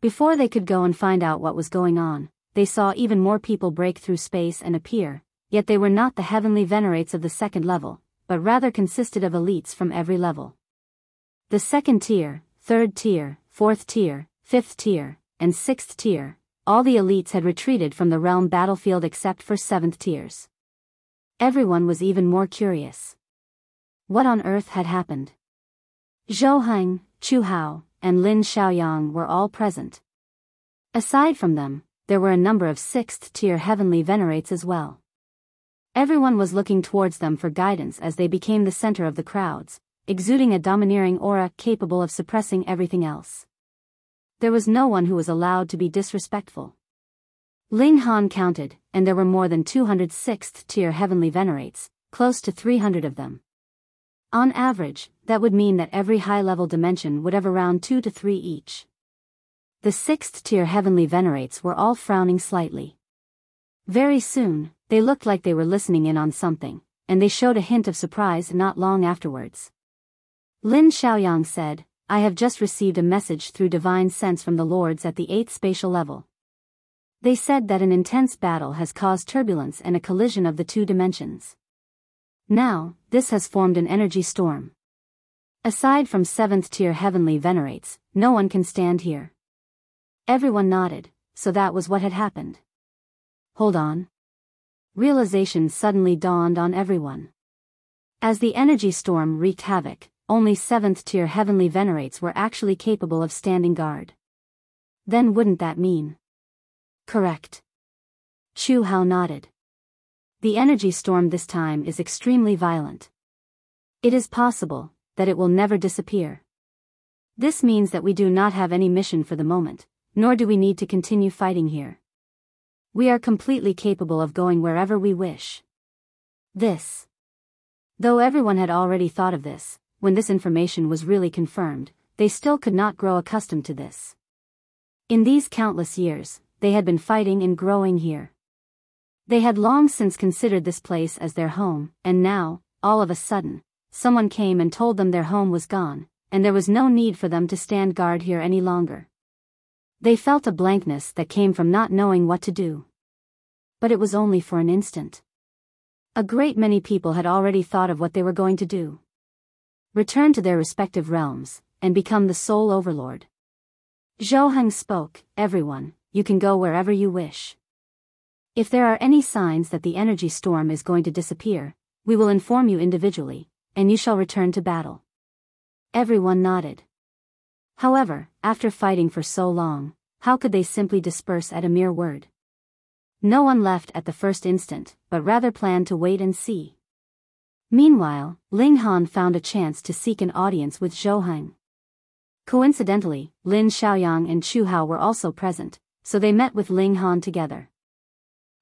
Before they could go and find out what was going on, they saw even more people break through space and appear, yet they were not the heavenly venerates of the second level, but rather consisted of elites from every level. The second tier, third tier, fourth tier, fifth tier, and sixth tier, all the elites had retreated from the realm battlefield except for seventh tiers. Everyone was even more curious. What on earth had happened? Zhuang, Chu Hao, and Lin Xiaoyang were all present. Aside from them, there were a number of sixth-tier heavenly venerates as well. Everyone was looking towards them for guidance as they became the center of the crowds, exuding a domineering aura capable of suppressing everything else. There was no one who was allowed to be disrespectful. Ling Han counted, and there were more than 200 sixth-tier heavenly venerates, close to 300 of them. On average, that would mean that every high-level dimension would have around 2 to 3 each. The sixth-tier heavenly venerates were all frowning slightly. Very soon, they looked like they were listening in on something, and they showed a hint of surprise not long afterwards. Lin Xiaoyang said, "I have just received a message through divine sense from the lords at the 8th spatial level. They said that an intense battle has caused turbulence and a collision of the two dimensions. Now, this has formed an energy storm. Aside from 7th-tier heavenly venerates, no one can stand here." Everyone nodded, so that was what had happened. Hold on. Realization suddenly dawned on everyone. As the energy storm wreaked havoc, only 7th-tier heavenly venerates were actually capable of standing guard. Then wouldn't that mean? Correct. Chu Hao nodded. The energy storm this time is extremely violent. It is possible that it will never disappear. This means that we do not have any mission for the moment, nor do we need to continue fighting here. We are completely capable of going wherever we wish. Though everyone had already thought of this, when this information was really confirmed, they still could not grow accustomed to this. In these countless years, they had been fighting and growing here. They had long since considered this place as their home, and now, all of a sudden, someone came and told them their home was gone, and there was no need for them to stand guard here any longer. They felt a blankness that came from not knowing what to do. But it was only for an instant. A great many people had already thought of what they were going to do. Return to their respective realms, and become the sole overlord. Zhuang spoke, "Everyone, you can go wherever you wish. If there are any signs that the energy storm is going to disappear, we will inform you individually, and you shall return to battle. Everyone nodded. However, after fighting for so long, how could they simply disperse at a mere word? No one left at the first instant, but rather planned to wait and see. Meanwhile, Ling Han found a chance to seek an audience with Zhuang. Coincidentally, Lin Xiaoyang and Chu Hao were also present, so they met with Ling Han together.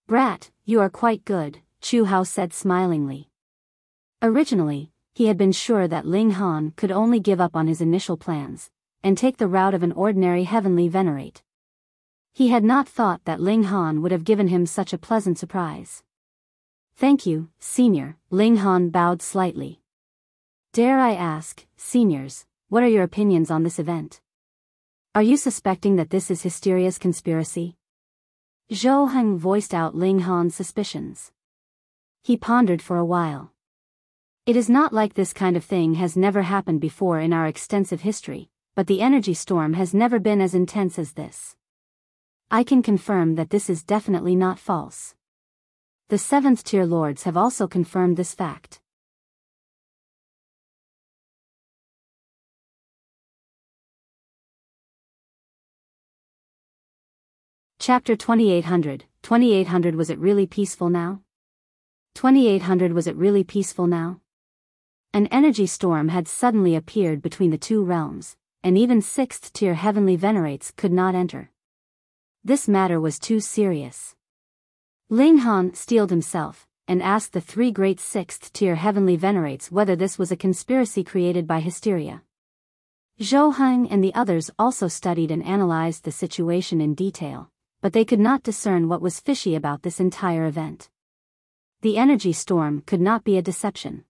"Brat, you are quite good," Chu Hao said smilingly. Originally, he had been sure that Ling Han could only give up on his initial plans, and take the route of an ordinary heavenly venerate. He had not thought that Ling Han would have given him such a pleasant surprise. "Thank you, Senior," Ling Han bowed slightly. "Dare I ask, Seniors, what are your opinions on this event? Are you suspecting that this is Hysteria's conspiracy?" Zhuang voiced out Ling Han's suspicions. He pondered for a while. "It is not like this kind of thing has never happened before in our extensive history, but the energy storm has never been as intense as this. I can confirm that this is definitely not false. The 7th tier lords have also confirmed this fact." Chapter 2800, 2800 Was it really peaceful now? 2800 Was it really peaceful now? An energy storm had suddenly appeared between the two realms, and even 6th tier heavenly venerates could not enter. This matter was too serious. Ling Han steeled himself, and asked the 3 great 6th tier heavenly venerates whether this was a conspiracy created by Hysteria. Zhuang and the others also studied and analyzed the situation in detail, but they could not discern what was fishy about this entire event. The energy storm could not be a deception.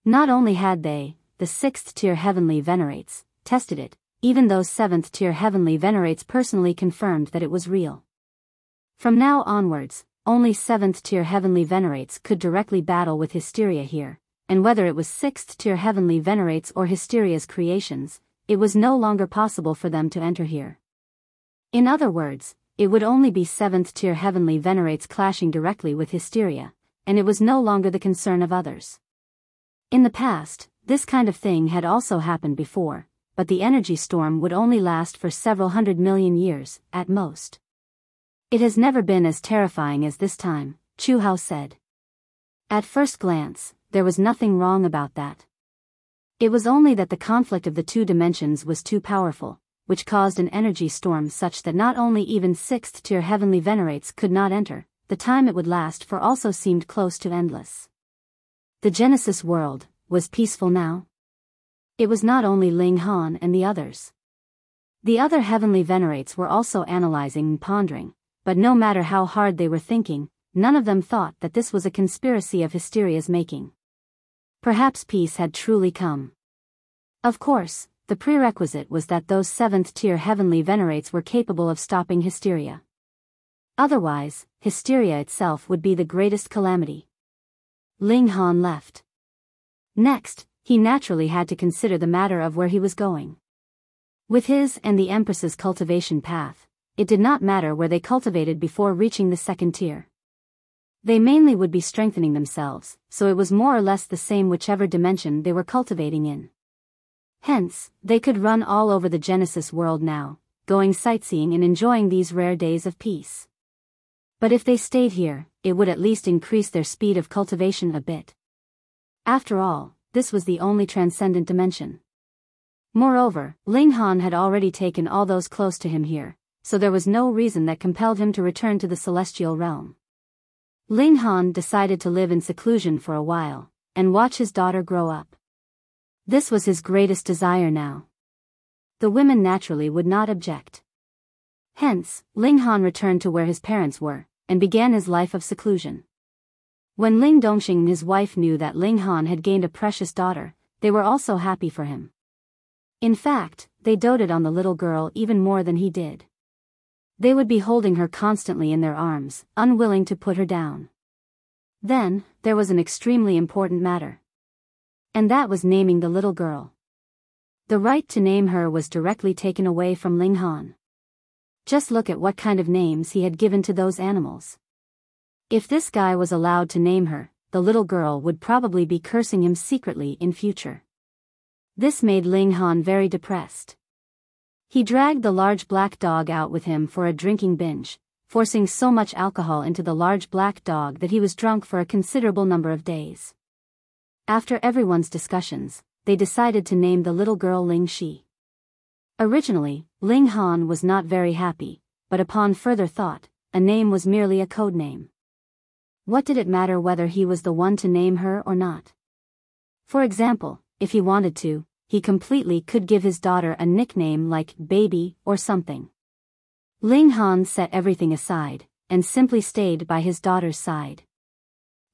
Not only had they, the 6th tier heavenly venerates, tested it, even though 7th tier heavenly venerates personally confirmed that it was real. From now onwards, only 7th tier heavenly venerates could directly battle with Hysteria here, and whether it was 6th tier heavenly venerates or Hysteria's creations, it was no longer possible for them to enter here. In other words, it would only be 7th tier heavenly venerates clashing directly with Hysteria, and it was no longer the concern of others. In the past, this kind of thing had also happened before, but the energy storm would only last for several 100 million years, at most. "It has never been as terrifying as this time," Chu Hao said. At first glance, there was nothing wrong about that. It was only that the conflict of the two dimensions was too powerful, which caused an energy storm such that not only even 6th tier heavenly venerates could not enter, the time it would last for also seemed close to endless. The Genesis world was peaceful now. It was not only Ling Han and the others. The other heavenly venerates were also analyzing and pondering, but no matter how hard they were thinking, none of them thought that this was a conspiracy of Hysteria's making. Perhaps peace had truly come. Of course, the prerequisite was that those 7th tier heavenly venerates were capable of stopping Hysteria. Otherwise, Hysteria itself would be the greatest calamity. Ling Han left. Next, he naturally had to consider the matter of where he was going. With his and the Empress's cultivation path, it did not matter where they cultivated before reaching the 2nd tier. They mainly would be strengthening themselves, so it was more or less the same whichever dimension they were cultivating in. Hence, they could run all over the Genesis world now, going sightseeing and enjoying these rare days of peace. But if they stayed here, it would at least increase their speed of cultivation a bit. After all, this was the only transcendent dimension. Moreover, Ling Han had already taken all those close to him here, so there was no reason that compelled him to return to the celestial realm. Ling Han decided to live in seclusion for a while, and watch his daughter grow up. This was his greatest desire now. The women naturally would not object. Hence, Ling Han returned to where his parents were, and began his life of seclusion. When Ling Dongxing and his wife knew that Ling Han had gained a precious daughter, they were also happy for him. In fact, they doted on the little girl even more than he did. They would be holding her constantly in their arms, unwilling to put her down. Then, there was an extremely important matter. And that was naming the little girl. The right to name her was directly taken away from Ling Han. Just look at what kind of names he had given to those animals. If this guy was allowed to name her, the little girl would probably be cursing him secretly in future. This made Ling Han very depressed. He dragged the large black dog out with him for a drinking binge, forcing so much alcohol into the large black dog that he was drunk for a considerable number of days. After everyone's discussions, they decided to name the little girl Ling Shi. Originally, Ling Han was not very happy, but upon further thought, a name was merely a code name. What did it matter whether he was the one to name her or not? For example, if he wanted to, he completely could give his daughter a nickname like Baby or something. Ling Han set everything aside, and simply stayed by his daughter's side.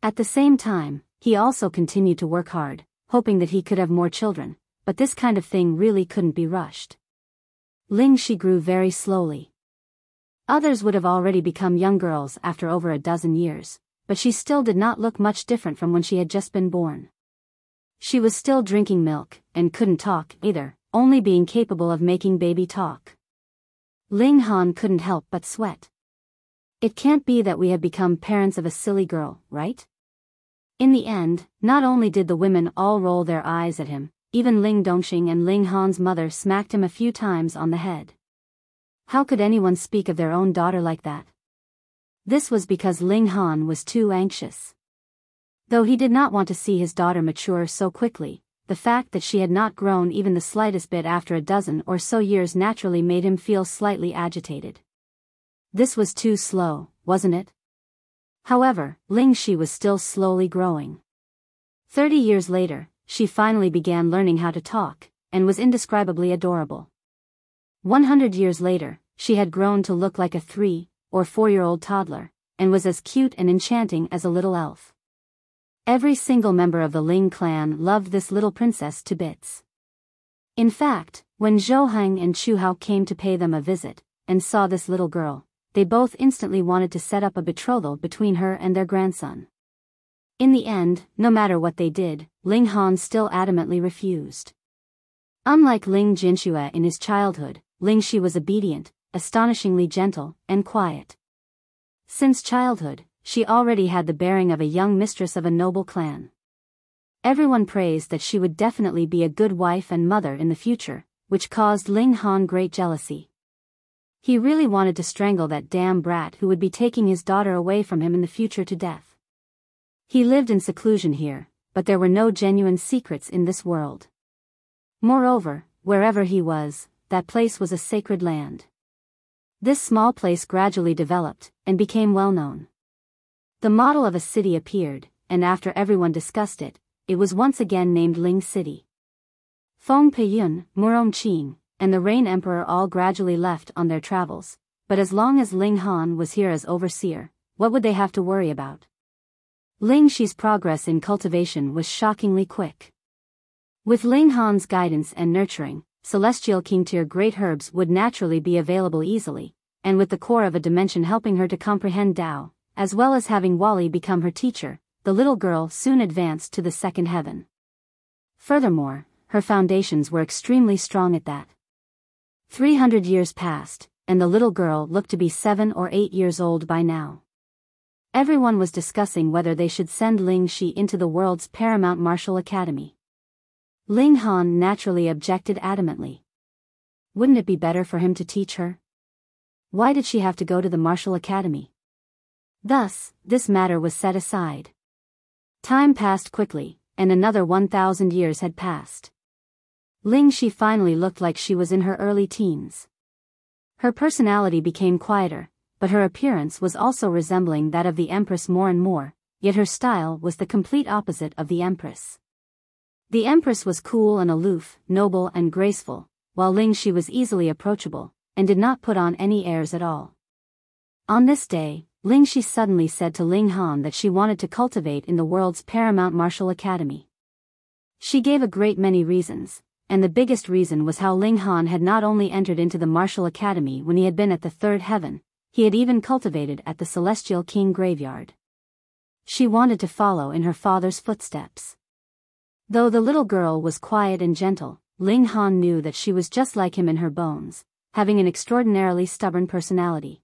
At the same time, he also continued to work hard, hoping that he could have more children, but this kind of thing really couldn't be rushed. Ling Shi grew very slowly. Others would have already become young girls after over a dozen years, but she still did not look much different from when she had just been born. She was still drinking milk, and couldn't talk either, only being capable of making baby talk. Ling Han couldn't help but sweat. It can't be that we have become parents of a silly girl, right? In the end, not only did the women all roll their eyes at him, even Ling Dongxing and Ling Han's mother smacked him a few times on the head. How could anyone speak of their own daughter like that? This was because Ling Han was too anxious. Though he did not want to see his daughter mature so quickly, the fact that she had not grown even the slightest bit after a dozen or so years naturally made him feel slightly agitated. This was too slow, wasn't it? However, Ling Shi was still slowly growing. 30 years later, she finally began learning how to talk, and was indescribably adorable. 100 years later, she had grown to look like a 3- or 4-year-old toddler, and was as cute and enchanting as a little elf. Every single member of the Ling clan loved this little princess to bits. In fact, when Zhuang and Chu Hao came to pay them a visit, and saw this little girl, they both instantly wanted to set up a betrothal between her and their grandson. In the end, no matter what they did, Ling Han still adamantly refused. Unlike Ling Jinxue in his childhood, Ling Shi was obedient, astonishingly gentle, and quiet. Since childhood, she already had the bearing of a young mistress of a noble clan. Everyone praised that she would definitely be a good wife and mother in the future, which caused Ling Han great jealousy. He really wanted to strangle that damn brat who would be taking his daughter away from him in the future to death. He lived in seclusion here, but there were no genuine secrets in this world. Moreover, wherever he was, that place was a sacred land. This small place gradually developed, and became well known. The model of a city appeared, and after everyone discussed it, it was once again named Ling City. Feng Peiyun, Murong Qing, and the Rain Emperor all gradually left on their travels, but as long as Ling Han was here as overseer, what would they have to worry about? Ling Shi's progress in cultivation was shockingly quick. With Ling Han's guidance and nurturing, celestial king-tier great herbs would naturally be available easily, and with the core of a dimension helping her to comprehend Tao, as well as having Wally become her teacher, the little girl soon advanced to the second heaven. Furthermore, her foundations were extremely strong at that. 300 years passed, and the little girl looked to be 7 or 8 years old by now. Everyone was discussing whether they should send Ling Shi into the world's paramount martial academy. Ling Han naturally objected adamantly. Wouldn't it be better for him to teach her? Why did she have to go to the martial academy? Thus, this matter was set aside. Time passed quickly, and another 1,000 years had passed. Ling Shi finally looked like she was in her early teens. Her personality became quieter, but her appearance was also resembling that of the Empress more and more, yet her style was the complete opposite of the Empress. The Empress was cool and aloof, noble and graceful, while Ling Shi was easily approachable, and did not put on any airs at all. On this day, Ling Shi suddenly said to Ling Han that she wanted to cultivate in the world's paramount martial academy. She gave a great many reasons, and the biggest reason was how Ling Han had not only entered into the martial academy when he had been at the third heaven, he had even cultivated at the Celestial King graveyard. She wanted to follow in her father's footsteps. Though the little girl was quiet and gentle, Ling Han knew that she was just like him in her bones, having an extraordinarily stubborn personality.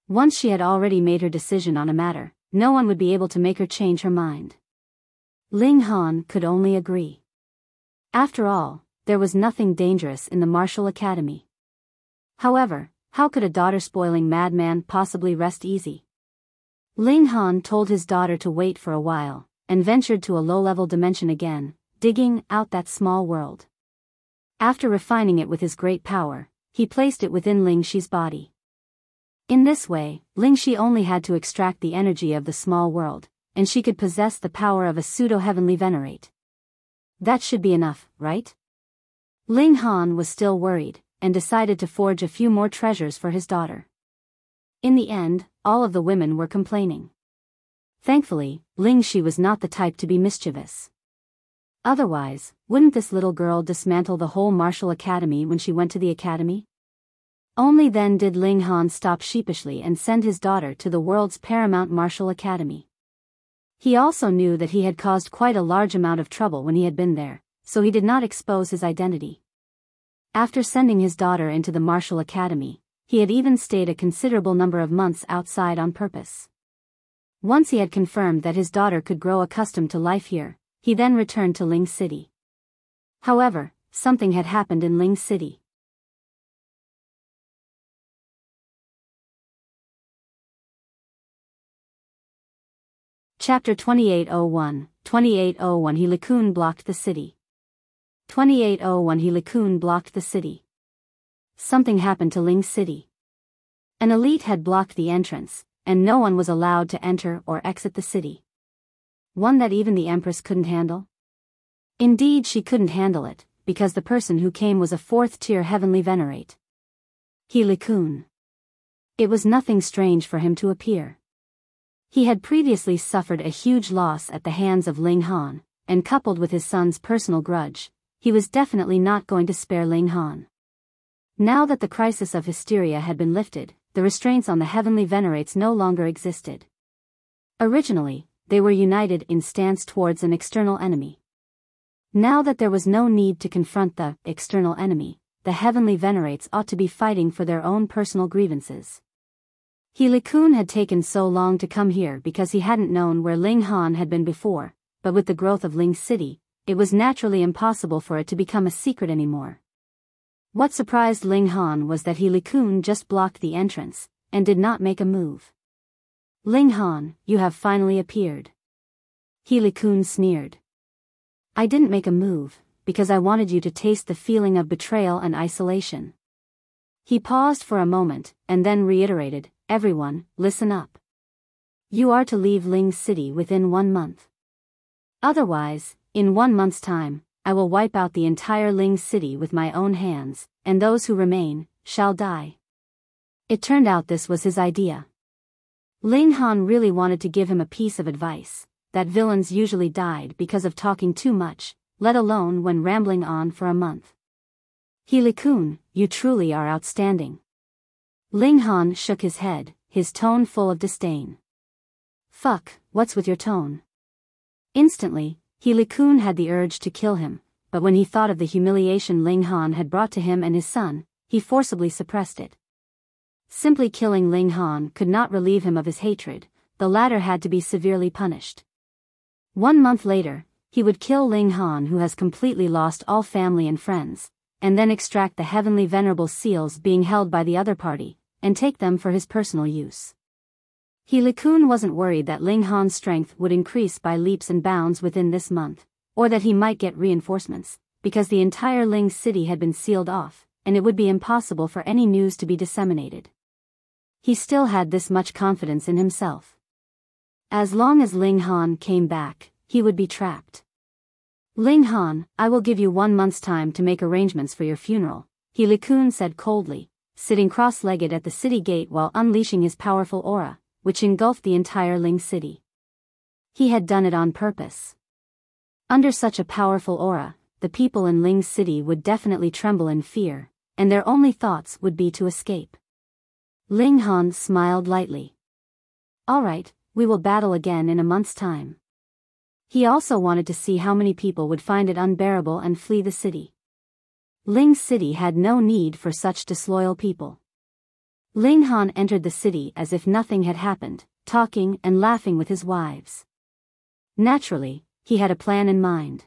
Once she had already made her decision on a matter, no one would be able to make her change her mind. Ling Han could only agree. After all, there was nothing dangerous in the martial academy. However, how could a daughter-spoiling madman possibly rest easy? Ling Han told his daughter to wait for a while, and ventured to a low-level dimension again, digging out that small world. After refining it with his great power, he placed it within Ling Shi's body. In this way, Ling Shi only had to extract the energy of the small world, and she could possess the power of a pseudo-heavenly venerate. That should be enough, right? Ling Han was still worried, and decided to forge a few more treasures for his daughter. In the end, all of the women were complaining. Thankfully, Ling Shi was not the type to be mischievous. Otherwise, wouldn't this little girl dismantle the whole martial academy when she went to the academy? Only then did Ling Han stop sheepishly and send his daughter to the world's paramount martial academy. He also knew that he had caused quite a large amount of trouble when he had been there, so he did not expose his identity. After sending his daughter into the martial academy, he had even stayed a considerable number of months outside on purpose. Once he had confirmed that his daughter could grow accustomed to life here, he then returned to Ling City. However, something had happened in Ling City. Chapter 2801, 2801 He Liqun blocked the city. 2801 He Liqun blocked the city. Something happened to Ling City. An elite had blocked the entrance, and no one was allowed to enter or exit the city. One that even the Empress couldn't handle? Indeed, she couldn't handle it, because the person who came was a fourth-tier heavenly venerate. He Liqun. It was nothing strange for him to appear. He had previously suffered a huge loss at the hands of Ling Han, and coupled with his son's personal grudge, he was definitely not going to spare Ling Han. Now that the crisis of hysteria had been lifted, the restraints on the heavenly venerates no longer existed. Originally, they were united in stance towards an external enemy. Now that there was no need to confront the external enemy, the heavenly venerates ought to be fighting for their own personal grievances. He Liqun had taken so long to come here because he hadn't known where Ling Han had been before, but with the growth of Ling City, it was naturally impossible for it to become a secret anymore. What surprised Ling Han was that He Liqun just blocked the entrance, and did not make a move. Ling Han, you have finally appeared. He Liqun sneered. I didn't make a move, because I wanted you to taste the feeling of betrayal and isolation. He paused for a moment, and then reiterated, everyone, listen up. You are to leave Ling City within 1 month. Otherwise, in 1 month's time, I will wipe out the entire Ling City with my own hands, and those who remain, shall die. It turned out this was his idea. Ling Han really wanted to give him a piece of advice, that villains usually died because of talking too much, let alone when rambling on for a month. He Liqun, you truly are outstanding. Ling Han shook his head, his tone full of disdain. Fuck, what's with your tone? Instantly, He Liqun had the urge to kill him, but when he thought of the humiliation Ling Han had brought to him and his son, he forcibly suppressed it. Simply killing Ling Han could not relieve him of his hatred, the latter had to be severely punished. 1 month later, he would kill Ling Han, who has completely lost all family and friends, and then extract the heavenly venerable seals being held by the other party, and take them for his personal use. He Liqun wasn't worried that Ling Han's strength would increase by leaps and bounds within this month, or that he might get reinforcements, because the entire Ling City had been sealed off, and it would be impossible for any news to be disseminated. He still had this much confidence in himself. As long as Ling Han came back, he would be trapped. Ling Han, I will give you 1 month's time to make arrangements for your funeral, He Liqun said coldly, sitting cross-legged at the city gate while unleashing his powerful aura, which engulfed the entire Ling City. He had done it on purpose. Under such a powerful aura, the people in Ling City would definitely tremble in fear, and their only thoughts would be to escape. Ling Han smiled lightly. All right, we will battle again in a month's time. He also wanted to see how many people would find it unbearable and flee the city. Ling City had no need for such disloyal people. Ling Han entered the city as if nothing had happened, talking and laughing with his wives. Naturally, he had a plan in mind.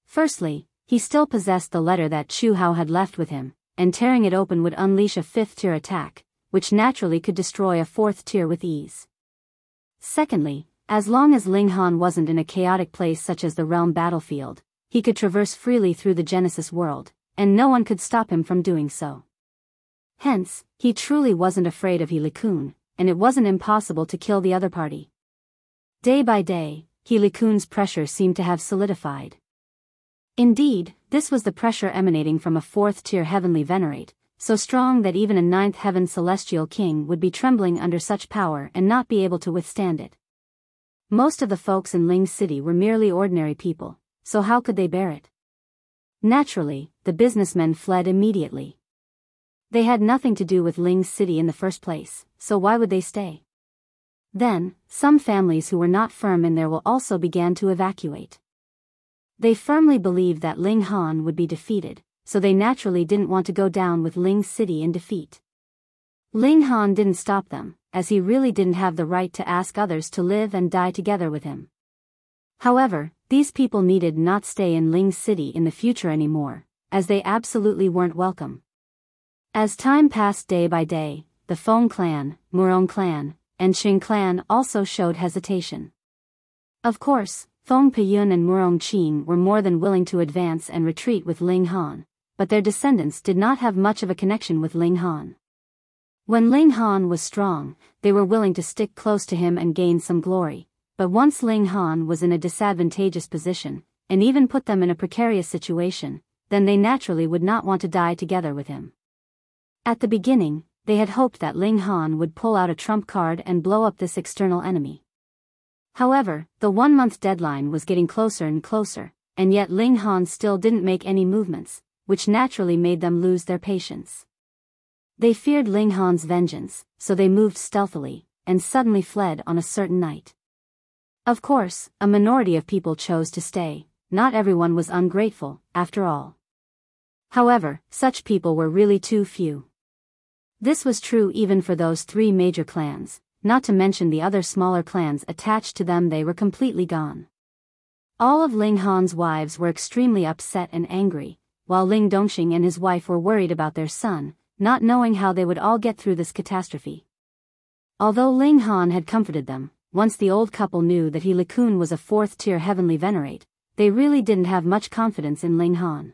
Firstly, he still possessed the letter that Chu Hao had left with him, and tearing it open would unleash a 5th-tier attack, which naturally could destroy a 4th tier with ease. Secondly, as long as Ling Han wasn't in a chaotic place such as the realm battlefield, he could traverse freely through the Genesis world, and no one could stop him from doing so. Hence, he truly wasn't afraid of He Liqun, and it wasn't impossible to kill the other party. Day by day, He Liqun's pressure seemed to have solidified. Indeed, this was the pressure emanating from a 4th-tier heavenly venerate, so strong that even a 9th heaven celestial king would be trembling under such power and not be able to withstand it. Most of the folks in Ling City were merely ordinary people, so how could they bear it? Naturally, the businessmen fled immediately. They had nothing to do with Ling City in the first place, so why would they stay? Then, some families who were not firm in their will also began to evacuate. They firmly believed that Ling Han would be defeated, so they naturally didn't want to go down with Ling City in defeat. Ling Han didn't stop them, as he really didn't have the right to ask others to live and die together with him. However, these people needed not stay in Ling City in the future anymore, as they absolutely weren't welcome. As time passed day by day, the Feng clan, Murong clan, and Qing clan also showed hesitation. Of course, Feng Piyun and Murong Qin were more than willing to advance and retreat with Ling Han, but their descendants did not have much of a connection with Ling Han. When Ling Han was strong, they were willing to stick close to him and gain some glory, but once Ling Han was in a disadvantageous position, and even put them in a precarious situation, then they naturally would not want to die together with him. At the beginning, they had hoped that Ling Han would pull out a trump card and blow up this external enemy. However, the 1-month deadline was getting closer and closer, and yet Ling Han still didn't make any movements, which naturally made them lose their patience. They feared Ling Han's vengeance, so they moved stealthily, and suddenly fled on a certain night. Of course, a minority of people chose to stay, not everyone was ungrateful, after all. However, such people were really too few. This was true even for those 3 major clans, not to mention the other smaller clans attached to them. They were completely gone. All of Ling Han's wives were extremely upset and angry, while Ling Dongxing and his wife were worried about their son, not knowing how they would all get through this catastrophe. Although Ling Han had comforted them, once the old couple knew that He Liqun was a 4th-tier heavenly venerate, they really didn't have much confidence in Ling Han.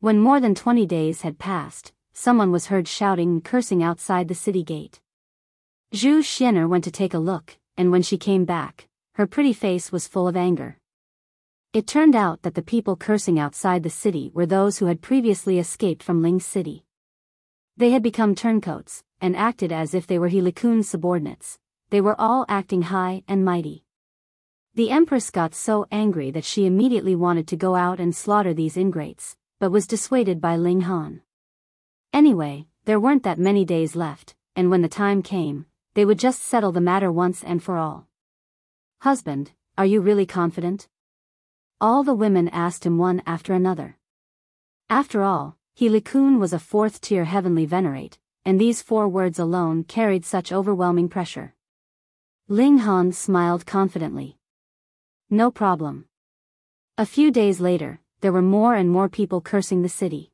When more than 20 days had passed, someone was heard shouting and cursing outside the city gate. Zhu Xian'er went to take a look, and when she came back, her pretty face was full of anger. It turned out that the people cursing outside the city were those who had previously escaped from Ling City. They had become turncoats, and acted as if they were He Liqun's subordinates. They were all acting high and mighty. The Empress got so angry that she immediately wanted to go out and slaughter these ingrates, but was dissuaded by Ling Han. Anyway, there weren't that many days left, and when the time came, they would just settle the matter once and for all. "Husband, are you really confident?" All the women asked him one after another. After all, He Liqun was a 4th-tier heavenly venerate, and these 4 words alone carried such overwhelming pressure. Ling Han smiled confidently. No problem. A few days later, there were more and more people cursing the city.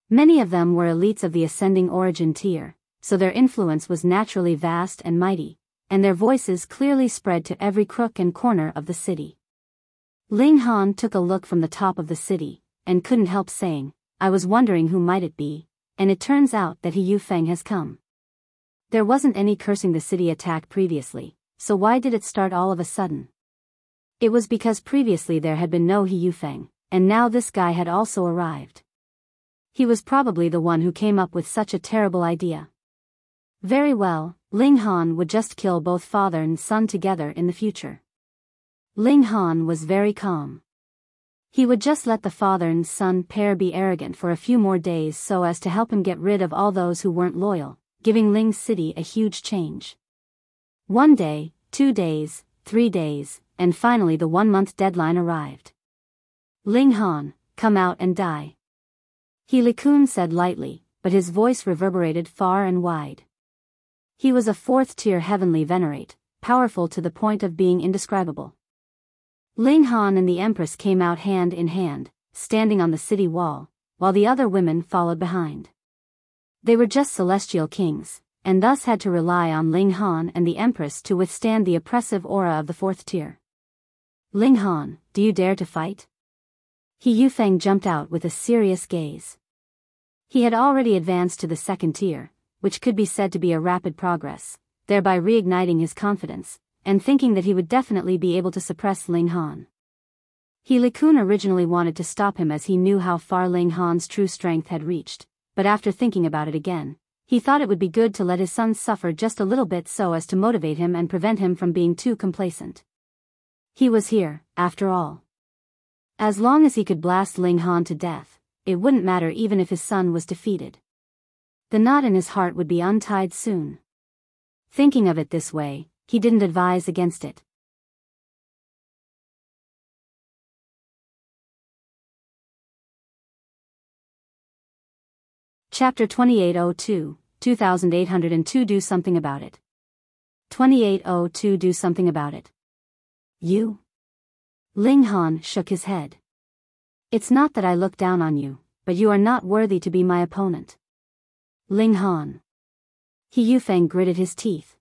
Many of them were elites of the ascending origin tier, so their influence was naturally vast and mighty, and their voices clearly spread to every crook and corner of the city. Ling Han took a look from the top of the city, and couldn't help saying, "I was wondering who might it be, and it turns out that He Yufeng has come." There wasn't any cursing the city attack previously, so why did it start all of a sudden? It was because previously there had been no He Yufeng, and now this guy had also arrived. He was probably the one who came up with such a terrible idea. Very well, Ling Han would just kill both father and son together in the future. Ling Han was very calm. He would just let the father and son pair be arrogant for a few more days so as to help him get rid of all those who weren't loyal, giving Ling City a huge change. 1 day, 2 days, 3 days, and finally the 1-month deadline arrived. "Ling Han, come out and die." He Liqun said lightly, but his voice reverberated far and wide. He was a 4th-tier heavenly venerate, powerful to the point of being indescribable. Ling Han and the Empress came out hand in hand, standing on the city wall, while the other women followed behind. They were just celestial kings, and thus had to rely on Ling Han and the Empress to withstand the oppressive aura of the 4th tier. Ling Han, do you dare to fight? He Yufeng jumped out with a serious gaze. He had already advanced to the 2nd tier, which could be said to be a rapid progress, thereby reigniting his confidence, and thinking that he would definitely be able to suppress Ling Han. He Liqun originally wanted to stop him as he knew how far Ling Han's true strength had reached, but after thinking about it again, he thought it would be good to let his son suffer just a little bit so as to motivate him and prevent him from being too complacent. He was here, after all. As long as he could blast Ling Han to death, it wouldn't matter even if his son was defeated. The knot in his heart would be untied soon. Thinking of it this way, he didn't advise against it. Chapter 2802, 2802 Do Something About It. 2802 Do Something About It. You? Ling Han shook his head. It's not that I look down on you, but you are not worthy to be my opponent. Ling Han. He Yufeng gritted his teeth.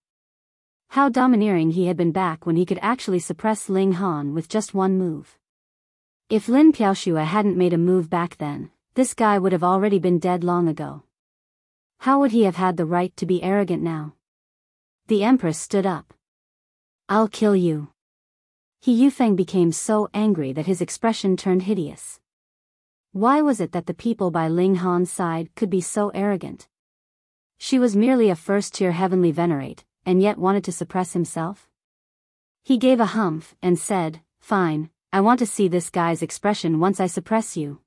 How domineering he had been back when he could actually suppress Ling Han with just one move. If Lin Piaoxue hadn't made a move back then, this guy would have already been dead long ago. How would he have had the right to be arrogant now? The Empress stood up. I'll kill you. He Yufeng became so angry that his expression turned hideous. Why was it that the people by Ling Han's side could be so arrogant? She was merely a 1st-tier heavenly venerate, and yet wanted to suppress himself? He gave a humph and said, Fine, I want to see this guy's expression once I suppress you.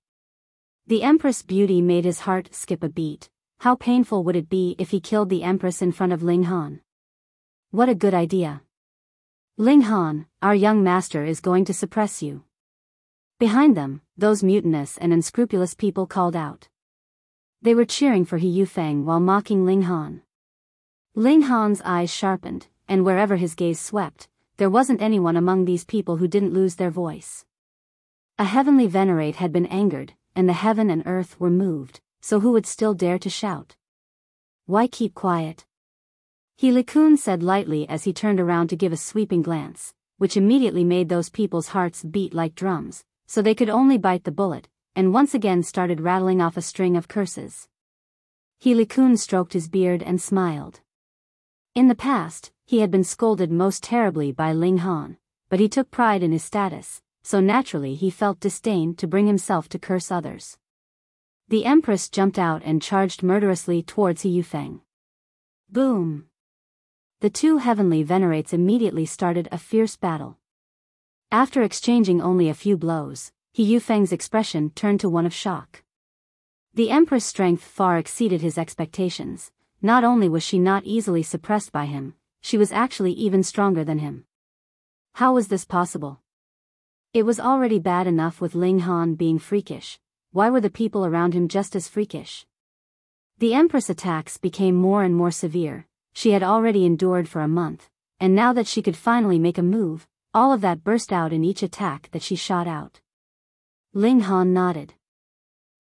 The Empress' beauty made his heart skip a beat. How painful would it be if he killed the Empress in front of Ling Han? What a good idea. Ling Han, our young master is going to suppress you. Behind them, those mutinous and unscrupulous people called out. They were cheering for He Yufeng while mocking Ling Han. Ling Han's eyes sharpened, and wherever his gaze swept, there wasn't anyone among these people who didn't lose their voice. A heavenly venerate had been angered, and the heaven and earth were moved, so who would still dare to shout? Why keep quiet? He Liqun said lightly as he turned around to give a sweeping glance, which immediately made those people's hearts beat like drums, so they could only bite the bullet, and once again started rattling off a string of curses. He Liqun stroked his beard and smiled. In the past, he had been scolded most terribly by Ling Han, but he took pride in his status, so naturally he felt disdain to bring himself to curse others. The Empress jumped out and charged murderously towards He Yufeng. Boom! The two heavenly venerates immediately started a fierce battle. After exchanging only a few blows, He Yufeng's expression turned to one of shock. The Empress' strength far exceeded his expectations. Not only was she not easily suppressed by him, she was actually even stronger than him. How was this possible? It was already bad enough with Ling Han being freakish. Why were the people around him just as freakish? The Empress' attacks became more and more severe. She had already endured for a month, and now that she could finally make a move, all of that burst out in each attack that she shot out. Ling Han nodded.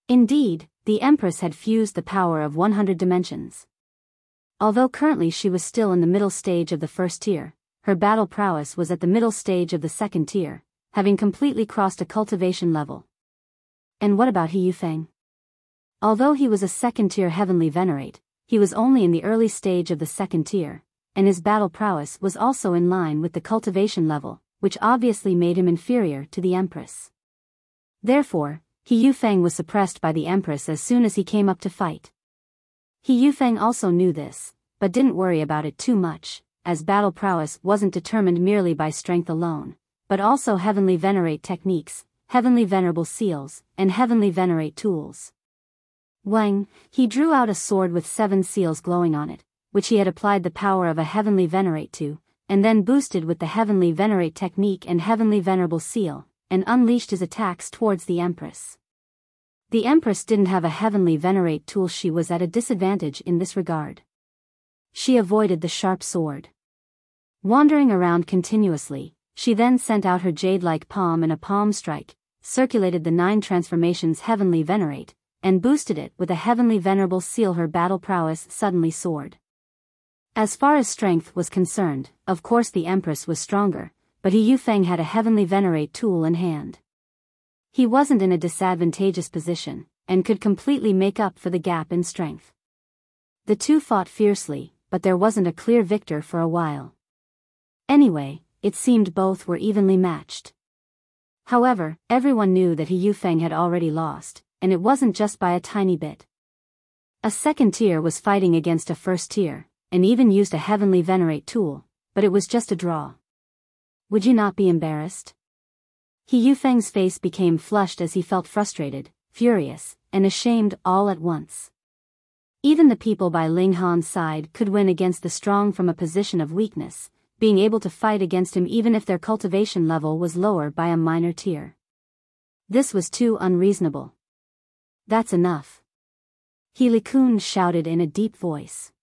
Indeed, the Empress had fused the power of 100 dimensions. Although currently she was still in the middle stage of the 1st tier, her battle prowess was at the middle stage of the 2nd tier, having completely crossed a cultivation level. And what about He Yufeng? Although he was a 2nd-tier heavenly venerate, he was only in the early stage of the 2nd tier, and his battle prowess was also in line with the cultivation level, which obviously made him inferior to the Empress. Therefore, He Yufeng was suppressed by the Empress as soon as he came up to fight. He Yufeng also knew this, but didn't worry about it too much, as battle prowess wasn't determined merely by strength alone, but also heavenly venerate techniques, heavenly venerable seals, and heavenly venerate tools. Wang, he drew out a sword with 7 seals glowing on it, which he had applied the power of a heavenly venerate to, and then boosted with the heavenly venerate technique and heavenly venerable seal, and unleashed his attacks towards the Empress. The Empress didn't have a heavenly venerate tool. She was at a disadvantage in this regard. she avoided the sharp sword. Wandering around continuously, she then sent out her jade-like palm in a palm strike, circulated the 9 transformations Heavenly Venerate, and boosted it with a Heavenly Venerable seal. Her battle prowess suddenly soared. As far as strength was concerned, of course the Empress was stronger, but He Yufeng had a Heavenly Venerate tool in hand. He wasn't in a disadvantageous position, and could completely make up for the gap in strength. The two fought fiercely, but there wasn't a clear victor for a while. Anyway, it seemed both were evenly matched. However, everyone knew that He Yufeng had already lost, and it wasn't just by a tiny bit. A second tier was fighting against a first tier, and even used a Heavenly Venerate tool, but it was just a draw. Would you not be embarrassed? He Yufeng's face became flushed as he felt frustrated, furious, and ashamed all at once. Even the people by Ling Han's side could win against the strong from a position of weakness, being able to fight against him even if their cultivation level was lower by a minor tier. This was too unreasonable. That's enough. He Liqun shouted in a deep voice.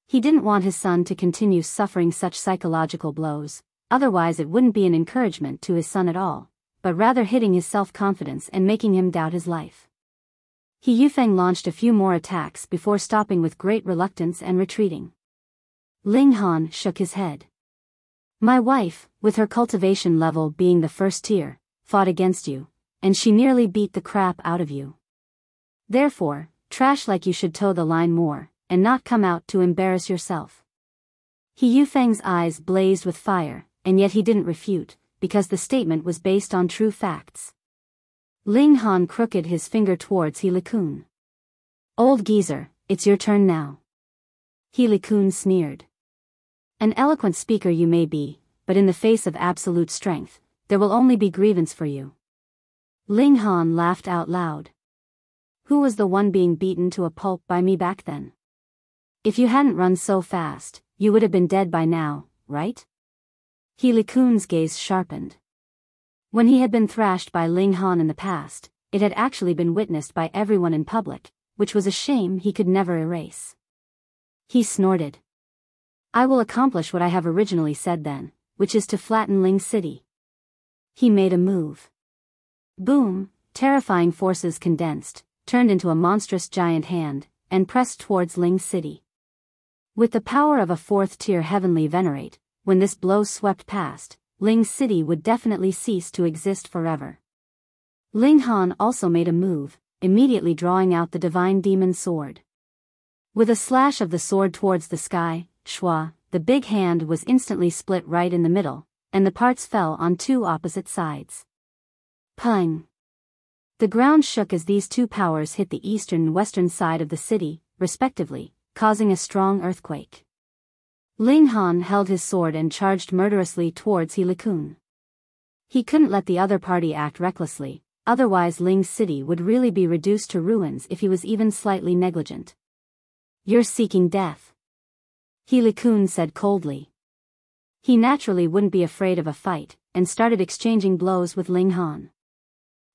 He didn't want his son to continue suffering such psychological blows, otherwise it wouldn't be an encouragement to his son at all, but rather hitting his self-confidence and making him doubt his life. He Yufeng launched a few more attacks before stopping with great reluctance and retreating. Ling Han shook his head. My wife, with her cultivation level being the first tier, fought against you, and she nearly beat the crap out of you. Therefore, trash like you should toe the line more, and not come out to embarrass yourself. He Yufeng's eyes blazed with fire, and yet he didn't refute, because the statement was based on true facts. Ling Han crooked his finger towards He Liqun. Old geezer, it's your turn now. He Liqun sneered. An eloquent speaker you may be, but in the face of absolute strength, there will only be grievance for you. Ling Han laughed out loud. Who was the one being beaten to a pulp by me back then? If you hadn't run so fast, you would have been dead by now, right? He Liqun's gaze sharpened. When he had been thrashed by Ling Han in the past, it had actually been witnessed by everyone in public, which was a shame he could never erase. He snorted. I will accomplish what I have originally said then, which is to flatten Ling City. He made a move. Boom, terrifying forces condensed, turned into a monstrous giant hand, and pressed towards Ling City. With the power of a 4th-tier Heavenly Venerate, when this blow swept past, Ling City would definitely cease to exist forever. Ling Han also made a move, immediately drawing out the Divine Demon Sword. With a slash of the sword towards the sky, Shua, the big hand was instantly split right in the middle, and the parts fell on 2 opposite sides. Pung! The ground shook as these 2 powers hit the eastern and western side of the city, respectively, causing a strong earthquake. Ling Han held his sword and charged murderously towards He Liqun. He couldn't let the other party act recklessly, otherwise Ling City would really be reduced to ruins if he was even slightly negligent. You're seeking death. He Liqun said coldly. He naturally wouldn't be afraid of a fight, and started exchanging blows with Ling Han.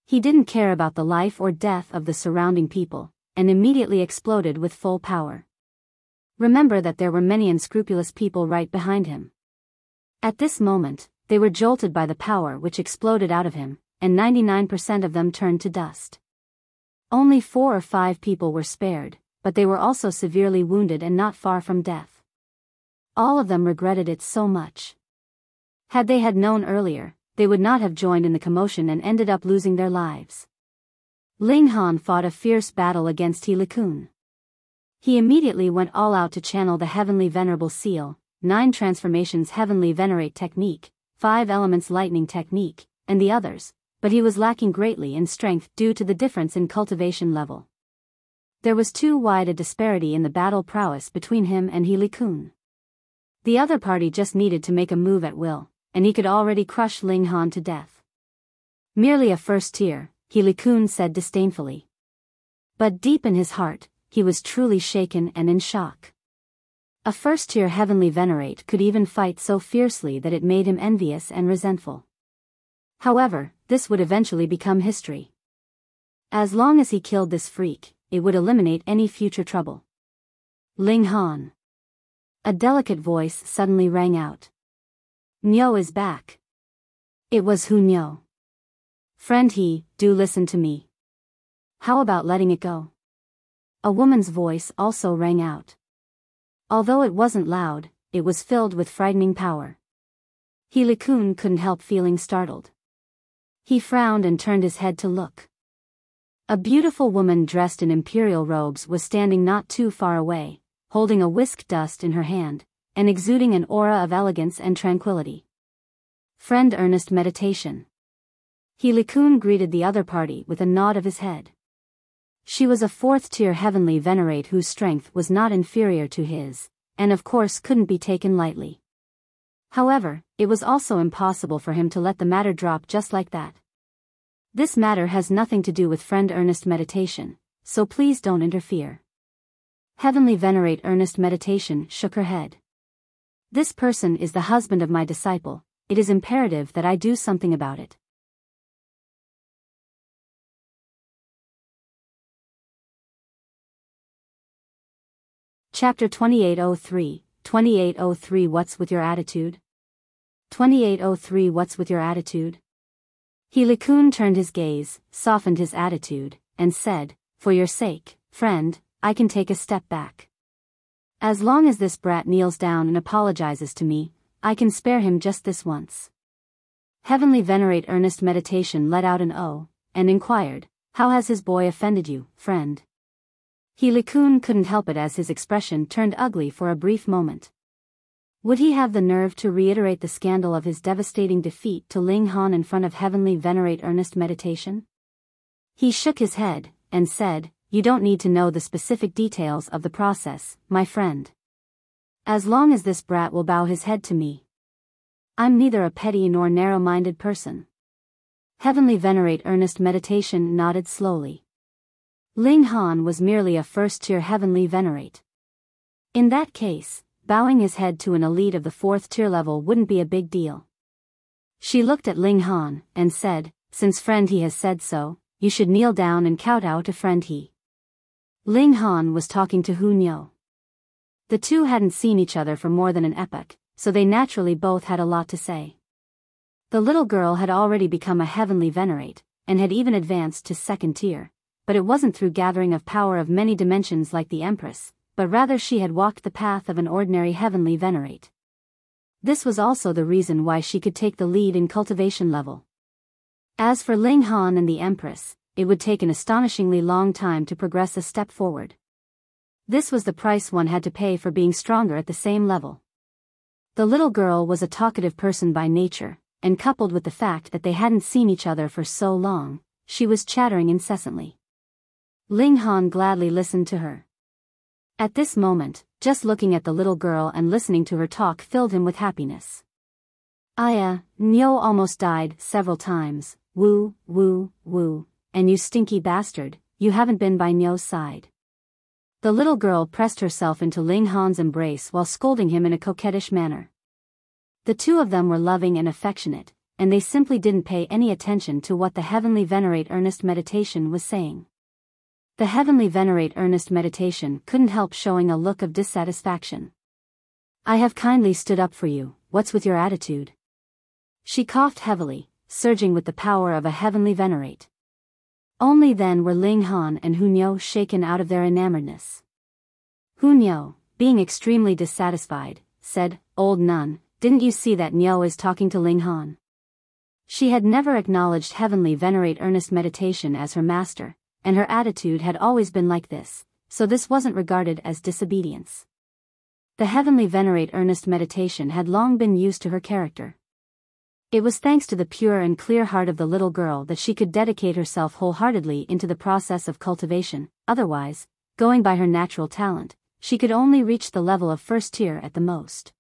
He didn't care about the life or death of the surrounding people, and immediately exploded with full power. Remember that there were many unscrupulous people right behind him. At this moment, they were jolted by the power which exploded out of him, and 99% of them turned to dust. Only 4 or 5 people were spared, but they were also severely wounded and not far from death. All of them regretted it so much. Had they had known earlier, they would not have joined in the commotion and ended up losing their lives. Ling Han fought a fierce battle against He Liqun. He immediately went all out to channel the Heavenly Venerable Seal, 9 transformations Heavenly Venerate technique, 5 elements lightning technique, and the others, but he was lacking greatly in strength due to the difference in cultivation level. There was too wide a disparity in the battle prowess between him and He Liqun. The other party just needed to make a move at will, and he could already crush Ling Han to death. Merely a first tier, He Liqun said disdainfully. But deep in his heart, he was truly shaken and in shock. A first-tier Heavenly Venerate could even fight so fiercely that it made him envious and resentful. However, this would eventually become history. As long as he killed this freak, it would eliminate any future trouble. Ling Han. A delicate voice suddenly rang out. Niu is back. It was Hu Niu. Friend He, do listen to me. How about letting it go? A woman's voice also rang out. Although it wasn't loud, it was filled with frightening power. He Liqun couldn't help feeling startled. He frowned and turned his head to look. A beautiful woman dressed in imperial robes was standing not too far away, holding a whisk dust in her hand, and exuding an aura of elegance and tranquility. Friend earnest meditation. He Liqun greeted the other party with a nod of his head. She was a fourth-tier heavenly venerate whose strength was not inferior to his, and of course couldn't be taken lightly. However, it was also impossible for him to let the matter drop just like that. This matter has nothing to do with friend earnest meditation, so please don't interfere. Heavenly venerate earnest meditation shook her head. This person is the husband of my disciple, it is imperative that I do something about it. Chapter 2803, 2803 What's with your attitude? 2803 What's with your attitude? He Liqun turned his gaze, softened his attitude, and said, For your sake, friend, I can take a step back. As long as this brat kneels down and apologizes to me, I can spare him just this once. Heavenly venerate earnest meditation let out an "oh," and inquired, How has his boy offended you, friend? He Liqun couldn't help it as his expression turned ugly for a brief moment. Would he have the nerve to reiterate the scandal of his devastating defeat to Ling Han in front of heavenly venerate earnest meditation? He shook his head, and said, You don't need to know the specific details of the process, my friend. As long as this brat will bow his head to me. I'm neither a petty nor narrow-minded person. Heavenly venerate earnest meditation nodded slowly. Ling Han was merely a first-tier heavenly venerate. In that case, bowing his head to an elite of the fourth-tier level wouldn't be a big deal. She looked at Ling Han, and said, Since friend He has said so, you should kneel down and kowtow to friend He. Ling Han was talking to Hu Niu. The two hadn't seen each other for more than an epoch, so they naturally both had a lot to say. The little girl had already become a heavenly venerate, and had even advanced to second tier. But it wasn't through gathering of power of many dimensions like the Empress, but rather she had walked the path of an ordinary heavenly venerate. This was also the reason why she could take the lead in cultivation level. As for Ling Han and the Empress, it would take an astonishingly long time to progress a step forward. This was the price one had to pay for being stronger at the same level. The little girl was a talkative person by nature, and coupled with the fact that they hadn't seen each other for so long, she was chattering incessantly. Ling Han gladly listened to her. At this moment, just looking at the little girl and listening to her talk filled him with happiness. Niu almost died several times, woo, and you stinky bastard, you haven't been by Niu's side. The little girl pressed herself into Ling Han's embrace while scolding him in a coquettish manner. The two of them were loving and affectionate, and they simply didn't pay any attention to what the heavenly venerate earnest meditation was saying. The heavenly venerate earnest meditation couldn't help showing a look of dissatisfaction. I have kindly stood up for you, what's with your attitude? She coughed heavily, surging with the power of a heavenly venerate. Only then were Ling Han and Hu Niu shaken out of their enamoredness. Hu Niu, being extremely dissatisfied, said, Old nun, didn't you see that Niu is talking to Ling Han? She had never acknowledged heavenly venerate earnest meditation as her master, and her attitude had always been like this, so this wasn't regarded as disobedience. The heavenly venerate earnest meditation had long been used to her character. It was thanks to the pure and clear heart of the little girl that she could dedicate herself wholeheartedly into the process of cultivation, otherwise, going by her natural talent, she could only reach the level of first tier at the most.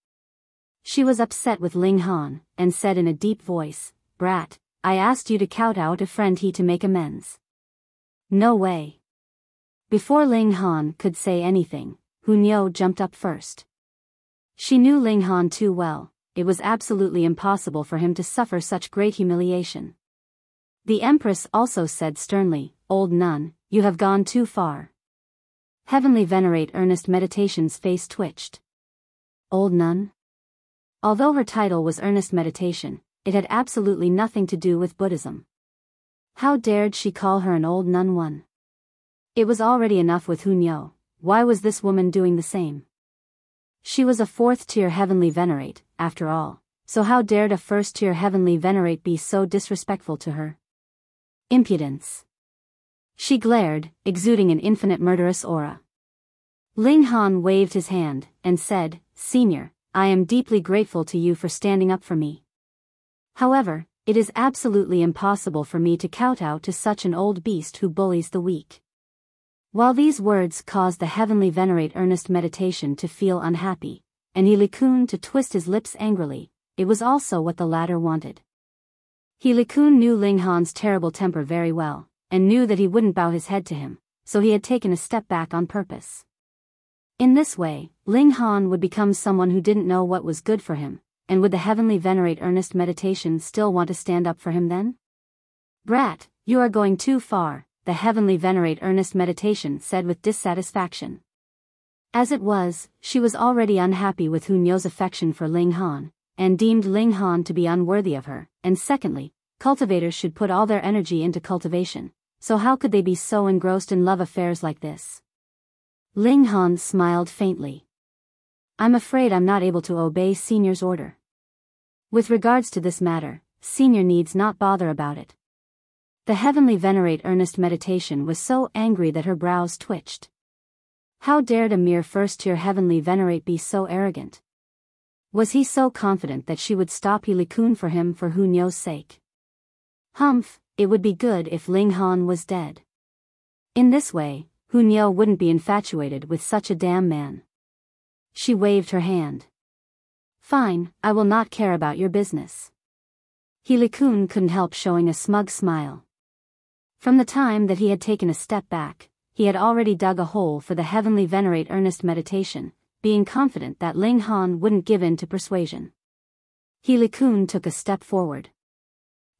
She was upset with Ling Han, and said in a deep voice, Brat, I asked you to kowtow to friend He to make amends. No way. Before Ling Han could say anything, Hu Niu jumped up first. She knew Ling Han too well, it was absolutely impossible for him to suffer such great humiliation. The Empress also said sternly, Old nun, you have gone too far. Heavenly venerate earnest meditation's face twitched. Old nun? Although her title was earnest meditation, it had absolutely nothing to do with Buddhism. How dared she call her an old nun one? It was already enough with Hunyao. Why was this woman doing the same? She was a 4th-tier heavenly venerate, after all, so how dared a 1st-tier heavenly venerate be so disrespectful to her? Impudence. She glared, exuding an infinite murderous aura. Ling Han waved his hand, and said, "Senior, I am deeply grateful to you for standing up for me. However, it is absolutely impossible for me to kowtow to such an old beast who bullies the weak." While these words caused the heavenly venerate earnest meditation to feel unhappy, and He Liqun to twist his lips angrily, it was also what the latter wanted. He Liqun knew Ling Han's terrible temper very well, and knew that he wouldn't bow his head to him, so he had taken a step back on purpose. In this way, Ling Han would become someone who didn't know what was good for him, and would the heavenly venerate earnest meditation still want to stand up for him then? "Brat, you are going too far," the heavenly venerate earnest meditation said with dissatisfaction. As it was, she was already unhappy with Hunyo's affection for Ling Han, and deemed Ling Han to be unworthy of her, and secondly, cultivators should put all their energy into cultivation, so how could they be so engrossed in love affairs like this? Ling Han smiled faintly. "I'm afraid I'm not able to obey Senior's order. With regards to this matter, Senior needs not bother about it." The heavenly venerate earnest meditation was so angry that her brows twitched. How dared a mere 1st-tier heavenly venerate be so arrogant? Was he so confident that she would stop He Liqun for him for Hunyo's sake? Humph, it would be good if Ling Han was dead. In this way, Hunyo wouldn't be infatuated with such a damn man. She waved her hand. "Fine, I will not care about your business." He Liqun couldn't help showing a smug smile. From the time that he had taken a step back, he had already dug a hole for the heavenly venerate earnest meditation, being confident that Ling Han wouldn't give in to persuasion. He Liqun took a step forward.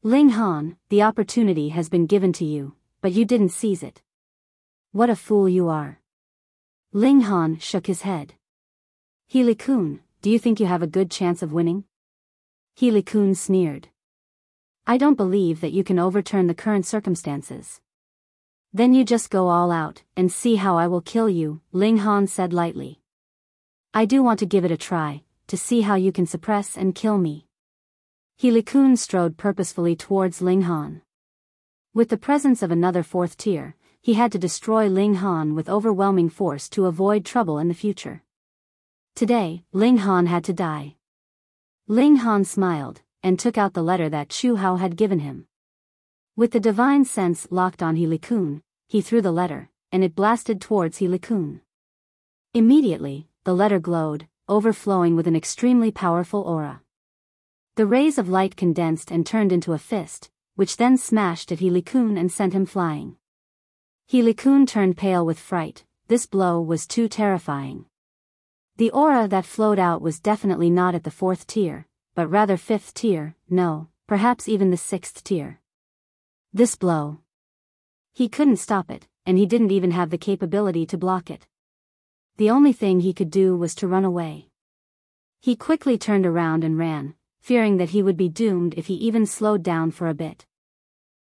"Ling Han, the opportunity has been given to you, but you didn't seize it. What a fool you are." Ling Han shook his head. "He Liqun, do you think you have a good chance of winning?" He Liqun sneered. "I don't believe that you can overturn the current circumstances." "Then you just go all out, and see how I will kill you," Ling Han said lightly. "I do want to give it a try, to see how you can suppress and kill me." He Liqun strode purposefully towards Ling Han. With the presence of another 4th-tier, he had to destroy Ling Han with overwhelming force to avoid trouble in the future. Today, Ling Han had to die. Ling Han smiled, and took out the letter that Chu Hao had given him. With the divine sense locked on He Liqun, he threw the letter, and it blasted towards He Liqun. Immediately, the letter glowed, overflowing with an extremely powerful aura. The rays of light condensed and turned into a fist, which then smashed at He Liqun and sent him flying. He Liqun turned pale with fright. This blow was too terrifying. The aura that flowed out was definitely not at the 4th tier, but rather 5th tier, no, perhaps even the 6th tier. This blow. He couldn't stop it, and he didn't even have the capability to block it. The only thing he could do was to run away. He quickly turned around and ran, fearing that he would be doomed if he even slowed down for a bit.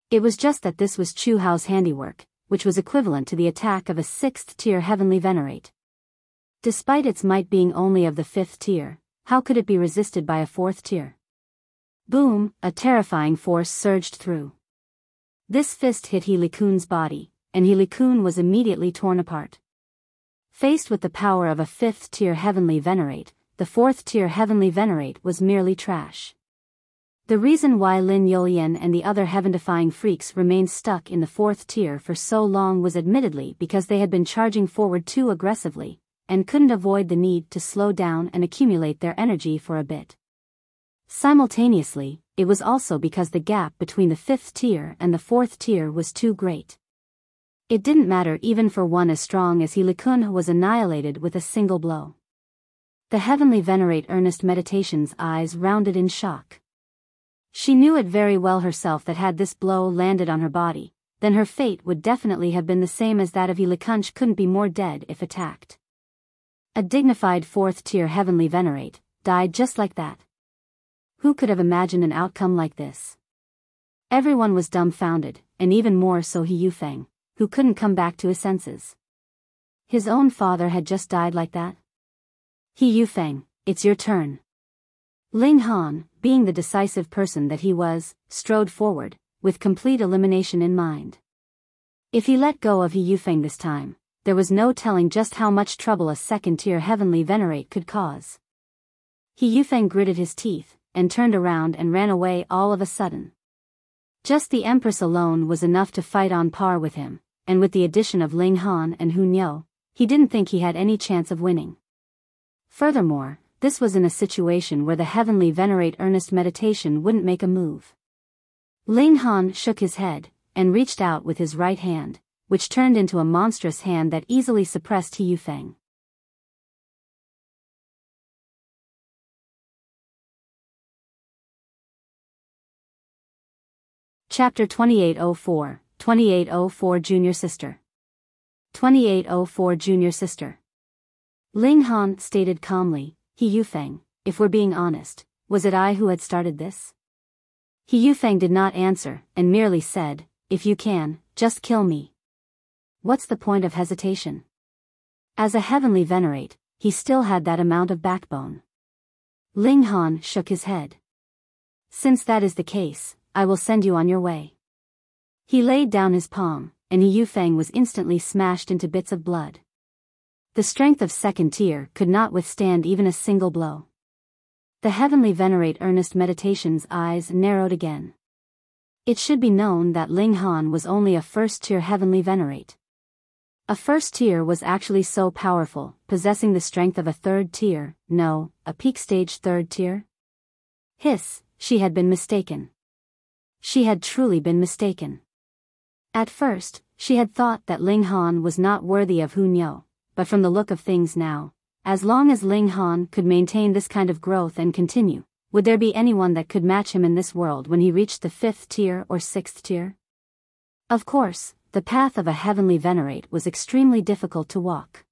It was just that this was Chu Hao's handiwork, which was equivalent to the attack of a 6th tier heavenly venerate. Despite its might being only of the 5th tier, how could it be resisted by a 4th tier? Boom, a terrifying force surged through. This fist hit He Liqun's body, and He Liqun was immediately torn apart. Faced with the power of a 5th tier heavenly venerate, the 4th tier heavenly venerate was merely trash. The reason why Lin Yolian and the other heaven-defying freaks remained stuck in the 4th tier for so long was admittedly because they had been charging forward too aggressively, and couldn't avoid the need to slow down and accumulate their energy for a bit. Simultaneously, it was also because the gap between the 5th tier and the 4th tier was too great. It didn't matter even for one as strong as He Liqun was annihilated with a single blow. The heavenly venerate earnest meditation's eyes rounded in shock. She knew it very well herself that had this blow landed on her body, then her fate would definitely have been the same as that of He Liqun couldn't be more dead if attacked. A dignified 4th-tier heavenly venerate, died just like that. Who could have imagined an outcome like this? Everyone was dumbfounded, and even more so He Liqun, who couldn't come back to his senses. His own father had just died like that? He Liqun, it's your turn. Ling Han, being the decisive person that he was, strode forward, with complete elimination in mind. If he let go of He Liqun this time, there was no telling just how much trouble a 2nd-tier heavenly venerate could cause. He Liqun gritted his teeth, and turned around and ran away all of a sudden. Just the Empress alone was enough to fight on par with him, and with the addition of Ling Han and Hunyao, he didn't think he had any chance of winning. Furthermore, this was in a situation where the heavenly venerate earnest meditation wouldn't make a move. Ling Han shook his head, and reached out with his right hand, which turned into a monstrous hand that easily suppressed He Liqun. Chapter 2804, 2804 Junior Sister. 2804 Junior Sister. Ling Han stated calmly, He Liqun, if we're being honest, was it I who had started this? He Liqun did not answer, and merely said, if you can, just kill me. What's the point of hesitation? As a heavenly venerate, he still had that amount of backbone. Ling Han shook his head. Since that is the case, I will send you on your way. He laid down his palm, and He Liqun was instantly smashed into bits of blood. The strength of 2nd tier could not withstand even a single blow. The heavenly venerate earnest meditation's eyes narrowed again. It should be known that Ling Han was only a 1st-tier heavenly venerate. A 1st tier was actually so powerful, possessing the strength of a 3rd tier, no, a peak stage 3rd tier? Hiss, she had been mistaken. She had truly been mistaken. At first, she had thought that Ling Han was not worthy of Hunyao, but from the look of things now, as long as Ling Han could maintain this kind of growth and continue, would there be anyone that could match him in this world when he reached the 5th tier or 6th tier? Of course, the path of a heavenly venerate was extremely difficult to walk.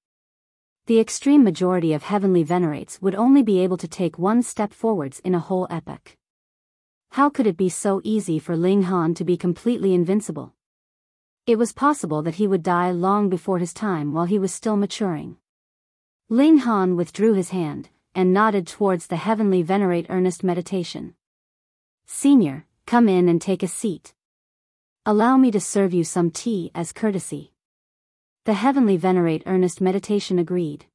The extreme majority of heavenly venerates would only be able to take one step forwards in a whole epoch. How could it be so easy for Ling Han to be completely invincible? It was possible that he would die long before his time while he was still maturing. Ling Han withdrew his hand, and nodded towards the heavenly venerate earnest meditation. Senior, come in and take a seat. Allow me to serve you some tea as courtesy. The heavenly venerate earnest meditation agreed.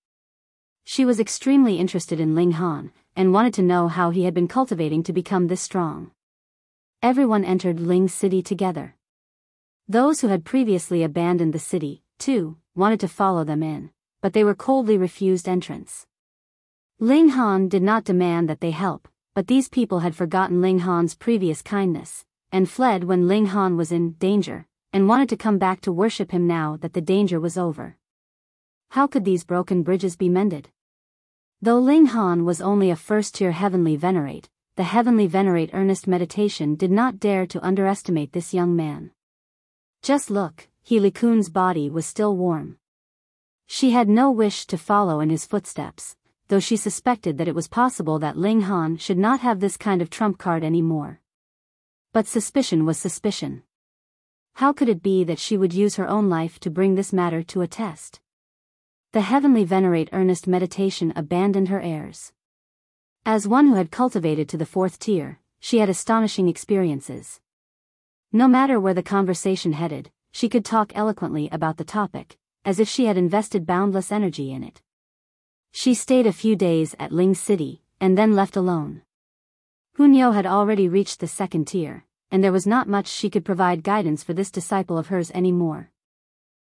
She was extremely interested in Ling Han, and wanted to know how he had been cultivating to become this strong. Everyone entered Ling City together. Those who had previously abandoned the city, too, wanted to follow them in, but they were coldly refused entrance. Ling Han did not demand that they help, but these people had forgotten Ling Han's previous kindness, and fled when Ling Han was in danger, and wanted to come back to worship him now that the danger was over. How could these broken bridges be mended? Though Ling Han was only a 1st-tier heavenly venerate, the heavenly venerate earnest meditation did not dare to underestimate this young man. Just look, He Liqun's body was still warm. She had no wish to follow in his footsteps, though she suspected that it was possible that Ling Han should not have this kind of trump card anymore. But suspicion was suspicion. How could it be that she would use her own life to bring this matter to a test? The heavenly venerate earnest meditation abandoned her airs. As one who had cultivated to the 4th tier, she had astonishing experiences. No matter where the conversation headed, she could talk eloquently about the topic, as if she had invested boundless energy in it. She stayed a few days at Ling City, and then left alone. Hunyao had already reached the 2nd tier, and there was not much she could provide guidance for this disciple of hers anymore.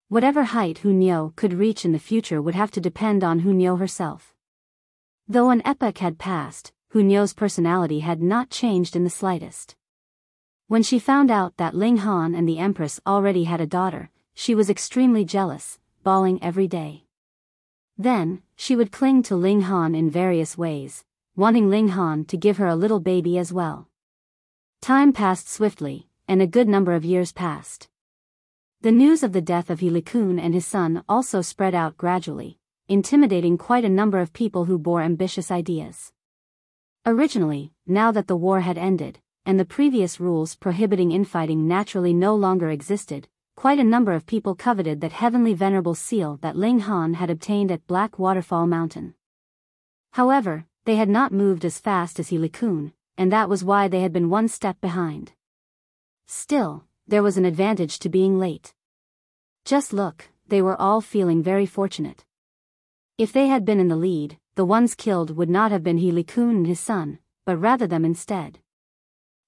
Whatever height Hunyao could reach in the future would have to depend on Hunyao herself. Though an epoch had passed, Hunyao's personality had not changed in the slightest. When she found out that Ling Han and the Empress already had a daughter, she was extremely jealous, bawling every day. Then, she would cling to Ling Han in various ways, wanting Ling Han to give her a little baby as well. Time passed swiftly, and a good number of years passed. The news of the death of He Liqun and his son also spread out gradually, intimidating quite a number of people who bore ambitious ideas. Originally, now that the war had ended, and the previous rules prohibiting infighting naturally no longer existed, quite a number of people coveted that heavenly venerable seal that Ling Han had obtained at Black Waterfall Mountain. However, they had not moved as fast as He Liqun, and that was why they had been one step behind. Still, there was an advantage to being late. Just look, they were all feeling very fortunate. If they had been in the lead, the ones killed would not have been He Liqun and his son, but rather them instead.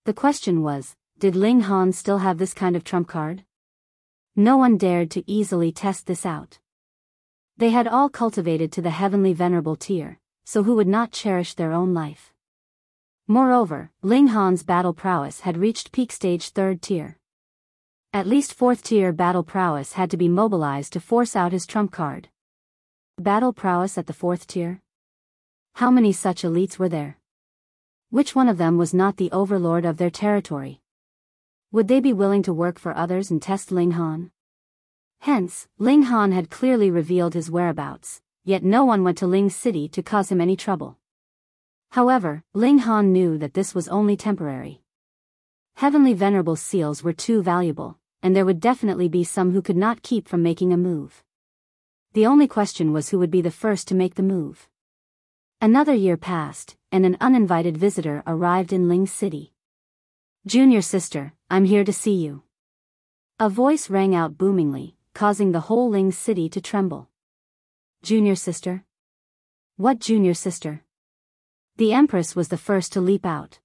The question was, did Ling Han still have this kind of trump card? No one dared to easily test this out. They had all cultivated to the heavenly venerable tier, so who would not cherish their own life? Moreover, Ling Han's battle prowess had reached peak stage 3rd tier. At least 4th tier battle prowess had to be mobilized to force out his trump card. Battle prowess at the 4th tier? How many such elites were there? Which one of them was not the overlord of their territory? Would they be willing to work for others and test Ling Han? Hence, Ling Han had clearly revealed his whereabouts, yet no one went to Ling City to cause him any trouble. However, Ling Han knew that this was only temporary. Heavenly venerable seals were too valuable, and there would definitely be some who could not keep from making a move. The only question was who would be the first to make the move. Another year passed, and an uninvited visitor arrived in Ling City. "Junior sister, I'm here to see you." A voice rang out boomingly, causing the whole Ling City to tremble. "Junior sister? What junior sister?" The Empress was the first to leap out.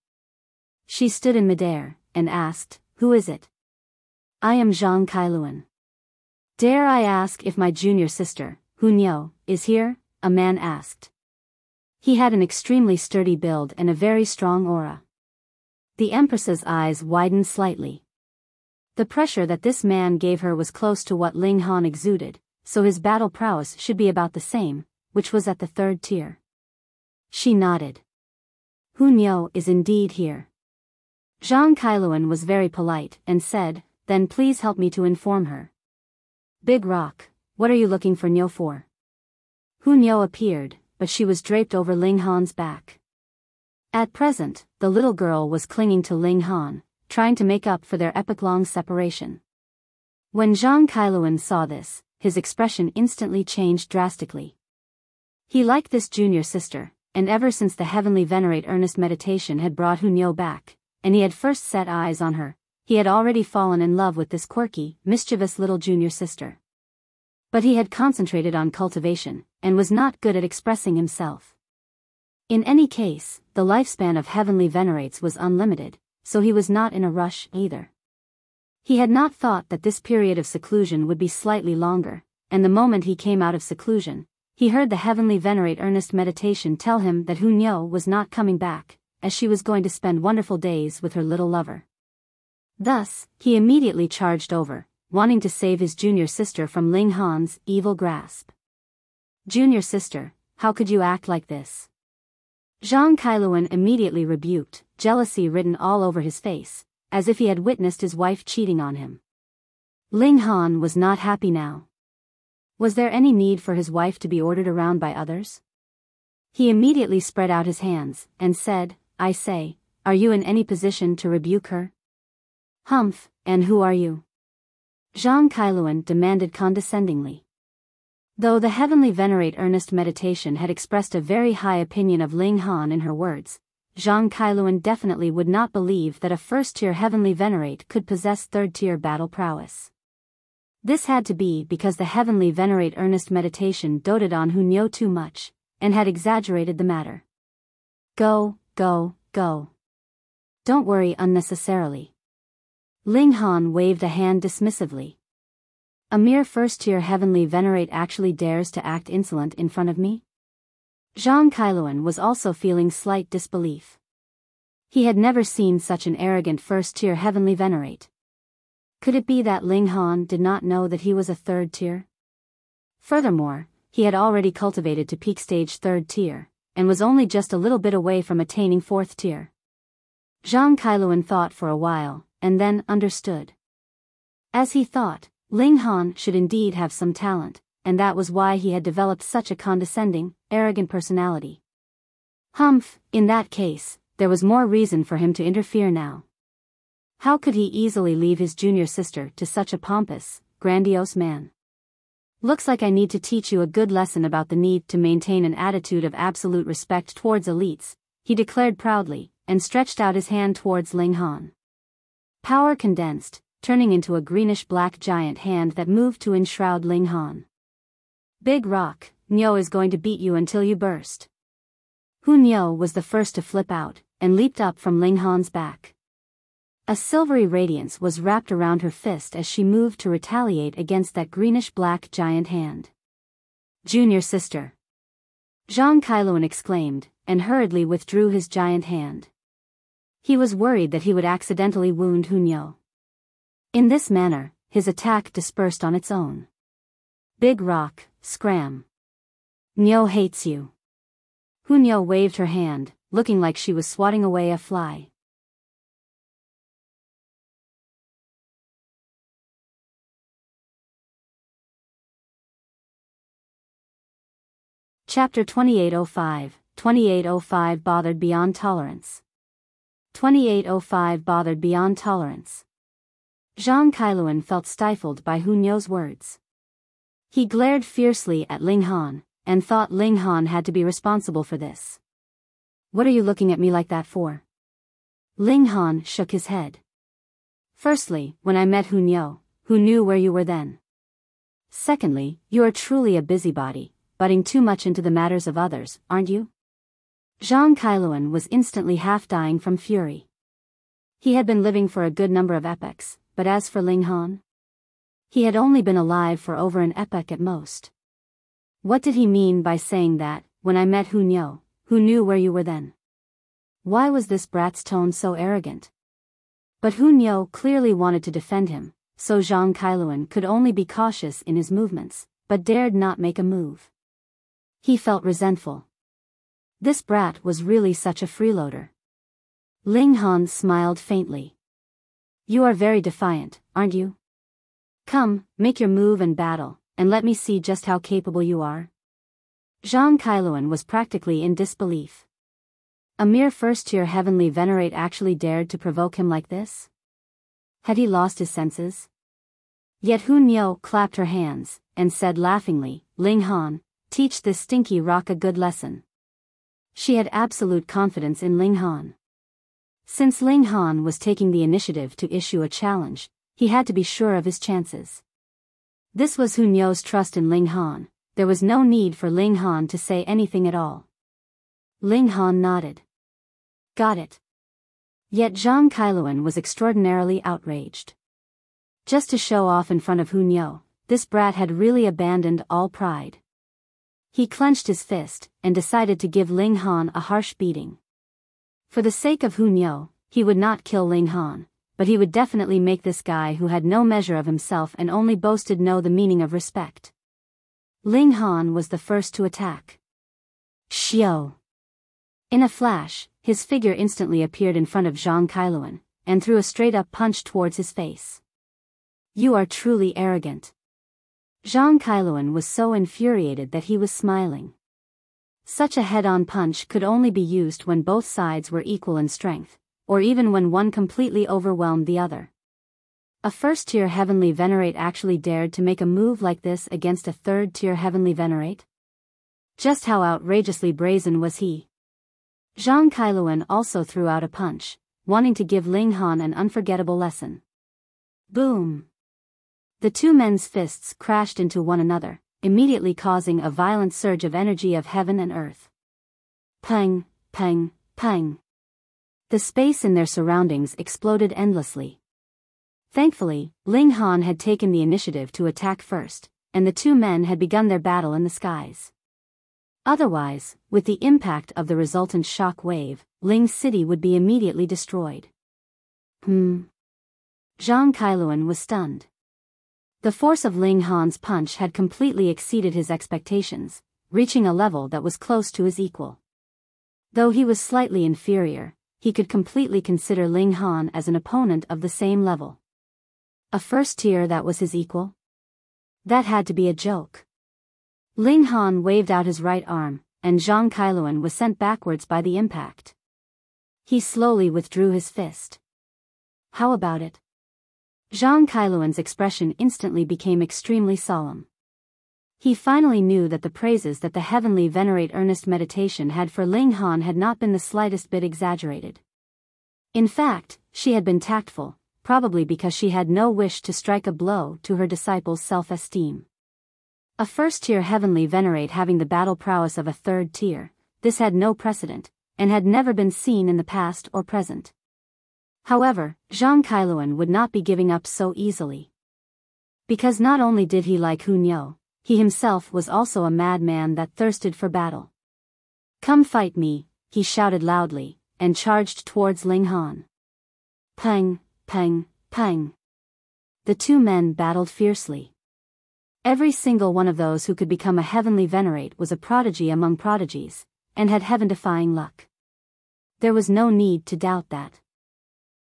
She stood in midair, and asked, "Who is it?" "I am Zhuang Kailuan." "Dare I ask if my junior sister, Hunyo, is here?" a man asked. He had an extremely sturdy build and a very strong aura. The Empress's eyes widened slightly. The pressure that this man gave her was close to what Ling Han exuded, so his battle prowess should be about the same, which was at the 3rd tier. She nodded. "Hunyo is indeed here." Zhang Kailuan was very polite and said, "Then please help me to inform her." "Big Rock, what are you looking for Nyo for?" Hunyo appeared, but she was draped over Ling Han's back. At present, the little girl was clinging to Ling Han, trying to make up for their epoch-long separation. When Zhang Kailuan saw this, his expression instantly changed drastically. He liked this junior sister, and ever since the heavenly venerate earnest meditation had brought Hunyo back, and he had first set eyes on her, he had already fallen in love with this quirky, mischievous little junior sister. But he had concentrated on cultivation, and was not good at expressing himself. In any case, the lifespan of heavenly venerates was unlimited, so he was not in a rush either. He had not thought that this period of seclusion would be slightly longer, and the moment he came out of seclusion, he heard the heavenly venerate earnest meditation tell him that Hunyo was not coming back, as she was going to spend wonderful days with her little lover. Thus, he immediately charged over, wanting to save his junior sister from Ling Han's evil grasp. "Junior sister, how could you act like this?" Zhang Kailuan immediately rebuked, jealousy written all over his face, as if he had witnessed his wife cheating on him. Ling Han was not happy now. Was there any need for his wife to be ordered around by others? He immediately spread out his hands, and said, "I say, are you in any position to rebuke her?" "Humph, and who are you?" Zhang Kailuan demanded condescendingly. Though the heavenly venerate earnest meditation had expressed a very high opinion of Ling Han in her words, Zhang Kailuan definitely would not believe that a first-tier heavenly venerate could possess 3rd-tier battle prowess. This had to be because the heavenly venerate earnest meditation doted on Hunyo too much, and had exaggerated the matter. Go. Don't worry unnecessarily." Ling Han waved a hand dismissively. "A mere first-tier heavenly venerate actually dares to act insolent in front of me?" Zhang Kailuan was also feeling slight disbelief. He had never seen such an arrogant first-tier heavenly venerate. Could it be that Ling Han did not know that he was a 3rd tier? Furthermore, he had already cultivated to peak stage 3rd tier, and was only just a little bit away from attaining 4th tier. Zhang Kailuan thought for a while, and then understood. As he thought, Ling Han should indeed have some talent, and that was why he had developed such a condescending, arrogant personality. Humph, in that case, there was more reason for him to interfere now. How could he easily leave his junior sister to such a pompous, grandiose man? Looks like I need to teach you a good lesson about the need to maintain an attitude of absolute respect towards elites, he declared proudly, and stretched out his hand towards Ling Han. Power condensed, turning into a greenish-black giant hand that moved to enshroud Ling Han. Big Rock, Niu is going to beat you until you burst. Hu Niu was the first to flip out, and leaped up from Ling Han's back. A silvery radiance was wrapped around her fist as she moved to retaliate against that greenish-black giant hand. Junior sister. Zhuang Kailuan exclaimed, and hurriedly withdrew his giant hand. He was worried that he would accidentally wound Hu Niu. In this manner, his attack dispersed on its own. Big Rock, scram. Niu hates you. Hu Niu waved her hand, looking like she was swatting away a fly. Chapter 2805, 2805 Bothered Beyond Tolerance. 2805 Bothered Beyond Tolerance. Zhuang Kailuan felt stifled by Hu Niu's words. He glared fiercely at Ling Han, and thought Ling Han had to be responsible for this. What are you looking at me like that for? Ling Han shook his head. Firstly, when I met Hu Niu, who knew where you were then? Secondly, you are truly a busybody, butting too much into the matters of others, aren't you? Zhuang Kailuan was instantly half dying from fury. He had been living for a good number of epochs, but as for Ling Han, he had only been alive for over an epoch at most. What did he mean by saying that, when I met Hu Niu, who knew where you were then? Why was this brat's tone so arrogant? But Hu Niu clearly wanted to defend him, so Zhuang Kailuan could only be cautious in his movements, but dared not make a move. He felt resentful. This brat was really such a freeloader. Ling Han smiled faintly. You are very defiant, aren't you? Come, make your move and battle, and let me see just how capable you are. Zhuang Kailuan was practically in disbelief. A mere first-tier heavenly venerate actually dared to provoke him like this? Had he lost his senses? Yet Hu Niu clapped her hands, and said laughingly, Ling Han, teach this stinky rock a good lesson. She had absolute confidence in Ling Han. Since Ling Han was taking the initiative to issue a challenge, he had to be sure of his chances. This was Hu Niu's trust in Ling Han. There was no need for Ling Han to say anything at all. Ling Han nodded. Got it. Yet Zhuang Kailuan was extraordinarily outraged. Just to show off in front of Hu Niu, this brat had really abandoned all pride. He clenched his fist, and decided to give Ling Han a harsh beating. For the sake of Hu Niu, he would not kill Ling Han, but he would definitely make this guy who had no measure of himself and only boasted know the meaning of respect. Ling Han was the first to attack. Xiao! In a flash, his figure instantly appeared in front of Zhuang Kailuan, and threw a straight-up punch towards his face. You are truly arrogant. Zhuang Kailuan was so infuriated that he was smiling. Such a head-on punch could only be used when both sides were equal in strength, or even when one completely overwhelmed the other. A first-tier heavenly venerate actually dared to make a move like this against a third-tier heavenly venerate? Just how outrageously brazen was he? Zhuang Kailuan also threw out a punch, wanting to give Ling Han an unforgettable lesson. Boom! The two men's fists crashed into one another, immediately causing a violent surge of energy of heaven and earth. Pang, pang, pang. The space in their surroundings exploded endlessly. Thankfully, Ling Han had taken the initiative to attack first, and the two men had begun their battle in the skies. Otherwise, with the impact of the resultant shock wave, Ling City would be immediately destroyed. Zhuang Kailuan was stunned. The force of Ling Han's punch had completely exceeded his expectations, reaching a level that was close to his equal. Though he was slightly inferior, he could completely consider Ling Han as an opponent of the same level. A first tier that was his equal? That had to be a joke. Ling Han waved out his right arm, and Zhang Kailuan was sent backwards by the impact. He slowly withdrew his fist. How about it? Zhang Kailuan's expression instantly became extremely solemn. He finally knew that the praises that the heavenly venerate earnest meditation had for Ling Han had not been the slightest bit exaggerated. In fact, she had been tactful, probably because she had no wish to strike a blow to her disciples' self-esteem. A first-tier heavenly venerate having the battle prowess of a third tier, this had no precedent, and had never been seen in the past or present. However, Zhang Kailuan would not be giving up so easily. Because not only did he like Hunyo, he himself was also a madman that thirsted for battle. Come fight me, he shouted loudly, and charged towards Ling Han. Pang, pang, pang. The two men battled fiercely. Every single one of those who could become a heavenly venerate was a prodigy among prodigies, and had heaven-defying luck. There was no need to doubt that.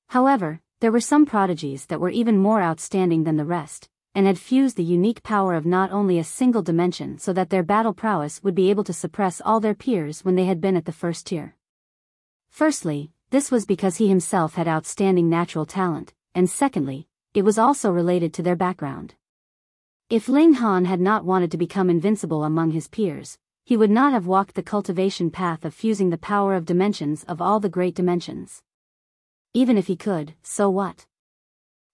However, there were some prodigies that were even more outstanding than the rest, and had fused the unique power of not only a single dimension so that their battle prowess would be able to suppress all their peers when they had been at the first tier. Firstly, this was because he himself had outstanding natural talent, and secondly, it was also related to their background. If Ling Han had not wanted to become invincible among his peers, he would not have walked the cultivation path of fusing the power of dimensions of all the great dimensions. Even if he could, so what?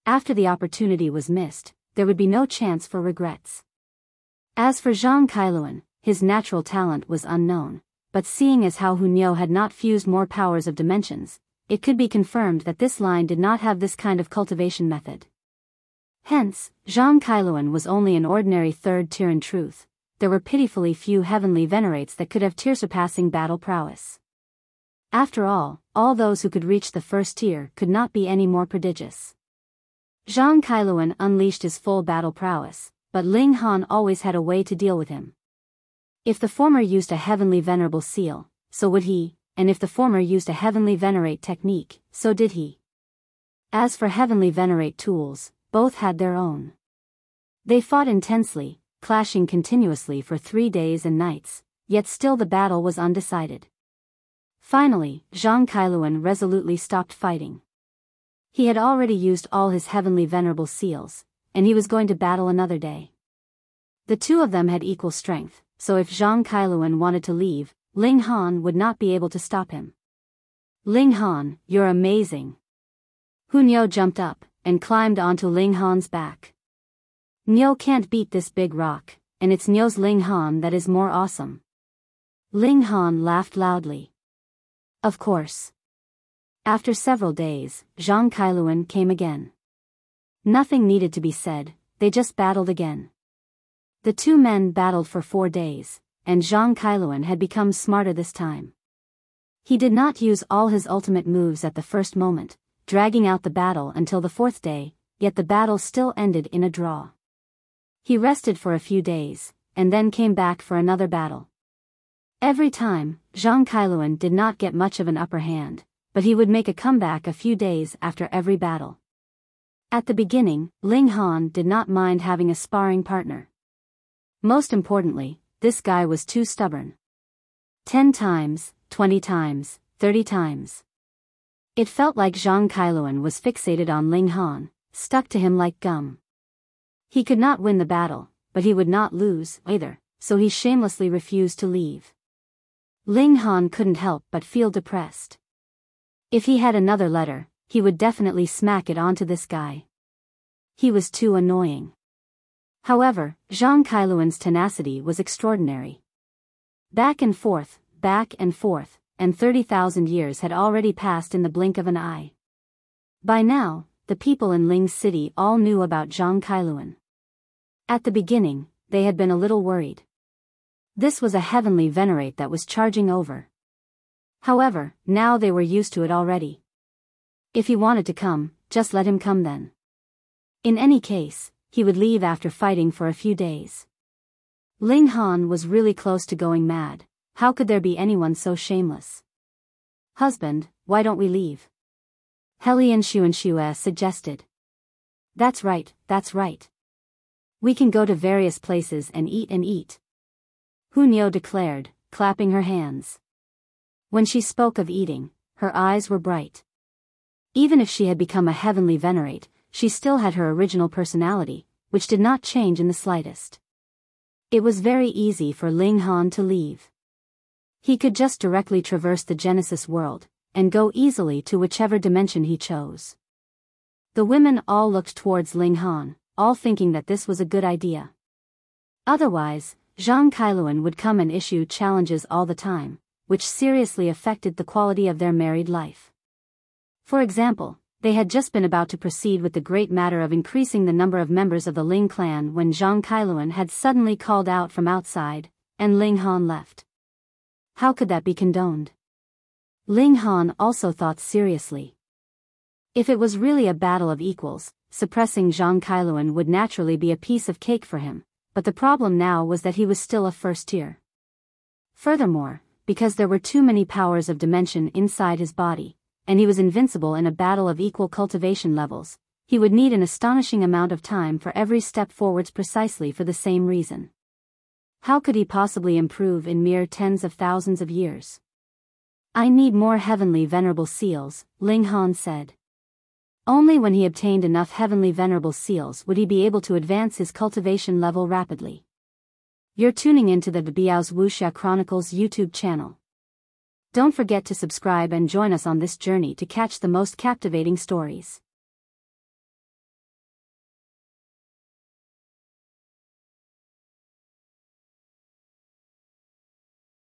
After the opportunity was missed, there would be no chance for regrets. As for Zhang Kailuan, his natural talent was unknown, but seeing as how Hunyo had not fused more powers of dimensions, it could be confirmed that this line did not have this kind of cultivation method. Hence, Zhang Kailuan was only an ordinary third tier in truth. There were pitifully few heavenly venerates that could have tier-surpassing battle prowess. After all those who could reach the first tier could not be any more prodigious. Zhang Kailuan unleashed his full battle prowess, but Ling Han always had a way to deal with him. If the former used a heavenly venerable seal, so would he, and if the former used a heavenly venerate technique, so did he. As for heavenly venerate tools, both had their own. They fought intensely, clashing continuously for 3 days and nights, yet still the battle was undecided. Finally, Zhang Kailuan resolutely stopped fighting. He had already used all his heavenly venerable seals, and he was going to battle another day. The two of them had equal strength, so if Zhang Kailuan wanted to leave, Ling Han would not be able to stop him. Ling Han, you're amazing. Hunyo jumped up, and climbed onto Ling Han's back. Nyo can't beat this big rock, and it's Nyo's Ling Han that is more awesome. Ling Han laughed loudly. Of course. After several days, Zhang Kailuan came again. Nothing needed to be said, they just battled again. The two men battled for 4 days, and Zhang Kailuan had become smarter this time. He did not use all his ultimate moves at the first moment, dragging out the battle until the 4th day, yet the battle still ended in a draw. He rested for a few days, and then came back for another battle. Every time, Zhang Kailuan did not get much of an upper hand, but he would make a comeback a few days after every battle. At the beginning, Ling Han did not mind having a sparring partner. Most importantly, this guy was too stubborn. 10 times, 20 times, 30 times. It felt like Zhang Kailuan was fixated on Ling Han, stuck to him like gum. He could not win the battle, but he would not lose either, so he shamelessly refused to leave. Ling Han couldn't help but feel depressed. If he had another letter, he would definitely smack it onto this guy. He was too annoying. However, Zhang Kailuan's tenacity was extraordinary. Back and forth, and 30,000 years had already passed in the blink of an eye. By now, the people in Ling's city all knew about Zhang Kailuan. At the beginning, they had been a little worried. This was a heavenly venerate that was charging over. However, now they were used to it already. If he wanted to come, just let him come then. In any case, he would leave after fighting for a few days. Ling Han was really close to going mad. How could there be anyone so shameless? Husband, why don't we leave? He Liqun suggested. That's right. We can go to various places and eat. Hu Niu declared, clapping her hands. When she spoke of eating, her eyes were bright. Even if she had become a heavenly venerate, she still had her original personality, which did not change in the slightest. It was very easy for Ling Han to leave. He could just directly traverse the Genesis world, and go easily to whichever dimension he chose. The women all looked towards Ling Han, all thinking that this was a good idea. Otherwise, Zhuang Kailuan would come and issue challenges all the time, which seriously affected the quality of their married life. For example, they had just been about to proceed with the great matter of increasing the number of members of the Ling clan when Zhuang Kailuan had suddenly called out from outside, and Ling Han left. How could that be condoned? Ling Han also thought seriously. If it was really a battle of equals, suppressing Zhuang Kailuan would naturally be a piece of cake for him, but the problem now was that he was still a first tier. Furthermore, because there were too many powers of dimension inside his body, and he was invincible in a battle of equal cultivation levels, he would need an astonishing amount of time for every step forwards precisely for the same reason. How could he possibly improve in mere tens of thousands of years? I need more heavenly venerable seals, Ling Han said. Only when he obtained enough heavenly venerable seals would he be able to advance his cultivation level rapidly. You're tuning into the Biyao's Wuxia Chronicles YouTube channel. Don't forget to subscribe and join us on this journey to catch the most captivating stories.